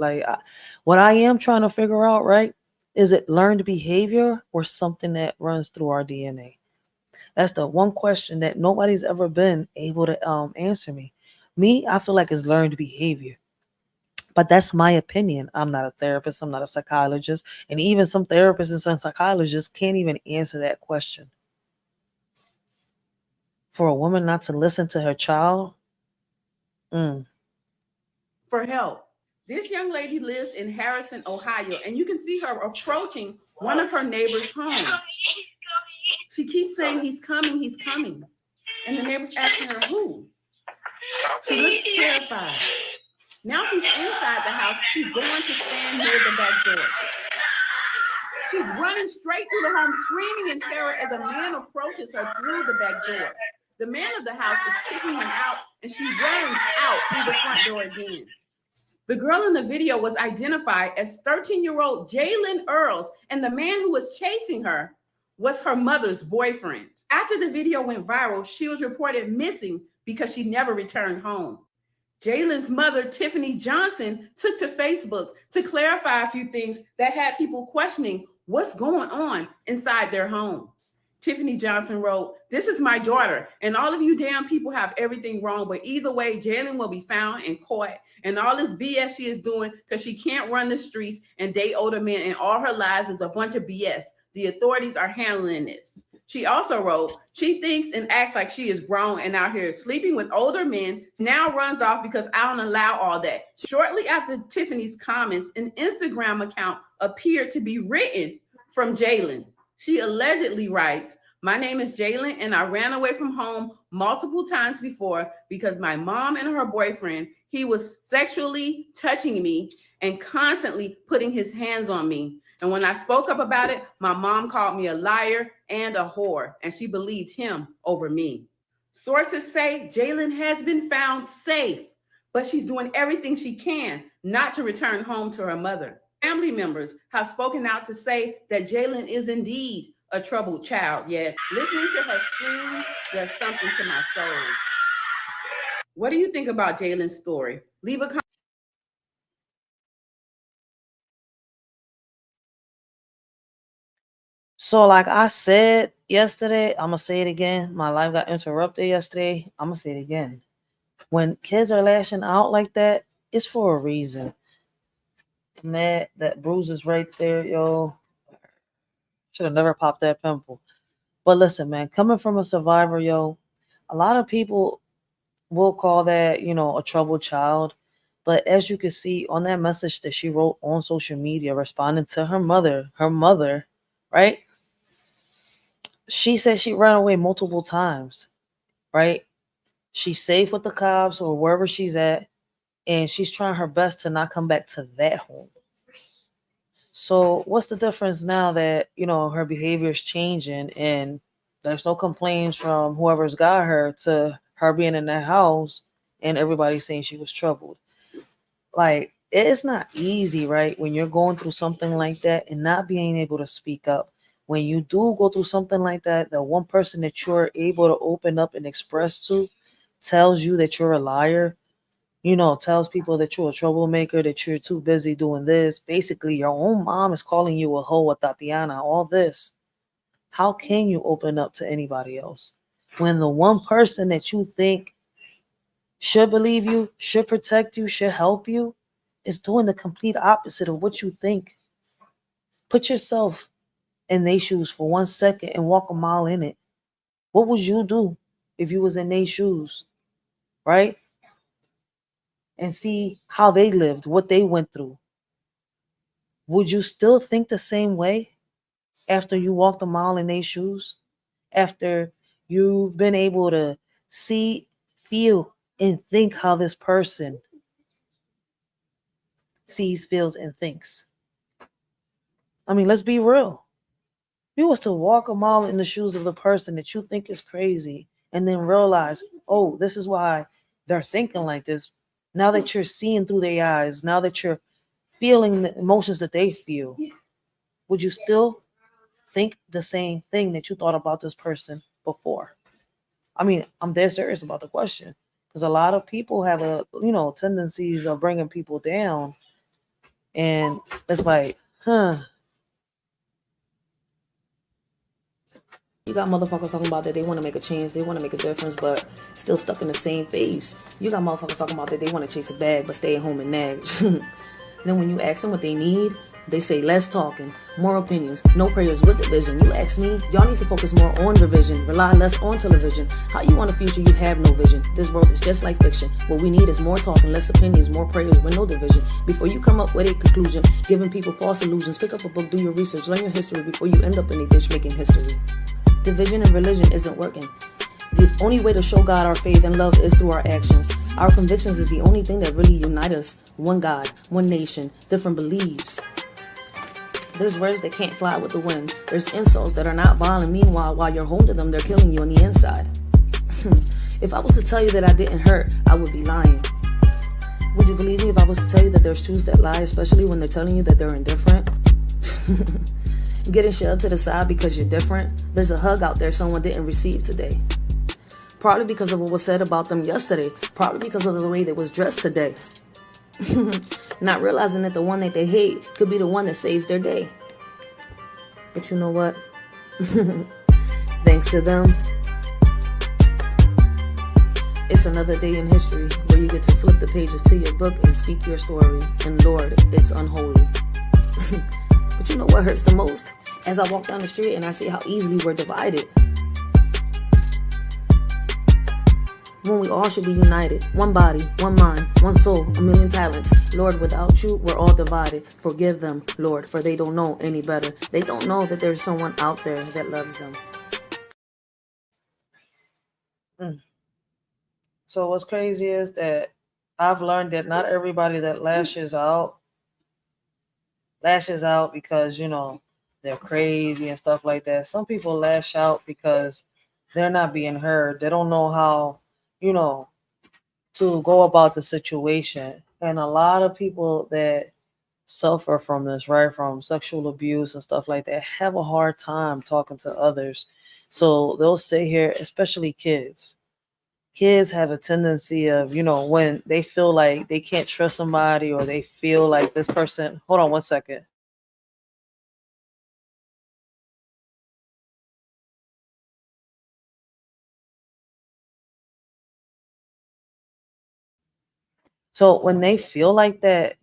What I am trying to figure out, right, is it learned behavior or something that runs through our DNA? That's the one question that nobody's ever been able to answer me. I feel like it's learned behavior. But that's my opinion. I'm not a therapist. I'm not a psychologist. And even some therapists and some psychologists can't even answer that question. For a woman not to listen to her child? For help. This young lady lives in Harrison, Ohio, and you can see her approaching one of her neighbor's homes. She keeps saying, he's coming. And the neighbor's asking her, who? She looks terrified. Now she's inside the house. She's going to stand near the back door. She's running straight through the home, screaming in terror as a man approaches her through the back door. The man of the house is kicking him out, and she runs out through the front door again. The girl in the video was identified as 13-year-old Jalen Earls, and the man who was chasing her was her mother's boyfriend. After the video went viral, she was reported missing because she never returned home. Jalen's mother, Tiffany Johnson, took to Facebook to clarify a few things that had people questioning what's going on inside their home. Tiffany Johnson wrote, "This is my daughter, and all of you damn people have everything wrong, but either way, Jalen will be found and caught. And all this BS she is doing because she can't run the streets and date older men, and all her lives is a bunch of BS. The authorities are handling this." She also wrote, "She thinks and acts like she is grown and out here sleeping with older men, now runs off because I don't allow all that." Shortly after Tiffany's comments, an Instagram account appeared to be written from Jalen. She allegedly writes, "My name is Jalen, and I ran away from home multiple times before because my mom and her boyfriend, he was sexually touching me and constantly putting his hands on me. And when I spoke up about it, my mom called me a liar and a whore, and she believed him over me." Sources say Jalen has been found safe, but she's doing everything she can not to return home to her mother. Family members have spoken out to say that Jalen is indeed a troubled child, yet listening to her scream does something to my soul. What do you think about Jalen's story? Leave a comment. So, like I said yesterday, I'm going to say it again. My life got interrupted yesterday. I'm going to say it again. When kids are lashing out like that, it's for a reason. Man, that bruise is right there, yo. Should have never popped that pimple. But listen, man, coming from a survivor, yo, a lot of people will call that, a troubled child. But as you can see on that message that she wrote on social media, responding to her mother, right? She said she ran away multiple times, right? She's safe with the cops or wherever she's at, and she's trying her best to not come back to that home. So what's the difference now that, her behavior is changing and there's no complaints from whoever's got her to her being in that house and everybody saying she was troubled? Like, it's not easy, right? When you're going through something like that and not being able to speak up. When you do go through something like that, the one person that you're able to open up and express to tells you that you're a liar, tells people that you're a troublemaker, that you're too busy doing this. Basically, your own mom is calling you a hoe, a Tatiana, all this. How can you open up to anybody else when the one person that you think should believe you, should protect you, should help you, is doing the complete opposite of what you think? Put yourself in their shoes for 1 second and walk a mile in it. What would you do if you was in their shoes, right? And see how they lived, what they went through. Would you still think the same way after you walked a mile in their shoes? After you've been able to see, feel, and think how this person sees, feels, and thinks? I mean, let's be real. You was to walk a mile in the shoes of the person that you think is crazy and then realize, oh, this is why they're thinking like this. Now that you're seeing through their eyes, now that you're feeling the emotions that they feel, would you still think the same thing that you thought about this person before? I mean, I'm dead serious about the question because a lot of people have tendencies of bringing people down, and it's like, You got motherfuckers talking about that they want to make a change, they want to make a difference, but still stuck in the same phase. You got motherfuckers talking about that they want to chase a bag, but stay at home and nag. Then when you ask them what they need, they say less talking, more opinions, no prayers with division. You ask me, y'all need to focus more on revision, rely less on television. How you want a future, you have no vision. This world is just like fiction. What we need is more talking, less opinions, more prayers with no division. Before you come up with a conclusion, giving people false illusions, pick up a book, do your research, learn your history before you end up in a ditch making history. Division and religion isn't working. The only way to show God our faith and love is through our actions. Our convictions is the only thing that really unite us. One God, one nation, different beliefs. There's words that can't fly with the wind. There's insults that are not violent. Meanwhile, while you're home to them, they're killing you on the inside. If I was to tell you that I didn't hurt, I would be lying. Would you believe me if I was to tell you that there's truths that lie, especially when they're telling you that they're indifferent? Getting shoved to the side because you're different. There's a hug out there someone didn't receive today. Probably because of what was said about them yesterday. Probably because of the way they was dressed today. Not realizing that the one that they hate could be the one that saves their day. But you know what? Thanks to them, it's another day in history where you get to flip the pages to your book and speak your story. And Lord, it's unholy. But you know what hurts the most? As I walk down the street and I see how easily we're divided. When we all should be united. One body, one mind, one soul, a million talents. Lord, without you, we're all divided. Forgive them, Lord, for they don't know any better. They don't know that there's someone out there that loves them. So what's crazy is that I've learned that not everybody that lashes out because, they're crazy and stuff like that. Some people lash out because they're not being heard. They don't know how, to go about the situation. And a lot of people that suffer from this, right, from sexual abuse and stuff like that, have a hard time talking to others. So they'll sit here, especially kids. Kids have a tendency of, when they feel like they can't trust somebody or they feel like this person, hold on one second. So when they feel like that,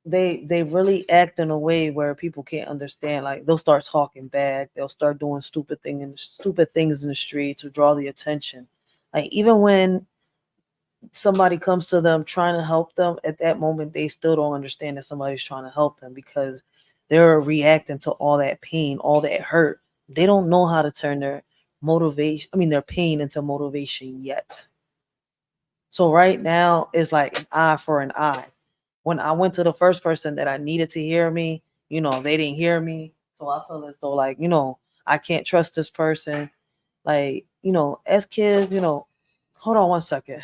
they really act in a way where people can't understand. Like they'll start talking bad, they'll start doing stupid things in the street to draw the attention. Like even when somebody comes to them trying to help them, at that moment they still don't understand that somebody's trying to help them because they're reacting to all that pain, all that hurt. They don't know how to turn their pain into motivation yet. So right now it's like an eye for an eye. When I went to the first person that I needed to hear me, they didn't hear me. So I feel as though like, I can't trust this person. Like, as kids, hold on one second.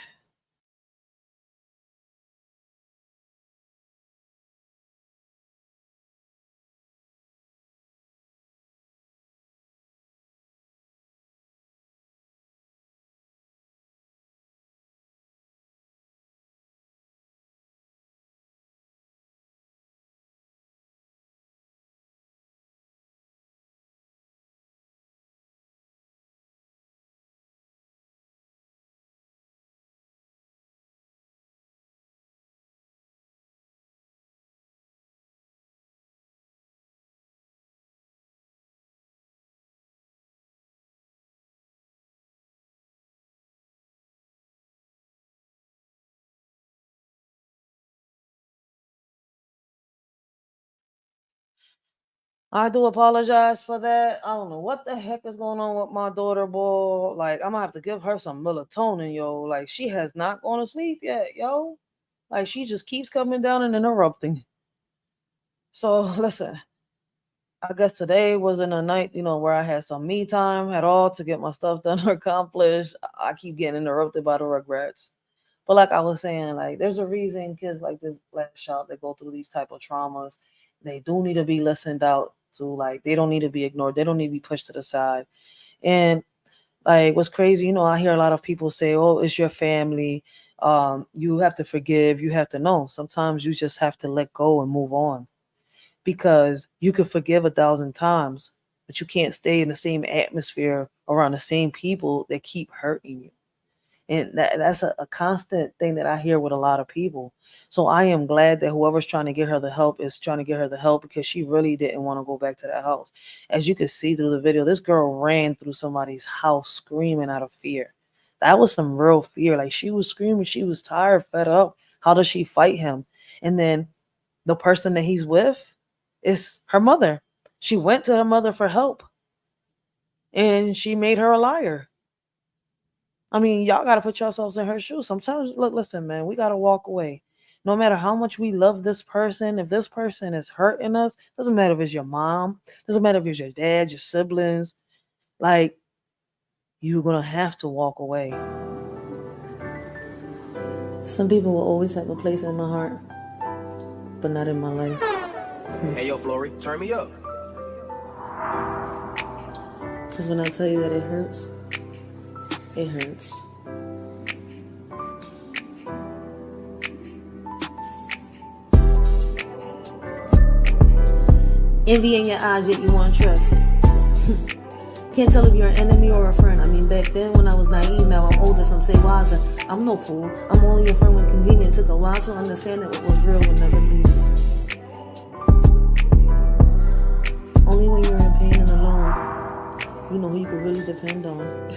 I do apologize for that. I don't know what the heck is going on with my daughter, boy. Like, I'm gonna have to give her some melatonin, yo. Like, she has not gone to sleep yet, yo. Like, she just keeps coming down and interrupting. So, listen, I guess today wasn't a night, where I had some me time at all to get my stuff done or accomplished. I keep getting interrupted by the regrets. But like I was saying, like there's a reason kids like this lash out that go through these type of traumas. They do need to be listened out to. Like they don't need to be ignored. They don't need to be pushed to the side. And like what's crazy, I hear a lot of people say, "Oh, it's your family. You have to forgive. You have to know." Sometimes you just have to let go and move on because you could forgive 1,000 times, but you can't stay in the same atmosphere around the same people that keep hurting you. And that's a constant thing that I hear with a lot of people. So I am glad that whoever's trying to get her the help is trying to get her the help because she really didn't want to go back to that house. As you can see through the video, this girl ran through somebody's house screaming out of fear. That was some real fear. Like she was screaming, she was tired, fed up. How does she fight him? And then the person that he's with is her mother. She went to her mother for help and she made her a liar. I mean, y'all got to put yourselves in her shoes. Sometimes, look, listen, man, we got to walk away. No matter how much we love this person, if this person is hurting us, doesn't matter if it's your mom, doesn't matter if it's your dad, your siblings, like, you're going to have to walk away. Some people will always have a place in my heart, but not in my life. Hey, yo, Flory, turn me up. Because when I tell you that it hurts, it hurts. Envy in your eyes, yet you want trust. Can't tell if you're an enemy or a friend. I mean, back then when I was naive, now I'm older, some say wiser. I'm no fool. I'm only a friend when convenient. Took a while to understand that what was real would never leave. Only when you're in pain and alone, you know who you can really depend on.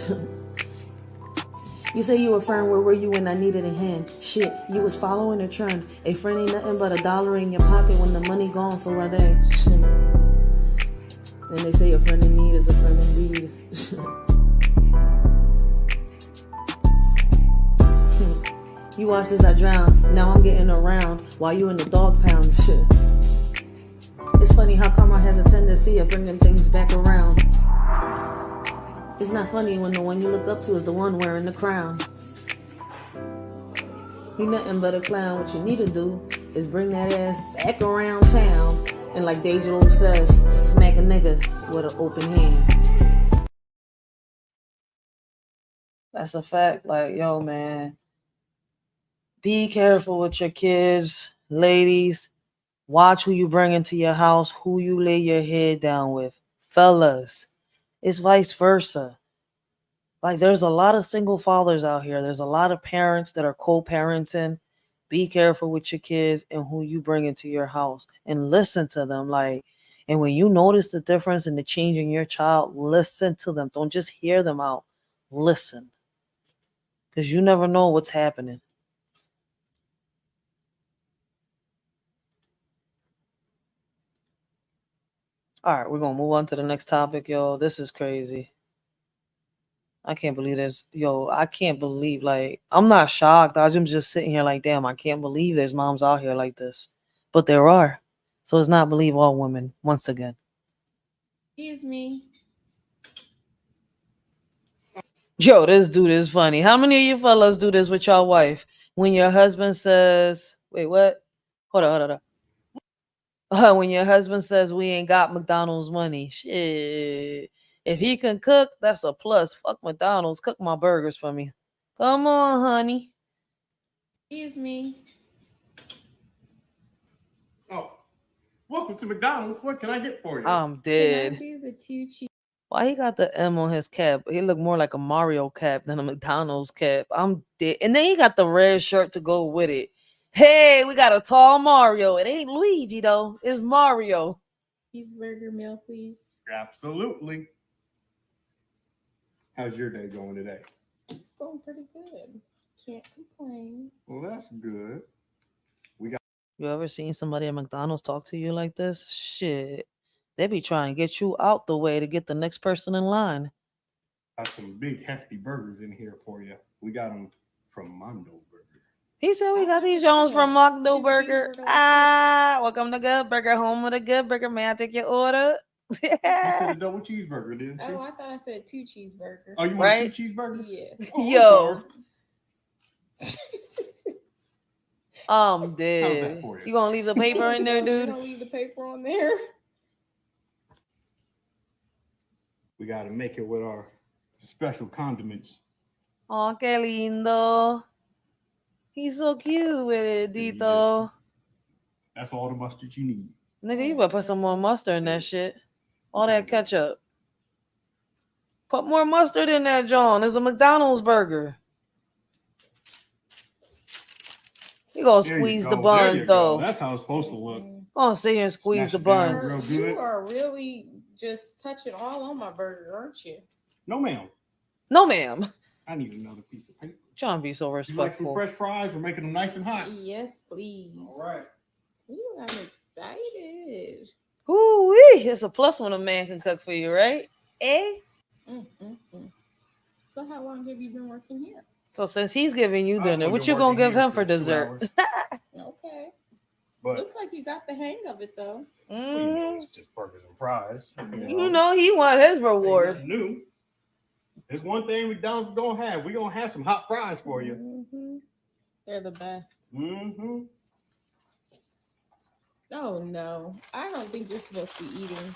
You say you a friend, where were you when I needed a hand? Shit, you was following a trend. A friend ain't nothing but $1 in your pocket when the money gone, so are they. Shit. And they say a friend in need is a friend indeed. You watched as I drown, now I'm getting around while you in the dog pound. Shit. It's funny how karma has a tendency of bringing things back around. It's not funny when the one you look up to is the one wearing the crown. You nothing but a clown. What you need to do is bring that ass back around town and, like Deja says, smack a nigga with an open hand. That's a fact. Like, yo, man, be careful with your kids, ladies. Watch who you bring into your house, who you lay your head down with. Fellas, it's vice versa. Like, there's a lot of single fathers out here. There's a lot of parents that are co-parenting. Be careful with your kids and who you bring into your house and listen to them. Like, and when you notice the difference in the change in your child, listen to them. Don't just hear them out. Listen. Because you never know what's happening. All right, we're going to move on to the next topic, yo. This is crazy. I can't believe this. Yo, I can't believe, like, I'm not shocked. I'm just sitting here like, damn, I can't believe there's moms out here like this. But there are. So it's not believe all women, once again. Excuse me. Yo, this dude is funny. How many of you fellas do this with your wife? When your husband says, wait, what? Hold on. When your husband says we ain't got McDonald's money. Shit. If he can cook, that's a plus. Fuck McDonald's. Cook my burgers for me. Come on, honey. Excuse me. Oh, welcome to McDonald's. What can I get for you? I'm dead. Can I do the 2 cheese? Why he got the M on his cap? He look more like a Mario cap than a McDonald's cap. I'm dead. And then he got the red shirt to go with it. Hey, we got a tall Mario. It ain't Luigi though. It's Mario. Cheeseburger meal, please. Absolutely. How's your day going today? It's going pretty good. Can't complain. Well, that's good. You ever seen somebody at McDonald's talk to you like this? Shit. They be trying to get you out the way to get the next person in line. Got some big hefty burgers in here for you. We got them from Mondo Burger. He said we got these Jones from Mondo Burger. Welcome to Good Burger, home of the Good Burger. May I take your order? You said a double cheeseburger, didn't you? Oh, I thought I said 2 cheeseburgers. Oh, you want 2 cheeseburgers? Yeah. Oh, Yo. Dead. You gonna leave the paper in there, dude? You gonna leave the paper on there? We got to make it with our special condiments. Oh, que lindo. He's so cute with it, Dito. That's all the mustard you need. Nigga, you better put some more mustard in that shit. All that ketchup. Put more mustard in that, John. It's a McDonald's burger. You gonna squeeze the buns, though. That's how it's supposed to look. Gonna sit here and squeeze the buns. You are really just touching all on my burger, aren't you? No, ma'am. No, ma'am. I need another piece of paper. Trying to be so respectful. You like some fresh fries? We're making them nice and hot. Yes, please. All right. Ooh, I'm excited. Ooh-wee. It's a plus when a man can cook for you, right? Eh? So how long have you been working here? So since he's giving you dinner, what you gonna give him for dessert? Okay. But looks like you got the hang of it, though. It's just burgers and fries. You know he want his reward. New. There's one thing McDonald's gonna have. We're gonna have some hot fries for you. Mm-hmm. They're the best. Mm-hmm. Oh no, I don't think you're supposed to be eating.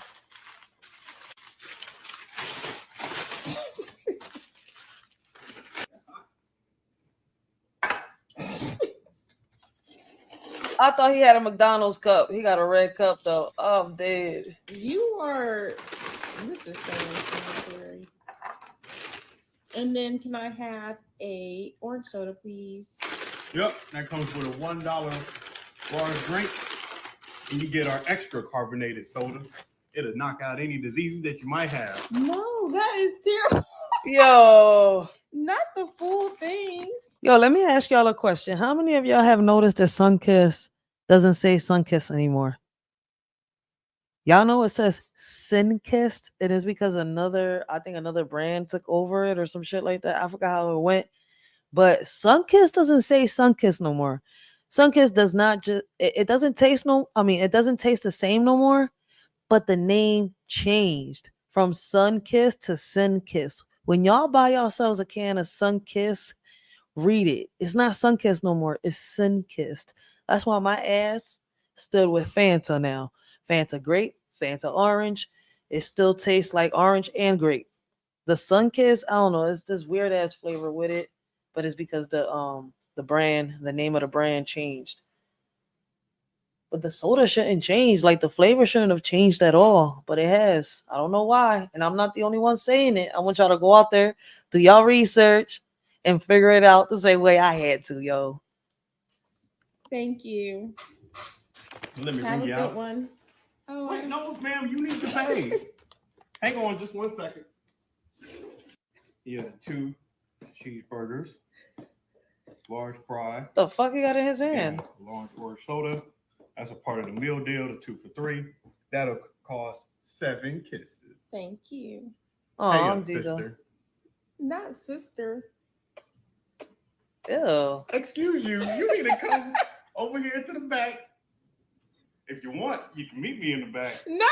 I thought he had a McDonald's cup. He got a red cup though. Oh, I'm dead. You are. This is sanitary. And then can I have a orange soda, please? Yep, that comes with a $1 large drink, and you get our extra carbonated soda. It'll knock out any diseases that you might have. No, that is terrible. Yo. Not the full thing. Yo, let me ask y'all a question. How many of y'all have noticed that Sunkiss doesn't say Sunkiss anymore? Y'all know it says Sinkissed. It is because I think another brand took over it or some shit like that. I forgot how it went. But Sunkiss doesn't say Sunkiss no more. Sunkiss does not just it doesn't taste it doesn't taste the same no more, but the name changed from Sunkiss to Sinkiss. When y'all buy yourselves a can of Sunkiss, read it. It's not Sunkissed no more. It's Sinkissed. That's why my ass stood with Fanta now. Fanta grape, Fanta orange. It still tastes like orange and grape. The Sunkiss, I don't know. It's this weird ass flavor with it, but it's because the name of the brand changed. But the soda shouldn't change. Like the flavor shouldn't have changed at all, but it has. I don't know why, and I'm not the only one saying it. I want y'all to go out there, do y'all research, and figure it out the same way I had to, yo. Thank you. Let me Have ring a you good out. one. Oh, Wait, no, ma'am, you need to pay. Hang on just 1 second. Yeah, 2 cheeseburgers, large fry. The fuck he got in his hand? Large orange soda. That's a part of the meal deal, the 2 for $3. That'll cost 7 kisses. Thank you. Oh, Hey, I'm sister. Not sister. Ew. Excuse you. You need to come over here to the back. If you want, you can meet me in the back. No.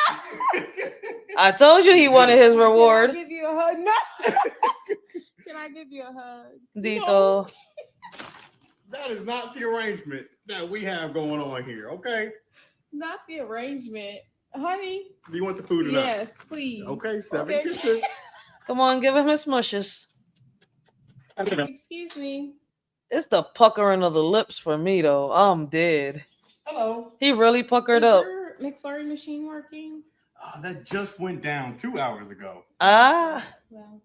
I told you he wanted his reward. Can I give you a hug? No. Can I give you a hug? Dito. No. That is not the arrangement that we have going on here, okay? Not the arrangement. Honey. Do you want the food or not? Yes, please. Okay, 7 kisses. Come on, give him his smushes. Excuse me. It's the puckering of the lips for me, though. I'm dead. Hello. He really puckered Is up. your McFlurry machine working? That just went down 2 hours ago. Ah. Well,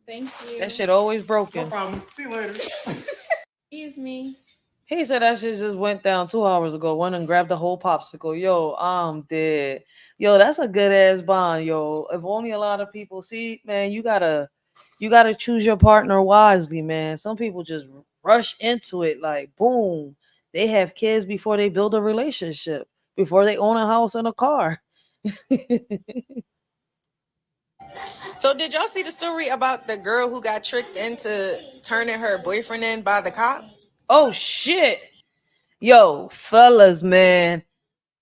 thank you. That shit always broken. No problem. See you later. Excuse me. He said that shit just went down 2 hours ago. Went and grabbed the whole popsicle. Yo, I'm dead. Yo, that's a good ass bond, yo. If only a lot of people see, man, you gotta choose your partner wisely, man. Some people just rush into it like boom. They have kids before they build a relationship, before they own a house and a car. So did y'all see the story about the girl who got tricked into turning her boyfriend in by the cops? Oh shit. Yo, fellas, man.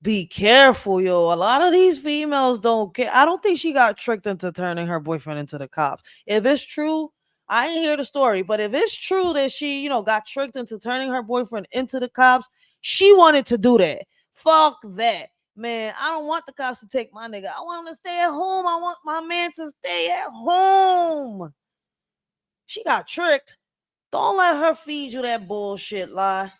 Be careful, yo. A lot of these females don't care. I don't think she got tricked into turning her boyfriend into the cops. If it's true, I ain't hear the story, but if it's true that she, got tricked into turning her boyfriend into the cops, she wanted to do that. Fuck that. Man, I don't want the cops to take my nigga. I want him to stay at home. I want my man to stay at home. She got tricked. Don't let her feed you that bullshit lie.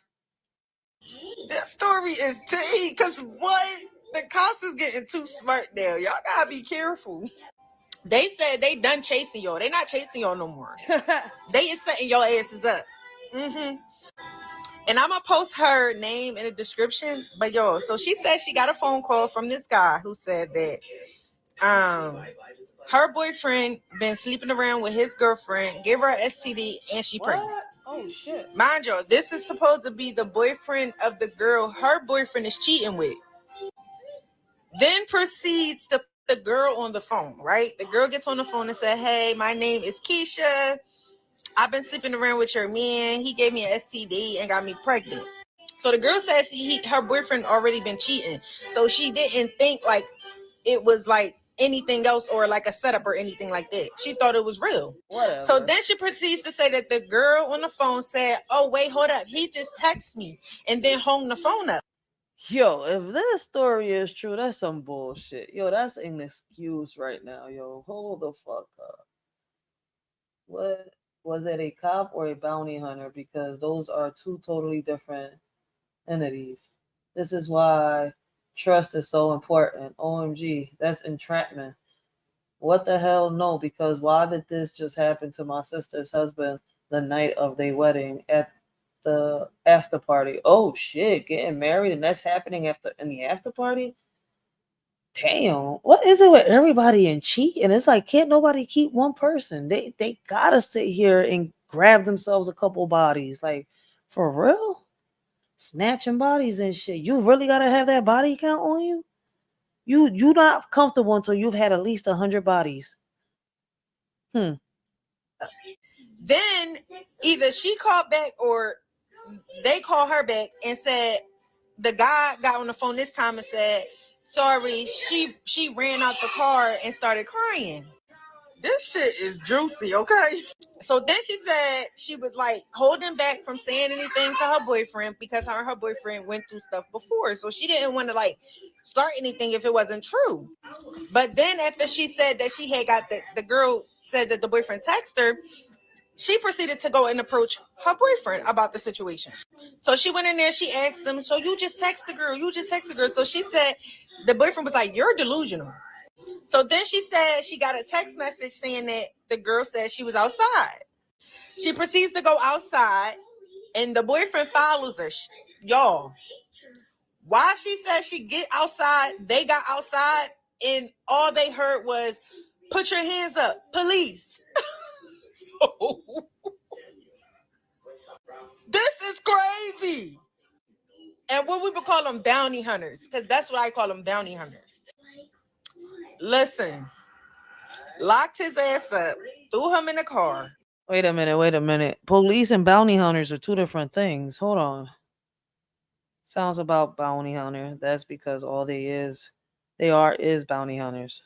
This story is tea, cause what? The cops is getting too smart now. Y'all gotta be careful. They said they done chasing y'all. They not chasing y'all no more. They is setting your asses up. And I'm gonna post her name in the description. But yo, so she said she got a phone call from this guy who said that her boyfriend been sleeping around with his girlfriend, gave her an STD, and she pregnant. Oh shit. Mind you, this is supposed to be the boyfriend of the girl her boyfriend is cheating with. Then proceeds to put the girl on the phone, right? The girl gets on the phone and said, "Hey, my name is Keisha. I've been sleeping around with your man. He gave me an STD and got me pregnant." So the girl says her boyfriend already been cheating. So she didn't think like it was like anything else or like a setup or anything like that. She thought it was real. Whatever. So then she proceeds to say that the girl on the phone said, "Oh, wait, hold up. He just texted me," and then hung the phone up. Yo, if this story is true, that's some bullshit. Yo, that's an excuse right now. Yo, hold the fuck up. What was it, a cop or a bounty hunter? Because those are two totally different entities. This is why trust is so important. OMG, that's entrapment. What the hell? No, because why did this just happen to my sister's husband the night of their wedding at the after party? Oh shit, getting married and that's happening after in the after party? Damn, what is it with everybody and cheating? It's like can't nobody keep one person. They gotta sit here and grab themselves a couple bodies. Like for real? Snatching bodies and shit. You really gotta have that body count on you? You not comfortable until you've had at least 100 bodies. Then either she called back or they called her back and said the guy got on the phone this time and said, sorry, she ran out the car and started crying. This shit is juicy, okay? So then she said she was like holding back from saying anything to her boyfriend because her and her boyfriend went through stuff before. So she didn't want to like start anything if it wasn't true. But then after she said that she had got the girl said that the boyfriend texted her, she proceeded to go and approach her boyfriend about the situation. So she went in there, she asked them, so you just text the girl, So she said, the boyfriend was like, you're delusional. So then she said she got a text message saying that the girl said she was outside. She proceeds to go outside and the boyfriend follows her. Y'all, while she said she get outside, they got outside and all they heard was, put your hands up, police. This is crazy. And what we would call them bounty hunters, because that's what I call them, bounty hunters. Listen, locked his ass up, threw him in the car. Wait a minute. Police and bounty hunters are two different things. Hold on. Sounds about bounty hunter. That's because all they are is bounty hunters.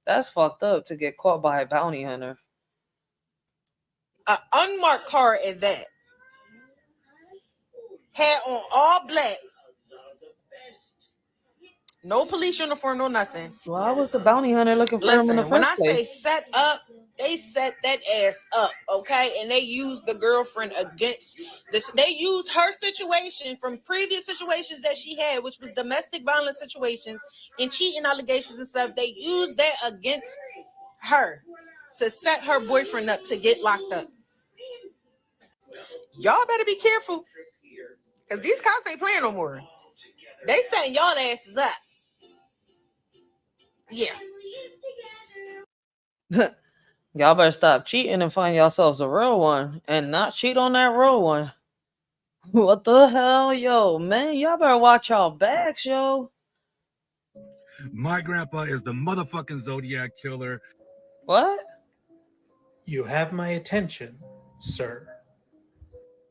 That's fucked up to get caught by a bounty hunter. An unmarked car at that. Had on all black. No police uniform, no nothing. Why was the bounty hunter looking for him in the Listen, when first I place? say set up, they set that ass up, okay? And they used the girlfriend against this. They used her situation from previous situations that she had, which was domestic violence situations and cheating allegations and stuff. They used that against her to set her boyfriend up to get locked up. Y'all better be careful, because these cops ain't playing no more. They setting y'all asses up. Yeah. Y'all better stop cheating and find yourselves a real one and not cheat on that real one. What the hell, yo, man? Y'all better watch y'all backs, yo. My grandpa is the motherfucking Zodiac killer. What? You have my attention, sir.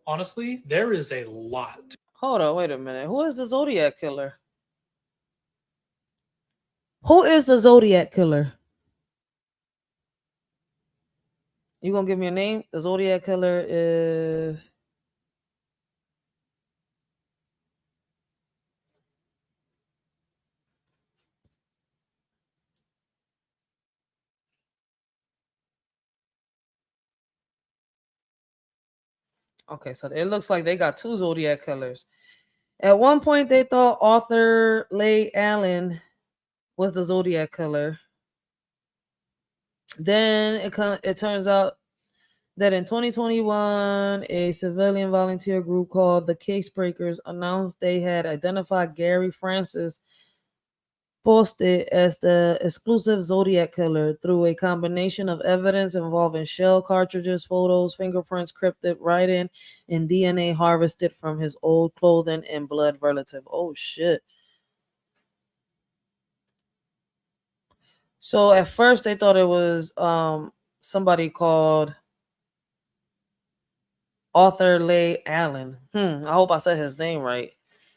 Honestly, there is a lot. Hold on, wait a minute. Who is the Zodiac killer? Who is the Zodiac killer? You gonna give me a name? The Zodiac killer is... Okay, so it looks like they got two Zodiac killers. At one point, they thought Arthur Leigh Allen was the Zodiac killer. Then it turns out that in 2021, a civilian volunteer group called the Casebreakers announced they had identified Gary Francis Posted as the exclusive Zodiac killer through a combination of evidence involving shell cartridges, photos, fingerprints, cryptic writing, and DNA harvested from his old clothing and blood relative. Oh shit. So at first they thought it was somebody called Arthur Leigh Allen. I hope I said his name right.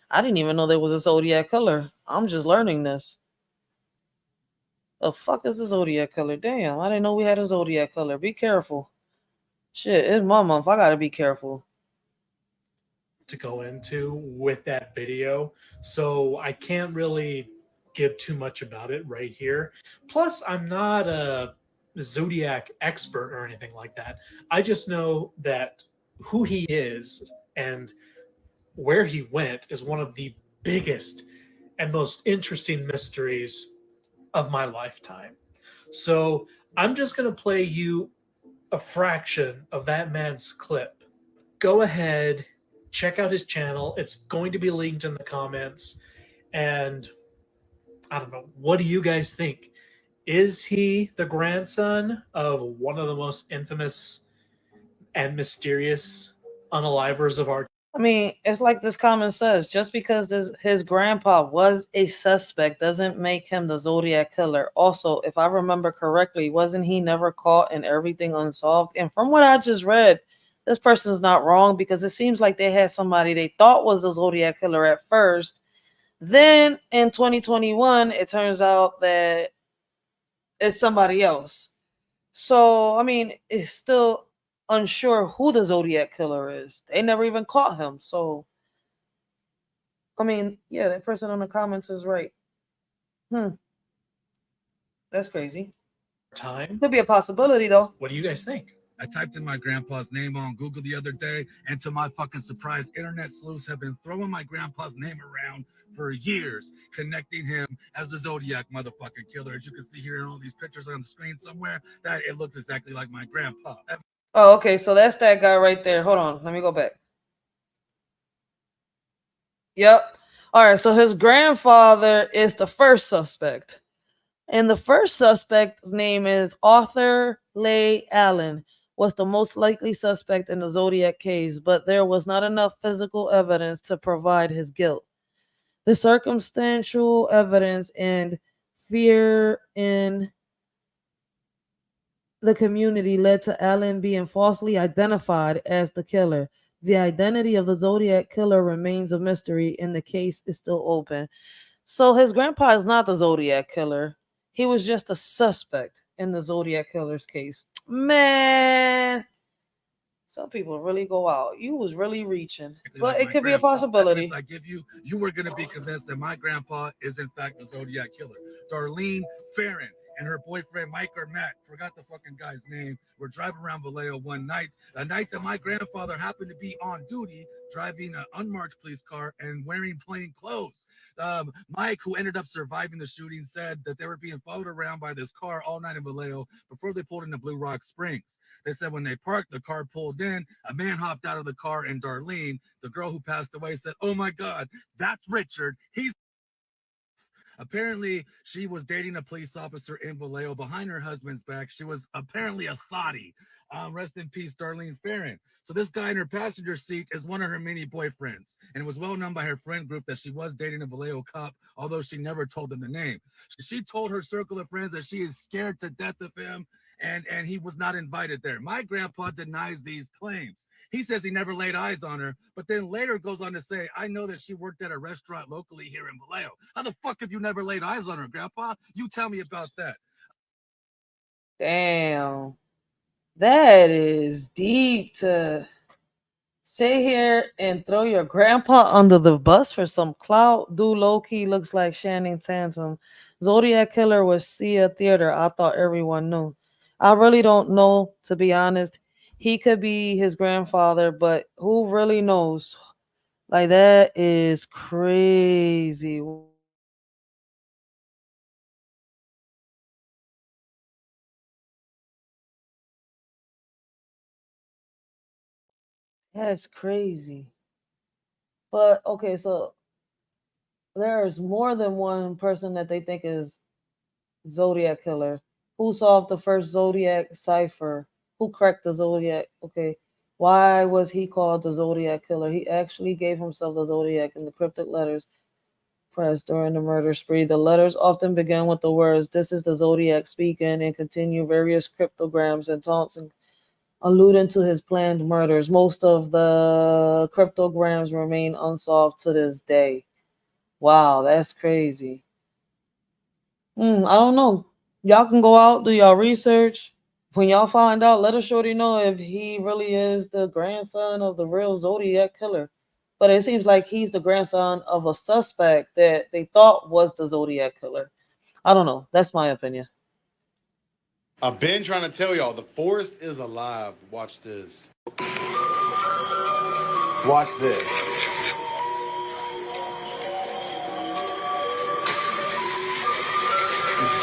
I didn't even know there was a Zodiac killer. I'm just learning this. The fuck is a Zodiac killer? Damn, I didn't know we had a Zodiac killer. Be careful. Shit, it's my month. I gotta be careful. To go into with that video, so I can't really give too much about it right here. Plus, I'm not a Zodiac expert or anything like that. I just know that who he is and where he went is one of the biggest and most interesting mysteries of my lifetime. So I'm just going to play you a fraction of that man's clip. Go ahead, check out his channel. It's going to be linked in the comments. And I don't know, what do you guys think? Is he the grandson of one of the most infamous and mysterious unalivers of our time? I mean, it's like this comment says, just because his grandpa was a suspect doesn't make him the Zodiac killer. Also, if I remember correctly, wasn't he never caught and everything unsolved? And from what I just read, this person's not wrong, because it seems like they had somebody they thought was the Zodiac killer at first. Then in 2021, it turns out that it's somebody else. So, I mean, it's still unsure who the Zodiac killer is. They never even caught him. So, I mean, yeah, that person in the comments is right. That's crazy. Time. Could be a possibility, though. What do you guys think? I typed in my grandpa's name on Google the other day, and to my fucking surprise, internet sleuths have been throwing my grandpa's name around for years, connecting him as the Zodiac motherfucking killer. As you can see here in all these pictures on the screen somewhere, that it looks exactly like my grandpa. Oh, okay, so that's that guy right there. Hold on, let me go back. Yep. All right, so his grandfather is the first suspect. And the first suspect's name is Arthur Leigh Allen, was the most likely suspect in the Zodiac case, but there was not enough physical evidence to provide his guilt. The circumstantial evidence and fear in the community led to Allen being falsely identified as the killer. The identity of the Zodiac killer remains a mystery, and the case is still open. So his grandpa is not the Zodiac killer. He was just a suspect in the Zodiac killer's case. Man, some people really go out. You was really reaching, but it could be a possibility. I give you, you were going to be convinced that my grandpa is in fact the Zodiac killer. Darlene Farron and her boyfriend Mike or Matt, forgot the fucking guy's name, were driving around Vallejo one night, a night that my grandfather happened to be on duty, driving an unmarked police car and wearing plain clothes. Mike, who ended up surviving the shooting, said that they were being followed around by this car all night in Vallejo before they pulled into Blue Rock Springs. They said when they parked, the car pulled in, a man hopped out of the car, and Darlene, the girl who passed away, said, "Oh my God, that's Richard. He's..." Apparently, she was dating a police officer in Vallejo behind her husband's back. She was apparently a thotty. Rest in peace, Darlene Farron. So this guy in her passenger seat is one of her many boyfriends. And it was well known by her friend group that she was dating a Vallejo cop, although she never told them the name. She told her circle of friends that she is scared to death of him, and he was not invited there. My grandpa denies these claims. He says he never laid eyes on her, but then later goes on to say, "I know that she worked at a restaurant locally here in Vallejo." How the fuck have you never laid eyes on her, Grandpa? You tell me about that. Damn. That is deep to sit here and throw your grandpa under the bus for some clout. Dude low-key looks like Channing Tatum. Zodiac killer was Sia Theater. I thought everyone knew. I really don't know, to be honest. He could be his grandfather, but who really knows? Like, that is crazy. That's crazy. But okay, so there's more than one person that they think is Zodiac killer. Who solved the first Zodiac cipher? Who cracked the Zodiac? Okay. Why was he called the Zodiac killer? He actually gave himself the Zodiac in the cryptic letters pressed during the murder spree. The letters often begin with the words, "This is the Zodiac speaking," and continue various cryptograms and taunts and alluding to his planned murders. Most of the cryptograms remain unsolved to this day. Wow, that's crazy. I don't know. Y'all can go out, do y'all research. When y'all find out, let us shorty know if he really is the grandson of the real Zodiac killer. But it seems like he's the grandson of a suspect that they thought was the Zodiac killer. I don't know. That's my opinion. I've been trying to tell y'all, the forest is alive. Watch this. Watch this.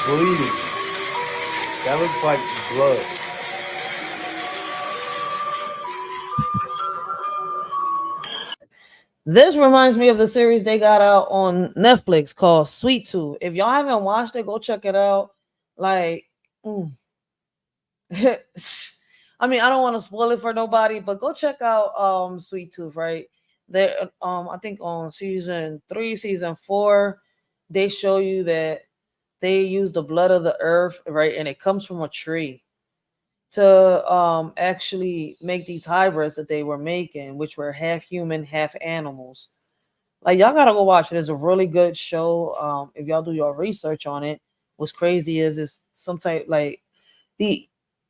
bleeding. That looks like blood. This reminds me of the series they got out on Netflix called Sweet Tooth. If y'all haven't watched it, go check it out. Like, I mean, I don't want to spoil it for nobody, but go check out Sweet Tooth, right? There I think on season 3, season 4, they show you that they use the blood of the earth, right? And it comes from a tree to actually make these hybrids that they were making, which were half human, half animals. Like y'all gotta go watch it. It's a really good show. If y'all do your research on it, what's crazy is it's some type like the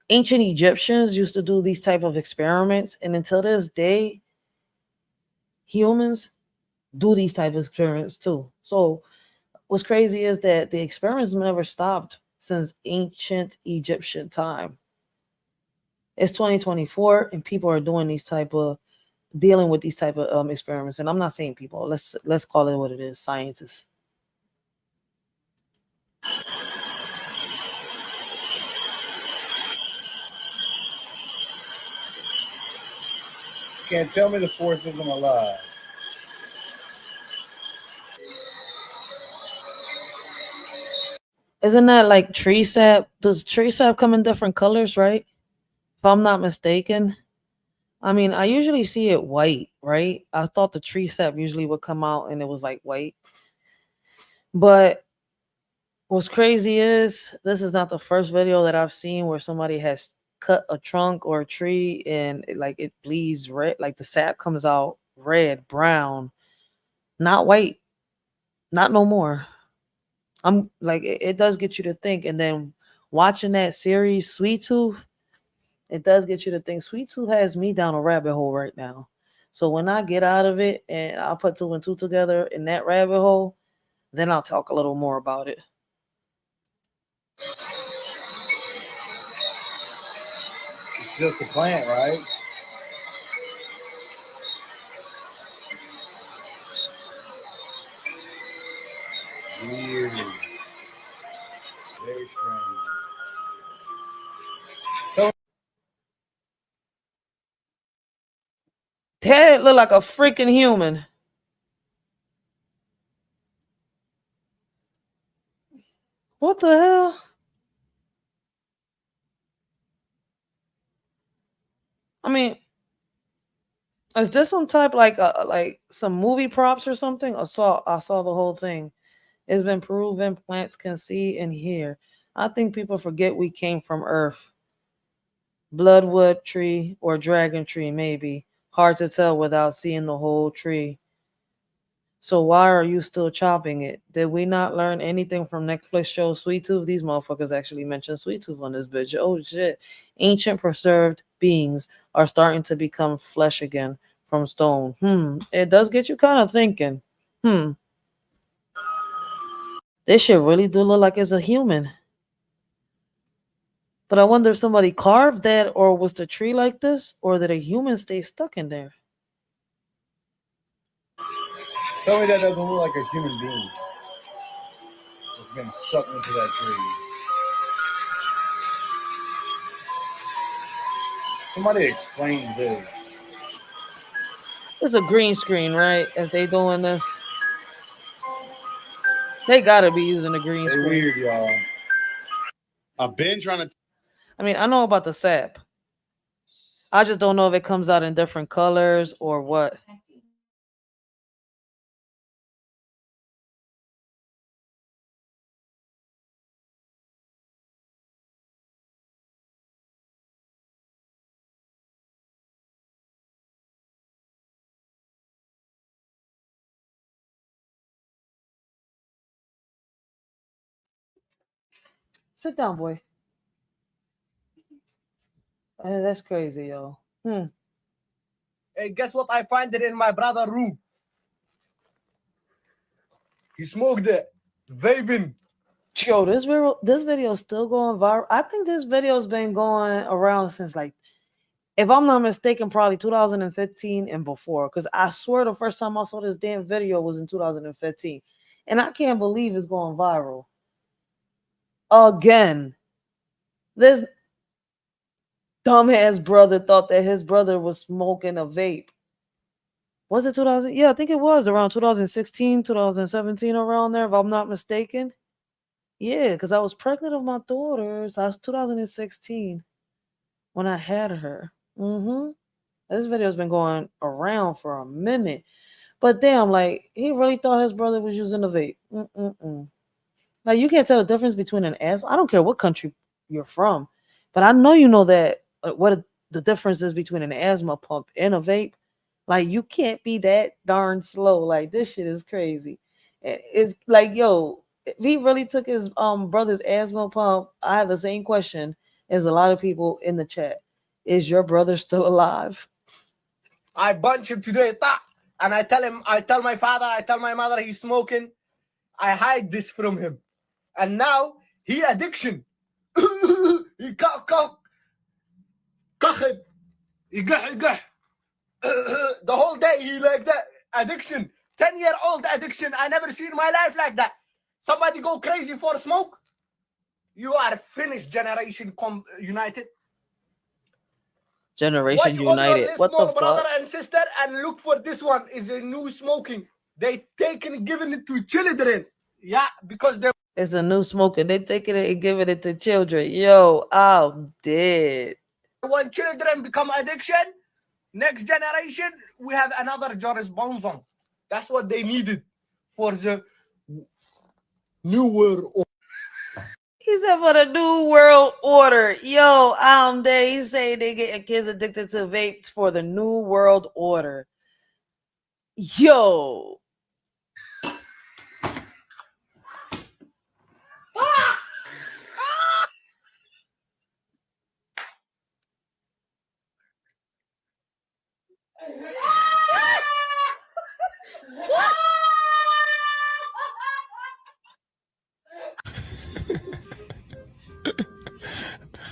ancient Egyptians used to do these type of experiments, and until this day, humans do these type of experiments too. So what's crazy is that the experiments never stopped since ancient Egyptian time. It's 2024, and people are doing these type of dealing with these type of experiments. And I'm not saying people. Let's call it what it is. Scientists. Can't tell me the force isn't alive. Isn't that like tree sap? Does tree sap come in different colors, right? If I'm not mistaken. I mean, I usually see it white, right? I thought the tree sap usually would come out and it was like white. But what's crazy is this is not the first video that I've seen where somebody has cut a trunk or a tree and like it bleeds red, like the sap comes out red, brown, not white, not no more. I'm like it does get you to think, and then watching that series Sweet Tooth, it does get you to think. Sweet Tooth has me down a rabbit hole right now. So when I get out of it and I'll put two and two together in that rabbit hole, then I'll talk a little more about it. It's just a plant, right? Weird. Very strange. That look like a freaking human. What the hell? I mean, is this some type like some movie props or something? I saw the whole thing. It's been proven plants can see and hear. I think people forget we came from Earth. Bloodwood tree or dragon tree, maybe. Hard to tell without seeing the whole tree. So why are you still chopping it? Did we not learn anything from Netflix show Sweet Tooth? These motherfuckers actually mentioned Sweet Tooth on this bitch. Oh shit. Ancient preserved beings are starting to become flesh again from stone. It does get you kind of thinking. This shit really do look like it's a human. But I wonder if somebody carved that, or was the tree like this, or did a human stay stuck in there? Tell me that doesn't look like a human being. It's been sucked into that tree. Somebody explain this. It's a green screen, right? As they doing this. They gotta be using a green They screen. weird, y'all. I've been trying to. I mean, I know about the sap. I just don't know if it comes out in different colors or what. Sit down, boy. That's crazy, yo. Hey, guess what? I find it in my brother's room. He smoked it. Vaping. Yo, this video is still going viral. I think this video's been going around since like, if I'm not mistaken, probably 2015 and before. Because I swear the first time I saw this damn video was in 2015. And I can't believe it's going viral. again. This dumbass brother thought that his brother was smoking a vape. Was it 2000? Yeah, I think it was around 2016, 2017, around there, if I'm not mistaken. Yeah, because I was pregnant of my daughter. So I was 2016 when I had her. This video's been going around for a minute. But damn, like, he really thought his brother was using a vape. Mm-mm-mm. Like, you can't tell the difference between an asthma. I don't care what country you're from, but I know you know that the difference is between an asthma pump and a vape. Like, you can't be that darn slow. Like, this shit is crazy. It's like, yo, if he really took his brother's asthma pump, I have the same question as a lot of people in the chat. Is your brother still alive? I bunch him today, and I tell my father, I tell my mother he's smoking. I hide this from him, and now he addiction. He cough, he gah. The whole day he like that addiction. 10-year-old addiction. I never seen my life like that. Somebody go crazy for smoke. You are finished, generation united. Generation Watch all your United. What the small brother fuck? and sister and look for this one. Is a new smoking. They taken giving it to children. Yeah, because they It's a new smoker. They taking it and giving it to children. Yo, I'm dead. want children become addiction. Next generation, we have another Joris Bonzon. That's what they needed for the new world. He said for the new world order. Yo, I'm dead. He say they getting kids addicted to vapes for the new world order. Yo.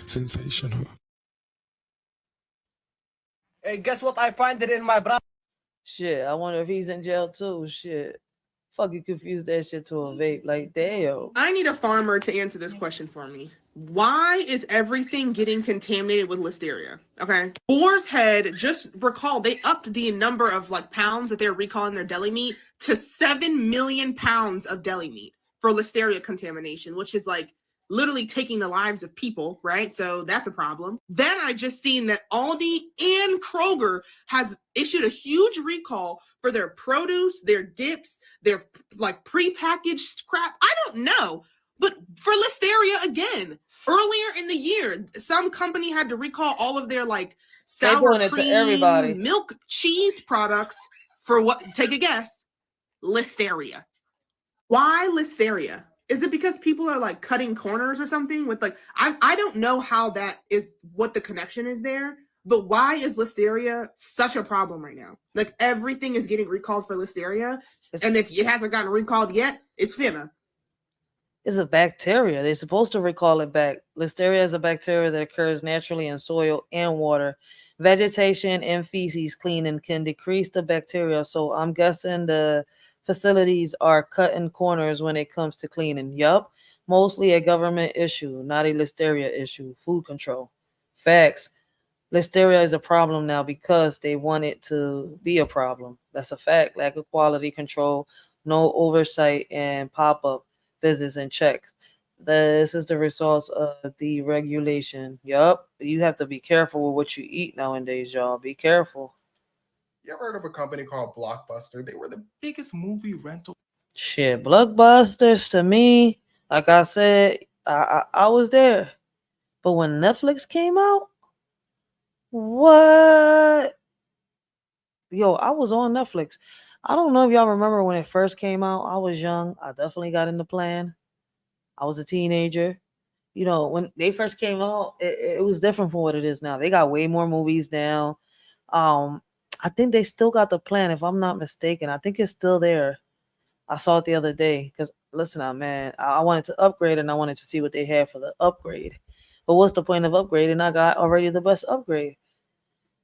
Sensational. Hey, guess what? I find it in my brother. Shit, I wonder if he's in jail too. Shit. Fuck, you confuse that shit to a vape. Like, damn. I need a farmer to answer this question for me. Why is everything getting contaminated with listeria? Okay. Boar's Head, just recall, they upped the number of like pounds that they're recalling their deli meat to 7 million pounds of deli meat for listeria contamination, which is like literally taking the lives of people, right? So that's a problem. Then I just seen that Aldi and Kroger has issued a huge recall for their produce, their dips, their like prepackaged crap. I don't know. But for listeria again, earlier in the year, some company had to recall all of their like sour cream, milk, cheese products for what? Take a guess. Listeria. Why listeria? Is it because people are like cutting corners or something with like I don't know how that is what the connection is there, but why is listeria such a problem right now? Like everything is getting recalled for listeria, and if it hasn't gotten recalled yet, it's finna. It's a bacteria. They're supposed to recall it back. Listeria is a bacteria that occurs naturally in soil and water. Vegetation and feces cleaning can decrease the bacteria. So I'm guessing the facilities are cutting corners when it comes to cleaning. Yup. Mostly a government issue, not a listeria issue. Food control. Facts. Listeria is a problem now because they want it to be a problem. That's a fact. Lack of quality control, no oversight, and pop up visits and checks. This is the results of the regulation. Yup. You have to be careful with what you eat nowadays, y'all. Be careful. You ever heard of a company called Blockbuster? They were the biggest movie rental. Shit, blockbusters to me, like I said, I was there. But when Netflix came out, what? Yo, I was on Netflix. I don't know if y'all remember when it first came out. I was young. I definitely got in the plan. I was a teenager. You know, when they first came out, it was different from what it is now. They got way more movies now. Um, I think they still got the plan, if I'm not mistaken. I think it's still there. I saw it the other day. Because listen up, man. I wanted to upgrade and I wanted to see what they had for the upgrade. But what's the point of upgrading? I got already the best upgrade.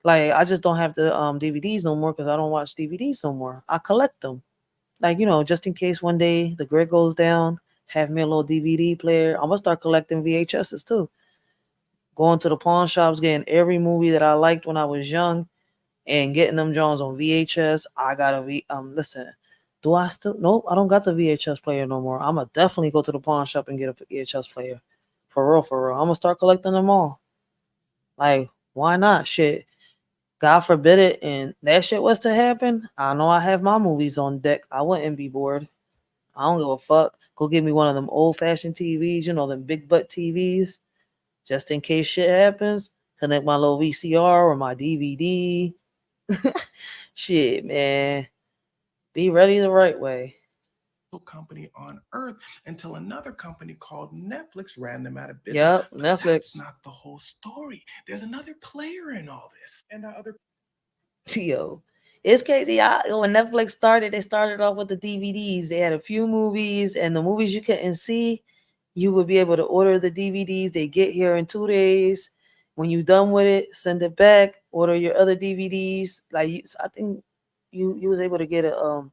Like, I just don't have the DVDs no more because I don't watch DVDs no more. I collect them. Like, you know, just in case one day the grid goes down, have me a little DVD player. I'm gonna start collecting VHSs too. Going to the pawn shops, getting every movie that I liked when I was young, and getting them Jones on VHS. I gotta listen. Do I still? Nope, I don't got the VHS player no more. I'ma definitely go to the pawn shop and get a VHS player. For real, for real. I'm gonna start collecting them all. Like, why not? Shit. God forbid it, and that shit was to happen. I know I have my movies on deck. I wouldn't be bored. I don't give a fuck. Go get me one of them old fashioned TVs, you know, them big butt TVs, just in case shit happens. Connect my little VCR or my DVD. Shit, man. Be ready the right way. Company on earth until another company called Netflix ran them out of business. Yep, But Netflix. that's not the whole story. There's another player in all this. And that other Yo, it's crazy. When Netflix started, they started off with the DVDs. They had a few movies, and the movies you couldn't see, you would be able to order the DVDs. They get here in 2 days. When you done with it, send it back. Order your other DVDs. I think you was able to get a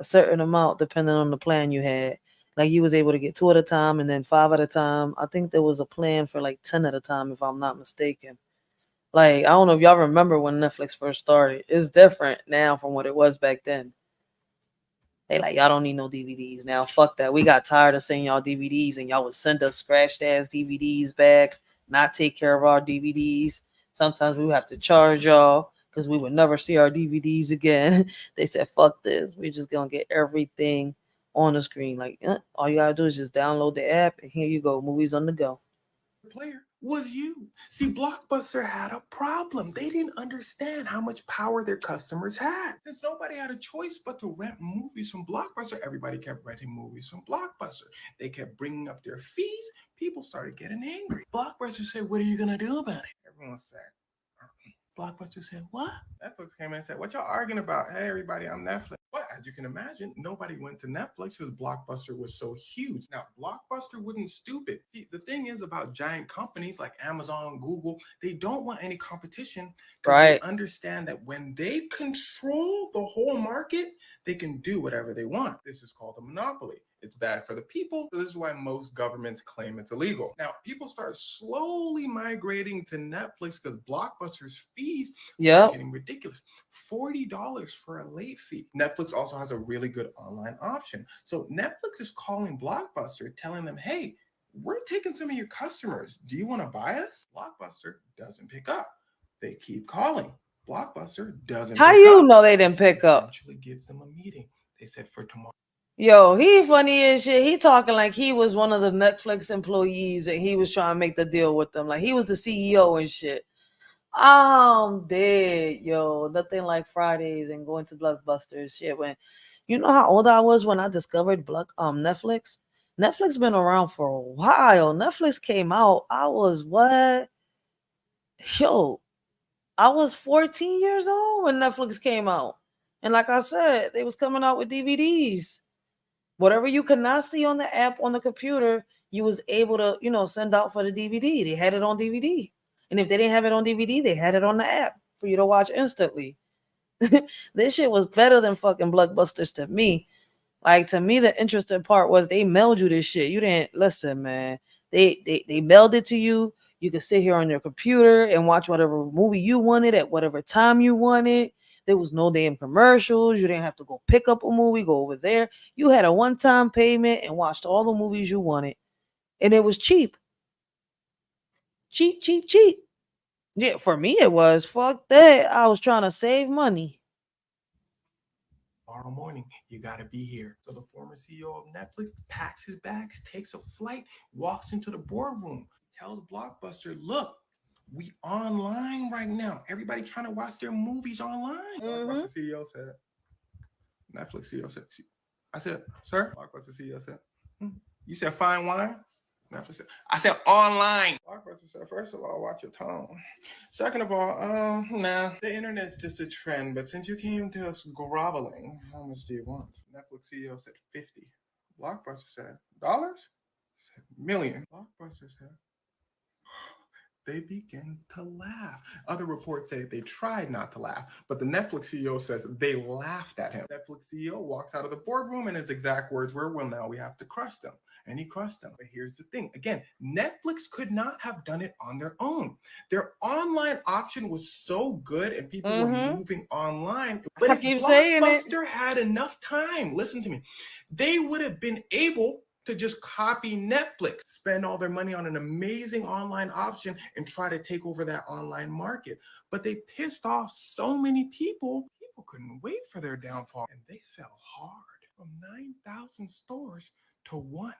certain amount depending on the plan you had. Like you was able to get 2 at a time and then 5 at a time. I think there was a plan for like 10 at a time if I'm not mistaken. Like, I don't know if y'all remember when Netflix first started. It's different now from what it was back then. They like, y'all don't need no DVDs now. Fuck that. We got tired of sending y'all DVDs and y'all would send us scratched ass DVDs back, not take care of our DVDs. Sometimes we would have to charge y'all because we would never see our DVDs again. They said, fuck this. We're just going to get everything on the screen. Like, all you got to do is just download the app and here you go. Movies on the go. player was you. See, Blockbuster had a problem. They didn't understand how much power their customers had. Since nobody had a choice but to rent movies from Blockbuster, everybody kept renting movies from Blockbuster. They kept bringing up their fees. People started getting angry. Blockbuster said, what are you going to do about it? Everyone said, Blockbuster said, what? Netflix came in and said, what y'all arguing about? Hey, everybody, I'm Netflix. But as you can imagine, nobody went to Netflix because Blockbuster was so huge. Now, Blockbuster wasn't stupid. See, the thing is about giant companies like Amazon, Google, they don't want any competition because they understand that when they control the whole market, they can do whatever they want. This is called a monopoly. It's bad for the people. So this is why most governments claim it's illegal. Now, people start slowly migrating to Netflix because Blockbuster's fees start getting ridiculous. $40 for a late fee. Netflix also has a really good online option. So Netflix is calling Blockbuster, telling them, hey, we're taking some of your customers. Do you want to buy us? Blockbuster doesn't pick up. They keep calling. Blockbuster doesn't How pick you up. know they didn't pick up? Eventually gives them a meeting. They said for tomorrow. Yo, he funny as shit. He talking like he was one of the Netflix employees and he was trying to make the deal with them. Like he was the CEO and shit. I'm dead, yo. Nothing like Fridays and going to Blockbusters. Shit, when you know how old I was when I discovered Netflix? Netflix been around for a while. Netflix came out. I was what? Yo, I was 14 years old when Netflix came out. And like I said, they was coming out with DVDs. Whatever you could not see on the app on the computer, you was able to, send out for the DVD. They had it on DVD. And if they didn't have it on DVD, they had it on the app for you to watch instantly. This shit was better than fucking Blockbusters to me. Like to me, the interesting part was they mailed you this shit. You didn't listen, man. They mailed it to you. You could sit here on your computer and watch whatever movie you wanted at whatever time you wanted. There was no damn commercials. You didn't have to go pick up a movie, go over there. You had a one-time payment and watched all the movies you wanted. And it was cheap. Cheap, cheap, cheap. Yeah, for me it was. Fuck that. I was trying to save money. Tomorrow morning, you got to be here. So the former CEO of Netflix packs his bags, takes a flight, walks into the boardroom, tells Blockbuster, look, we online right now. Everybody trying to watch their movies online. Blockbuster CEO said, Netflix CEO said, I said, sir, Blockbuster CEO said, you said fine wine? Netflix said, I said online. Blockbuster said, first of all, watch your tone. Second of all, nah, the internet's just a trend, but since you came to us groveling, how much do you want? Netflix CEO said 50. Blockbuster said, dollars? Said million. Blockbuster said, they begin to laugh. Other reports say they tried not to laugh, but the Netflix CEO says they laughed at him. Netflix CEO walks out of the boardroom and his exact words were, well, now we have to crush them. And he crushed them. But here's the thing. Again, Netflix could not have done it on their own. Their online auction was so good and people were moving online. But if Blockbuster had enough time, listen to me, they would have been able to just copy Netflix, spend all their money on an amazing online option and try to take over that online market. But they pissed off so many people couldn't wait for their downfall. And they fell hard from 9,000 stores to one.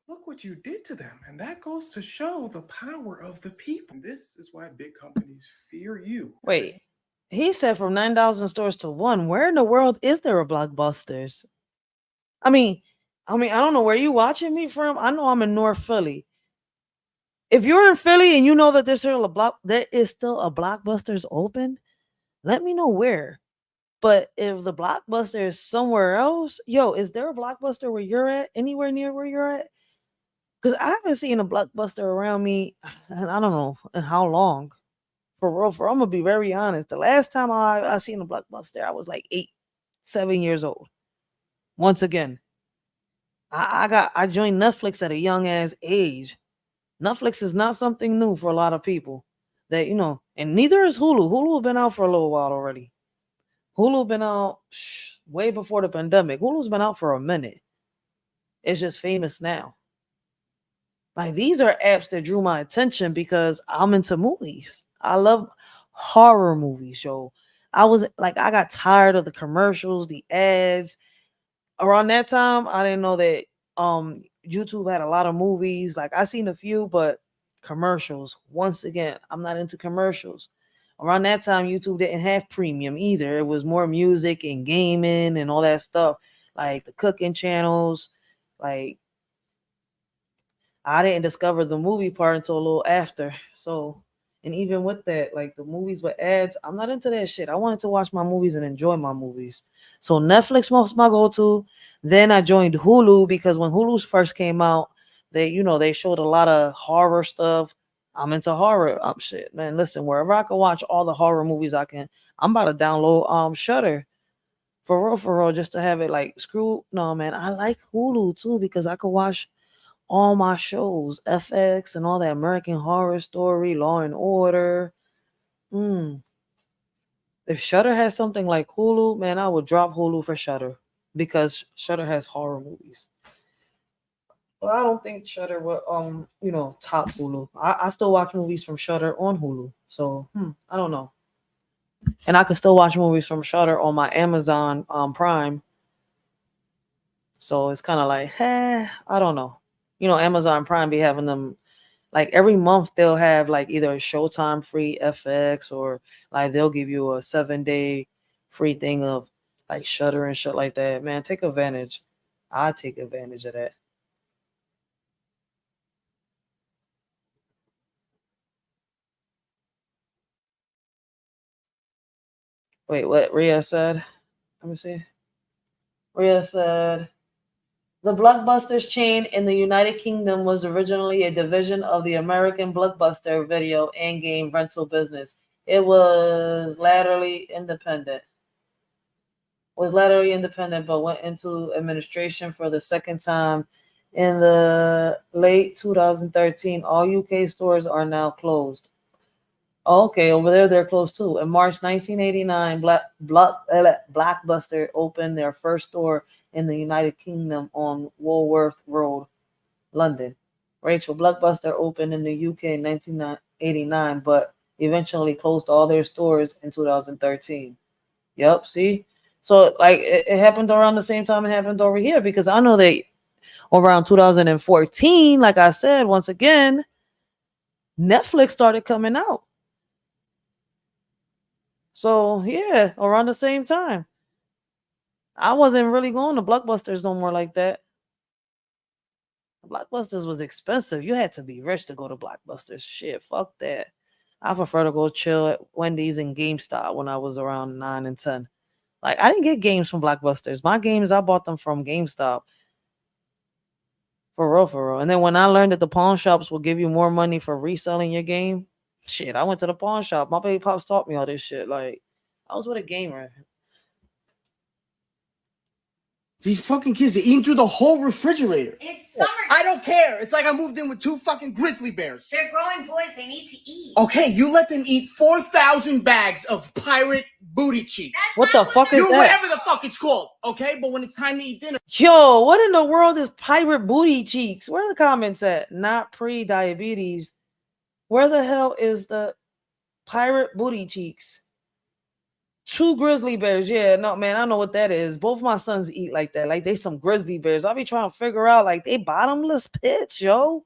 Look what you did to them. And that goes to show the power of the people. And this is why big companies fear you. Wait, he said from 9,000 stores to one. Where in the world is there a Blockbusters? I mean, I don't know where you watching me from. I know I'm in North Philly. If you're in Philly and you know that there is still a Blockbusters open, let me know where. But if the Blockbuster is somewhere else, yo, is there a Blockbuster where you're at? Anywhere near where you're at? Because I haven't seen a Blockbuster around me, and I don't know in how long. For real, I'm gonna be very honest. The last time I seen a Blockbuster, I was like 8, 7 years old. Once again, I joined Netflix at a young ass age. Netflix is not something new for a lot of people. That and neither is Hulu. Hulu been out for a little while already. Hulu been out way before the pandemic. Hulu's been out for a minute. It's just famous now. Like these are apps that drew my attention because I'm into movies. I love horror movies, yo. I got tired of the commercials, the ads. Around that time, I didn't know that YouTube had a lot of movies. Like I seen a few, but commercials. Once again, I'm not into commercials. Around that time, YouTube didn't have premium either. It was more music and gaming and all that stuff, like the cooking channels. Like I didn't discover the movie part until a little after. So, and even with that, like the movies with ads, I'm not into that shit. I wanted to watch my movies and enjoy my movies. So Netflix was my go-to. Then I joined Hulu because when Hulu first came out, they showed a lot of horror stuff. I'm into horror. Shit, man. Listen, wherever I can watch all the horror movies I can, I'm about to download Shutter. For real, just to have it like screw. No, man, I like Hulu too because I could watch all my shows, FX and all that American Horror Story, Law and Order. Mm. If Shutter has something like Hulu, man, I would drop Hulu for Shutter because Shutter has horror movies. Well, I don't think Shutter would top Hulu. I still watch movies from Shutter on Hulu. So I don't know. And I can still watch movies from Shutter on my Amazon Prime. So it's kind of like, I don't know. Amazon Prime be having them like every month they'll have like either a Showtime free FX or like they'll give you a 7-day free thing of like Shutter and shit like that. Man, take advantage. I take advantage of that. Wait, what Rhea said? Let me see. Rhea said the Blockbusters chain in the United Kingdom was originally a division of the American Blockbuster video and game rental business. It was laterally independent. But went into administration for the second time in the late 2013. All UK stores are now closed. Okay, over there they're closed too. In March 1989, Blockbuster opened their first store in the United Kingdom on Woolworth Road, London. Racheal, Blockbuster opened in the UK in 1989, but eventually closed all their stores in 2013. Yep, see? So like it happened around the same time it happened over here because I know that around 2014, like I said, once again, Netflix started coming out. So yeah, around the same time. I wasn't really going to Blockbusters no more like that. Blockbusters was expensive. You had to be rich to go to Blockbusters. Shit, fuck that. I prefer to go chill at Wendy's and GameStop when I was around 9 and 10. Like I didn't get games from Blockbusters. My games I bought them from GameStop. For real, for real. And then when I learned that the pawn shops will give you more money for reselling your game, Shit, I went to the pawn shop. My baby pops taught me all this shit. Like, I was with a gamer. These fucking kids are eating through the whole refrigerator. It's summer. I don't care. It's like I moved in with 2 fucking grizzly bears. They're growing boys. They need to eat. Okay, you let them eat 4,000 bags of pirate booty cheeks. What the fuck is You that? whatever the fuck it's called, okay? But when it's time to eat dinner. Yo, what in the world is pirate booty cheeks? Where are the comments at? Not pre-diabetes. Where the hell is the pirate booty cheeks? 2 grizzly bears. Yeah, no, man, I know what that is. Both my sons eat like that. Like, they some grizzly bears. I be trying to figure out, like, they bottomless pits, yo.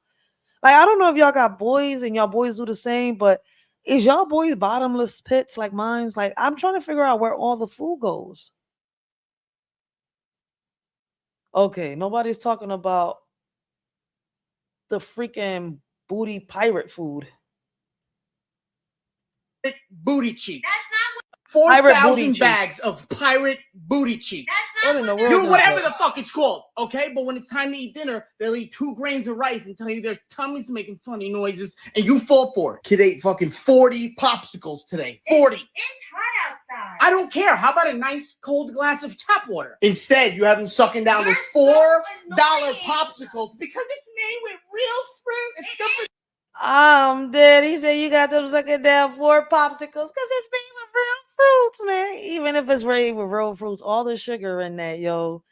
Like, I don't know if y'all got boys and y'all boys do the same, but is y'all boys bottomless pits like mine's? Like, I'm trying to figure out where all the food goes. Okay, nobody's talking about the freaking booty pirate food. Booty cheeks. That's not what 4,000 bags of pirate booty cheeks. What in the world You is whatever that? the fuck it's called, okay? But when it's time to eat dinner, they'll eat 2 grains of rice and tell you their tummy's making funny noises, and you fall for it. Kid ate fucking 40 popsicles today. 40. It's hot outside. I don't care. How about a nice cold glass of tap water? Instead, you have them sucking down those $4 popsicles because it's made with real fruit. It's good for Dead. He said you got them sucking down 4 popsicles because it's made with real fruits, man. Even if it's made with real fruits, all the sugar in that, yo.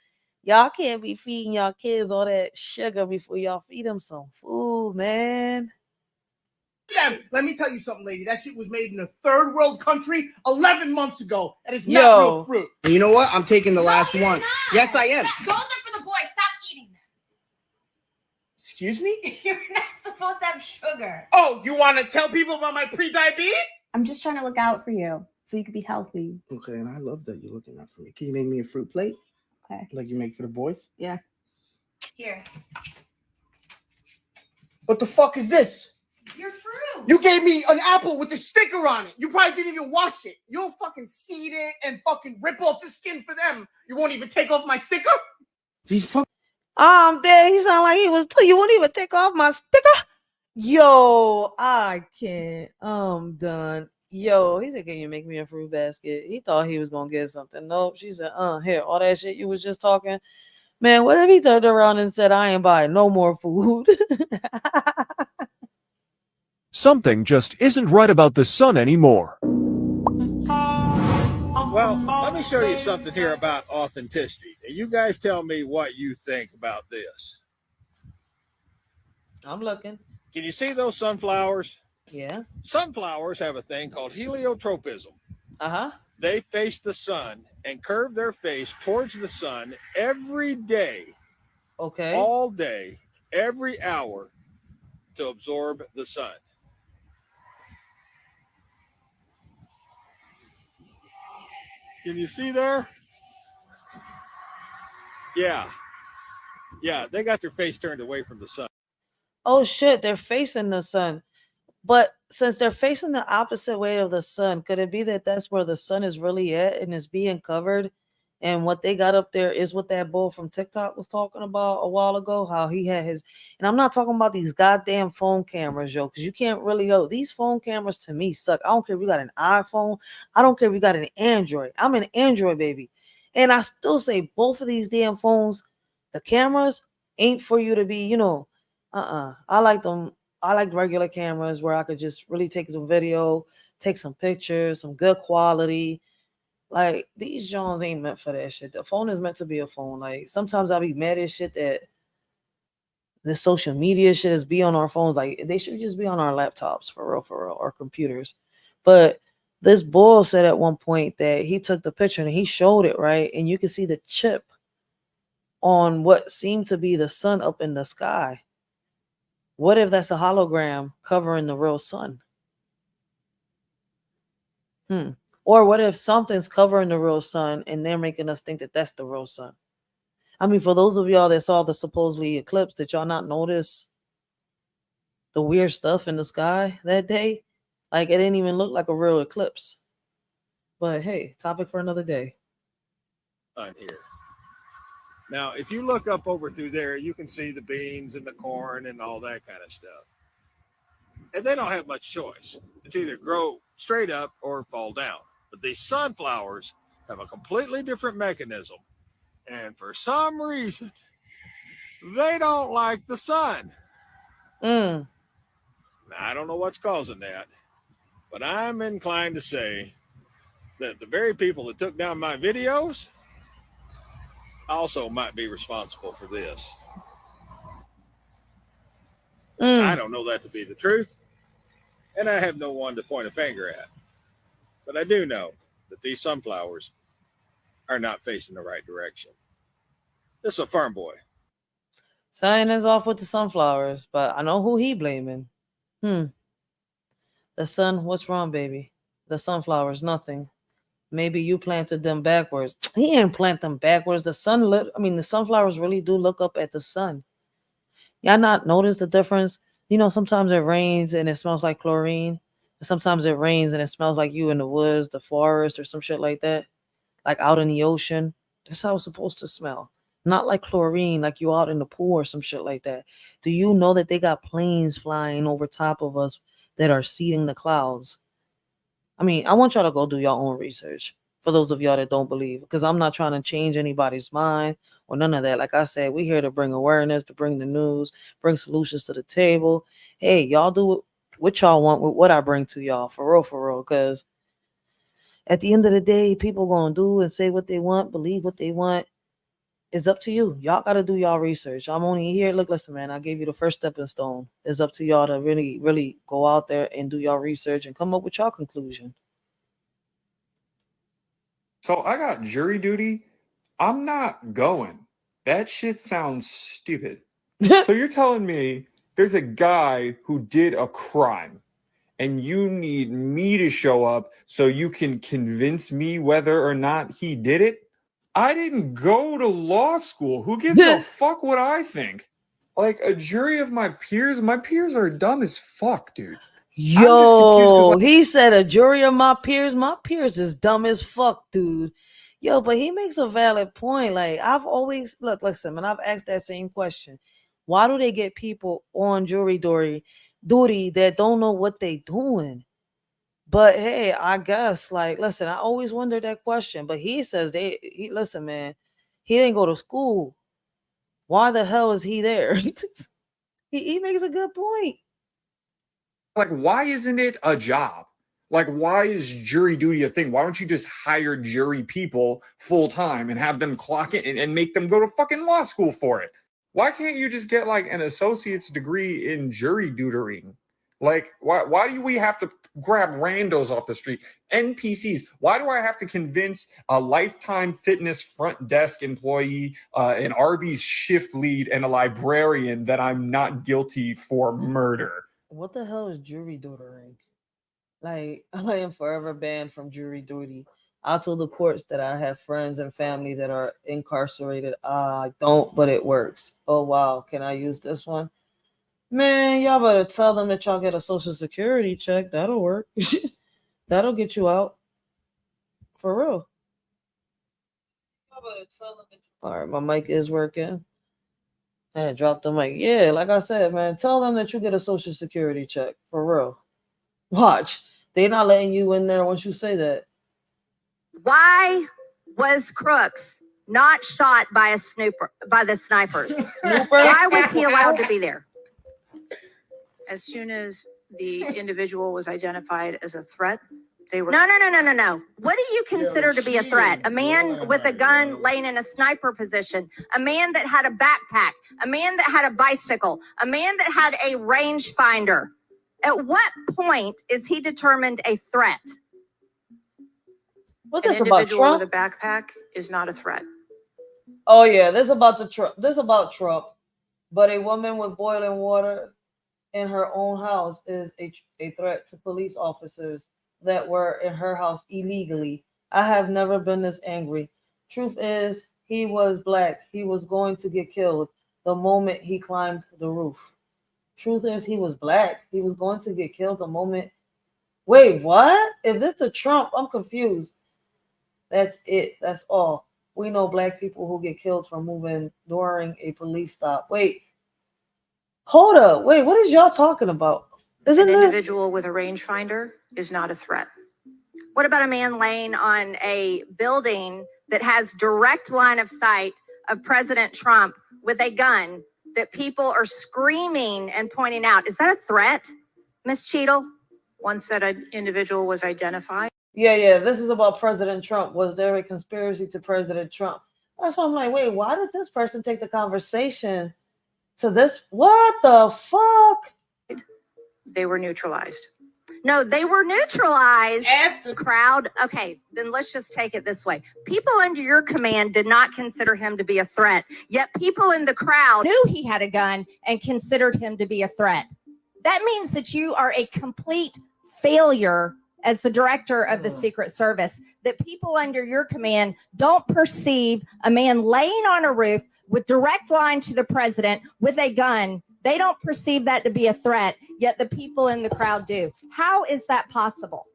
Y'all can't be feeding y'all kids all that sugar before y'all feed them some food, man. Let me tell you something, lady. That shit was made in a 3rd world country 11 months ago. That is not real fruit. And you know what? I'm taking the last one. Not. Yes, I am. Those are for the boys. Stop eating them. Excuse me? You're not supposed to have sugar. Oh, you want to tell people about my pre-diabetes? I'm just trying to look out for you so you can be healthy. Okay, and I love that you're looking out for me. Can you make me a fruit plate? Okay. Like you make for the boys? Yeah. Here. What the fuck is this? Your fruit. You gave me an apple with a sticker on it. You probably didn't even wash it. You'll fucking seed it and fucking rip off the skin for them. You won't even take off my sticker? These fuck. Dead. He sound like he was too. You won't even take off my sticker? Yo, I can't. I'm done. Yo, he said, can you make me a fruit basket? He thought he was gonna get something. Nope. She said, here, all that shit you was just talking. Man, what if he turned around and said, I ain't buying no more food? Something just isn't right about the sun anymore. Well, let me show you something here about authenticity. And you guys tell me what you think about this. I'm looking. Can you see those sunflowers? Yeah. Sunflowers have a thing called heliotropism. Uh-huh. They face the sun and curve their face towards the sun every day. Okay. All day, every hour to absorb the sun. Can you see there? Yeah. Yeah, they got their face turned away from the sun. Oh shit, they're facing the sun. But since they're facing the opposite way of the sun, could it be that that's where the sun is really at and is being covered? And what they got up there is what that bull from TikTok was talking about a while ago, how he had his, and I'm not talking about these goddamn phone cameras, yo, because you can't really go. These phone cameras to me suck. I don't care if you got an iPhone. I don't care if you got an Android. I'm an Android baby. And I still say both of these damn phones, the cameras ain't for you to be, I like them. I like regular cameras where I could just really take some video, take some pictures, some good quality. Like, these Jones ain't meant for that shit. The phone is meant to be a phone. Like, sometimes I'll be mad at shit that the social media shit is be on our phones. Like, they should just be on our laptops for real, or computers. But this bull said at one point that he took the picture and he showed it, right? And you can see the chip on what seemed to be the sun up in the sky. What if that's a hologram covering the real sun? Or what if something's covering the real sun and they're making us think that that's the real sun? I mean, for those of y'all that saw the supposedly eclipse, did y'all not notice the weird stuff in the sky that day? Like, it didn't even look like a real eclipse. But hey, topic for another day. On here. Now, if you look up over through there, you can see the beans and the corn and all that kind of stuff. And they don't have much choice. It's either grow straight up or fall down. But these sunflowers have a completely different mechanism. And for some reason, they don't like the sun. Mm. Now, I don't know what's causing that, but I'm inclined to say that the very people that took down my videos also might be responsible for this. I don't know that to be the truth, and I have no one to point a finger at. But I do know that these sunflowers are not facing the right direction. This is a farm boy. Sign is off with the sunflowers, but I know who he blaming. The sun, what's wrong, baby? The sunflowers, nothing. Maybe you planted them backwards. He didn't plant them backwards. The sun the sunflowers really do look up at the sun. Y'all not notice the difference? You know, sometimes it rains and it smells like chlorine. And sometimes it rains and it smells like you in the woods, the forest, or some shit like that. Like out in the ocean. That's how it's supposed to smell. Not like chlorine, like you out in the pool or some shit like that. Do you know that they got planes flying over top of us that are seeding the clouds? I mean, I want y'all to go do your own research for those of y'all that don't believe, because I'm not trying to change anybody's mind or none of that. Like I said, we're here to bring awareness, to bring the news, bring solutions to the table. Hey, y'all do what y'all want with what I bring to y'all, for real, because at the end of the day, people gonna do and say what they want, believe what they want. It's up to you. Y'all gotta do y'all research. I'm only here. Look, listen, man. I gave you the first stepping stone. It's up to y'all to really, really go out there and do y'all research and come up with y'all conclusion. So I got jury duty. I'm not going. That shit sounds stupid. So you're telling me there's a guy who did a crime and you need me to show up so you can convince me whether or not he did it? I didn't go to law school. Who gives a fuck what I think? Like a jury of my peers are dumb as fuck, dude. Yo, he said a jury of my peers. My peers is dumb as fuck, dude. Yo, but he makes a valid point. Like I've always listen, man. I've asked that same question. Why do they get people on jury duty that don't know what they doing? But hey, I guess listen, I always wondered that question. But he says listen, man. He didn't go to school. Why the hell is he there? he makes a good point. Like, why isn't it a job? Like, why is jury duty a thing? Why don't you just hire jury people full time and have them clock it and make them go to fucking law school for it? Why can't you just get like an associate's degree in jury tutoring? Like, why do we have to grab randos off the street? NPCs. Why do I have to convince a Lifetime Fitness front desk employee, an Arby's shift lead, and a librarian that I'm not guilty for murder? What the hell is jury duty? Like, I am forever banned from jury duty. I told the courts that I have friends and family that are incarcerated. I don't, but it works. Oh, wow. Can I use this one? Man, y'all better tell them that y'all get a social security check. That'll work. That'll get you out. For real. Y'all better tell them All right, my mic is working. I dropped the mic. Yeah, like I said, man, tell them that you get a social security check. For real. Watch. They're not letting you in there once you say that. Why was Crooks not shot by the snipers? Snooper? Why was he allowed to be there? As soon as the individual was identified as a threat, they were. No. What do you consider to be a threat? A man with a gun laying in a sniper position, a man that had a backpack, a man that had a bicycle, a man that had a rangefinder. At what point is he determined a threat? What An this about individual Trump? with a backpack is not a threat. Oh yeah, this about the Trump. This about Trump. But a woman with boiling water in her own house is a threat to police officers that were in her house illegally. I have never been this angry. Truth is, he was black. He was going to get killed the moment he climbed the roof. Truth is, he was black. He was going to get killed the moment. Wait, what? If this the Trump, I'm confused. That's it. That's all. We know black people who get killed for moving during a police stop. Wait. Hold up. Wait, what is y'all talking about? Isn't An this? individual with a rangefinder is not a threat. What about a man laying on a building that has direct line of sight of President Trump with a gun that people are screaming and pointing out? Is that a threat, Miss Cheadle? Once that individual was identified. Yeah. This is about President Trump. Was there a conspiracy to President Trump? That's why I'm like, wait, why did this person take the conversation to this? What the fuck? They were neutralized. No, they were neutralized. After Crowd. Okay, then let's just take it this way. People under your command did not consider him to be a threat, yet people in the crowd knew he had a gun and considered him to be a threat. That means that you are a complete failure as the director of the Secret Service, that people under your command don't perceive a man laying on a roof with direct line to the president with a gun. They don't perceive that to be a threat, yet the people in the crowd do. How is that possible?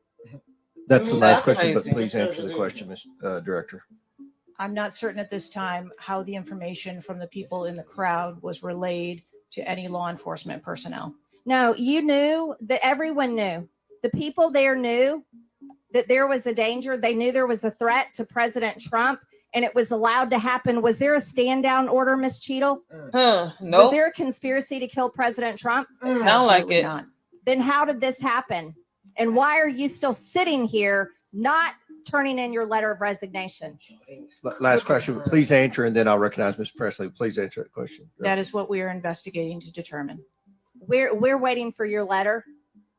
That's the last question, crazy. but please answer the question, Ms. Director. I'm not certain at this time how the information from the people in the crowd was relayed to any law enforcement personnel. No, you knew that everyone knew. The people there knew that there was a danger. They knew there was a threat to President Trump, and it was allowed to happen. Was there a stand down order, Miss Cheadle? No. Was there a conspiracy to kill President Trump? Sound like it. Not. Then how did this happen? And why are you still sitting here not turning in your letter of resignation? Last question. Please answer, and then I'll recognize Ms. Presley. Please answer that question. That is what we are investigating to determine. We're waiting for your letter.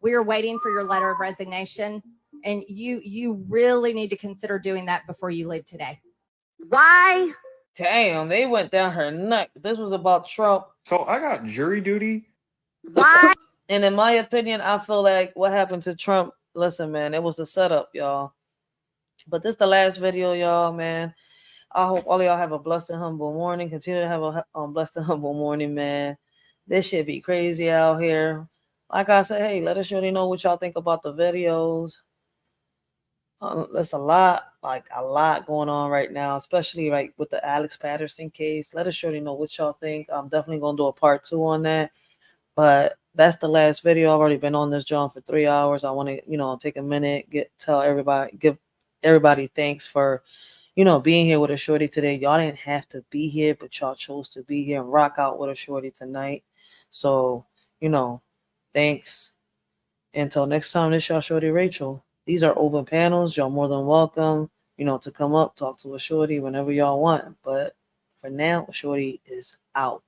We're waiting for your letter of resignation. And you really need to consider doing that before you leave today. Why? Damn, they went down her neck. This was about Trump. So I got jury duty. Why? And in my opinion, I feel like what happened to Trump, listen, man, it was a setup, y'all. But this is the last video, y'all, man. I hope all of y'all have a blessed and humble morning. Continue to have a blessed and humble morning, man. This shit be crazy out here. Like I said, hey, let us really know what y'all think about the videos. There's a lot going on right now, especially like with the Alex Patterson case. Let us surely know what y'all think. I'm definitely gonna do a part 2 on that. But that's the last video. I've already been on this John for 3 hours. I want to, take a minute, give everybody thanks for, being here with a shorty today. Y'all didn't have to be here, but y'all chose to be here and rock out with a shorty tonight. So, thanks. Until next time, this y'all shorty Rachel. These are open panels. Y'all more than welcome, to come up, talk to a shorty whenever y'all want. But for now, a shorty is out.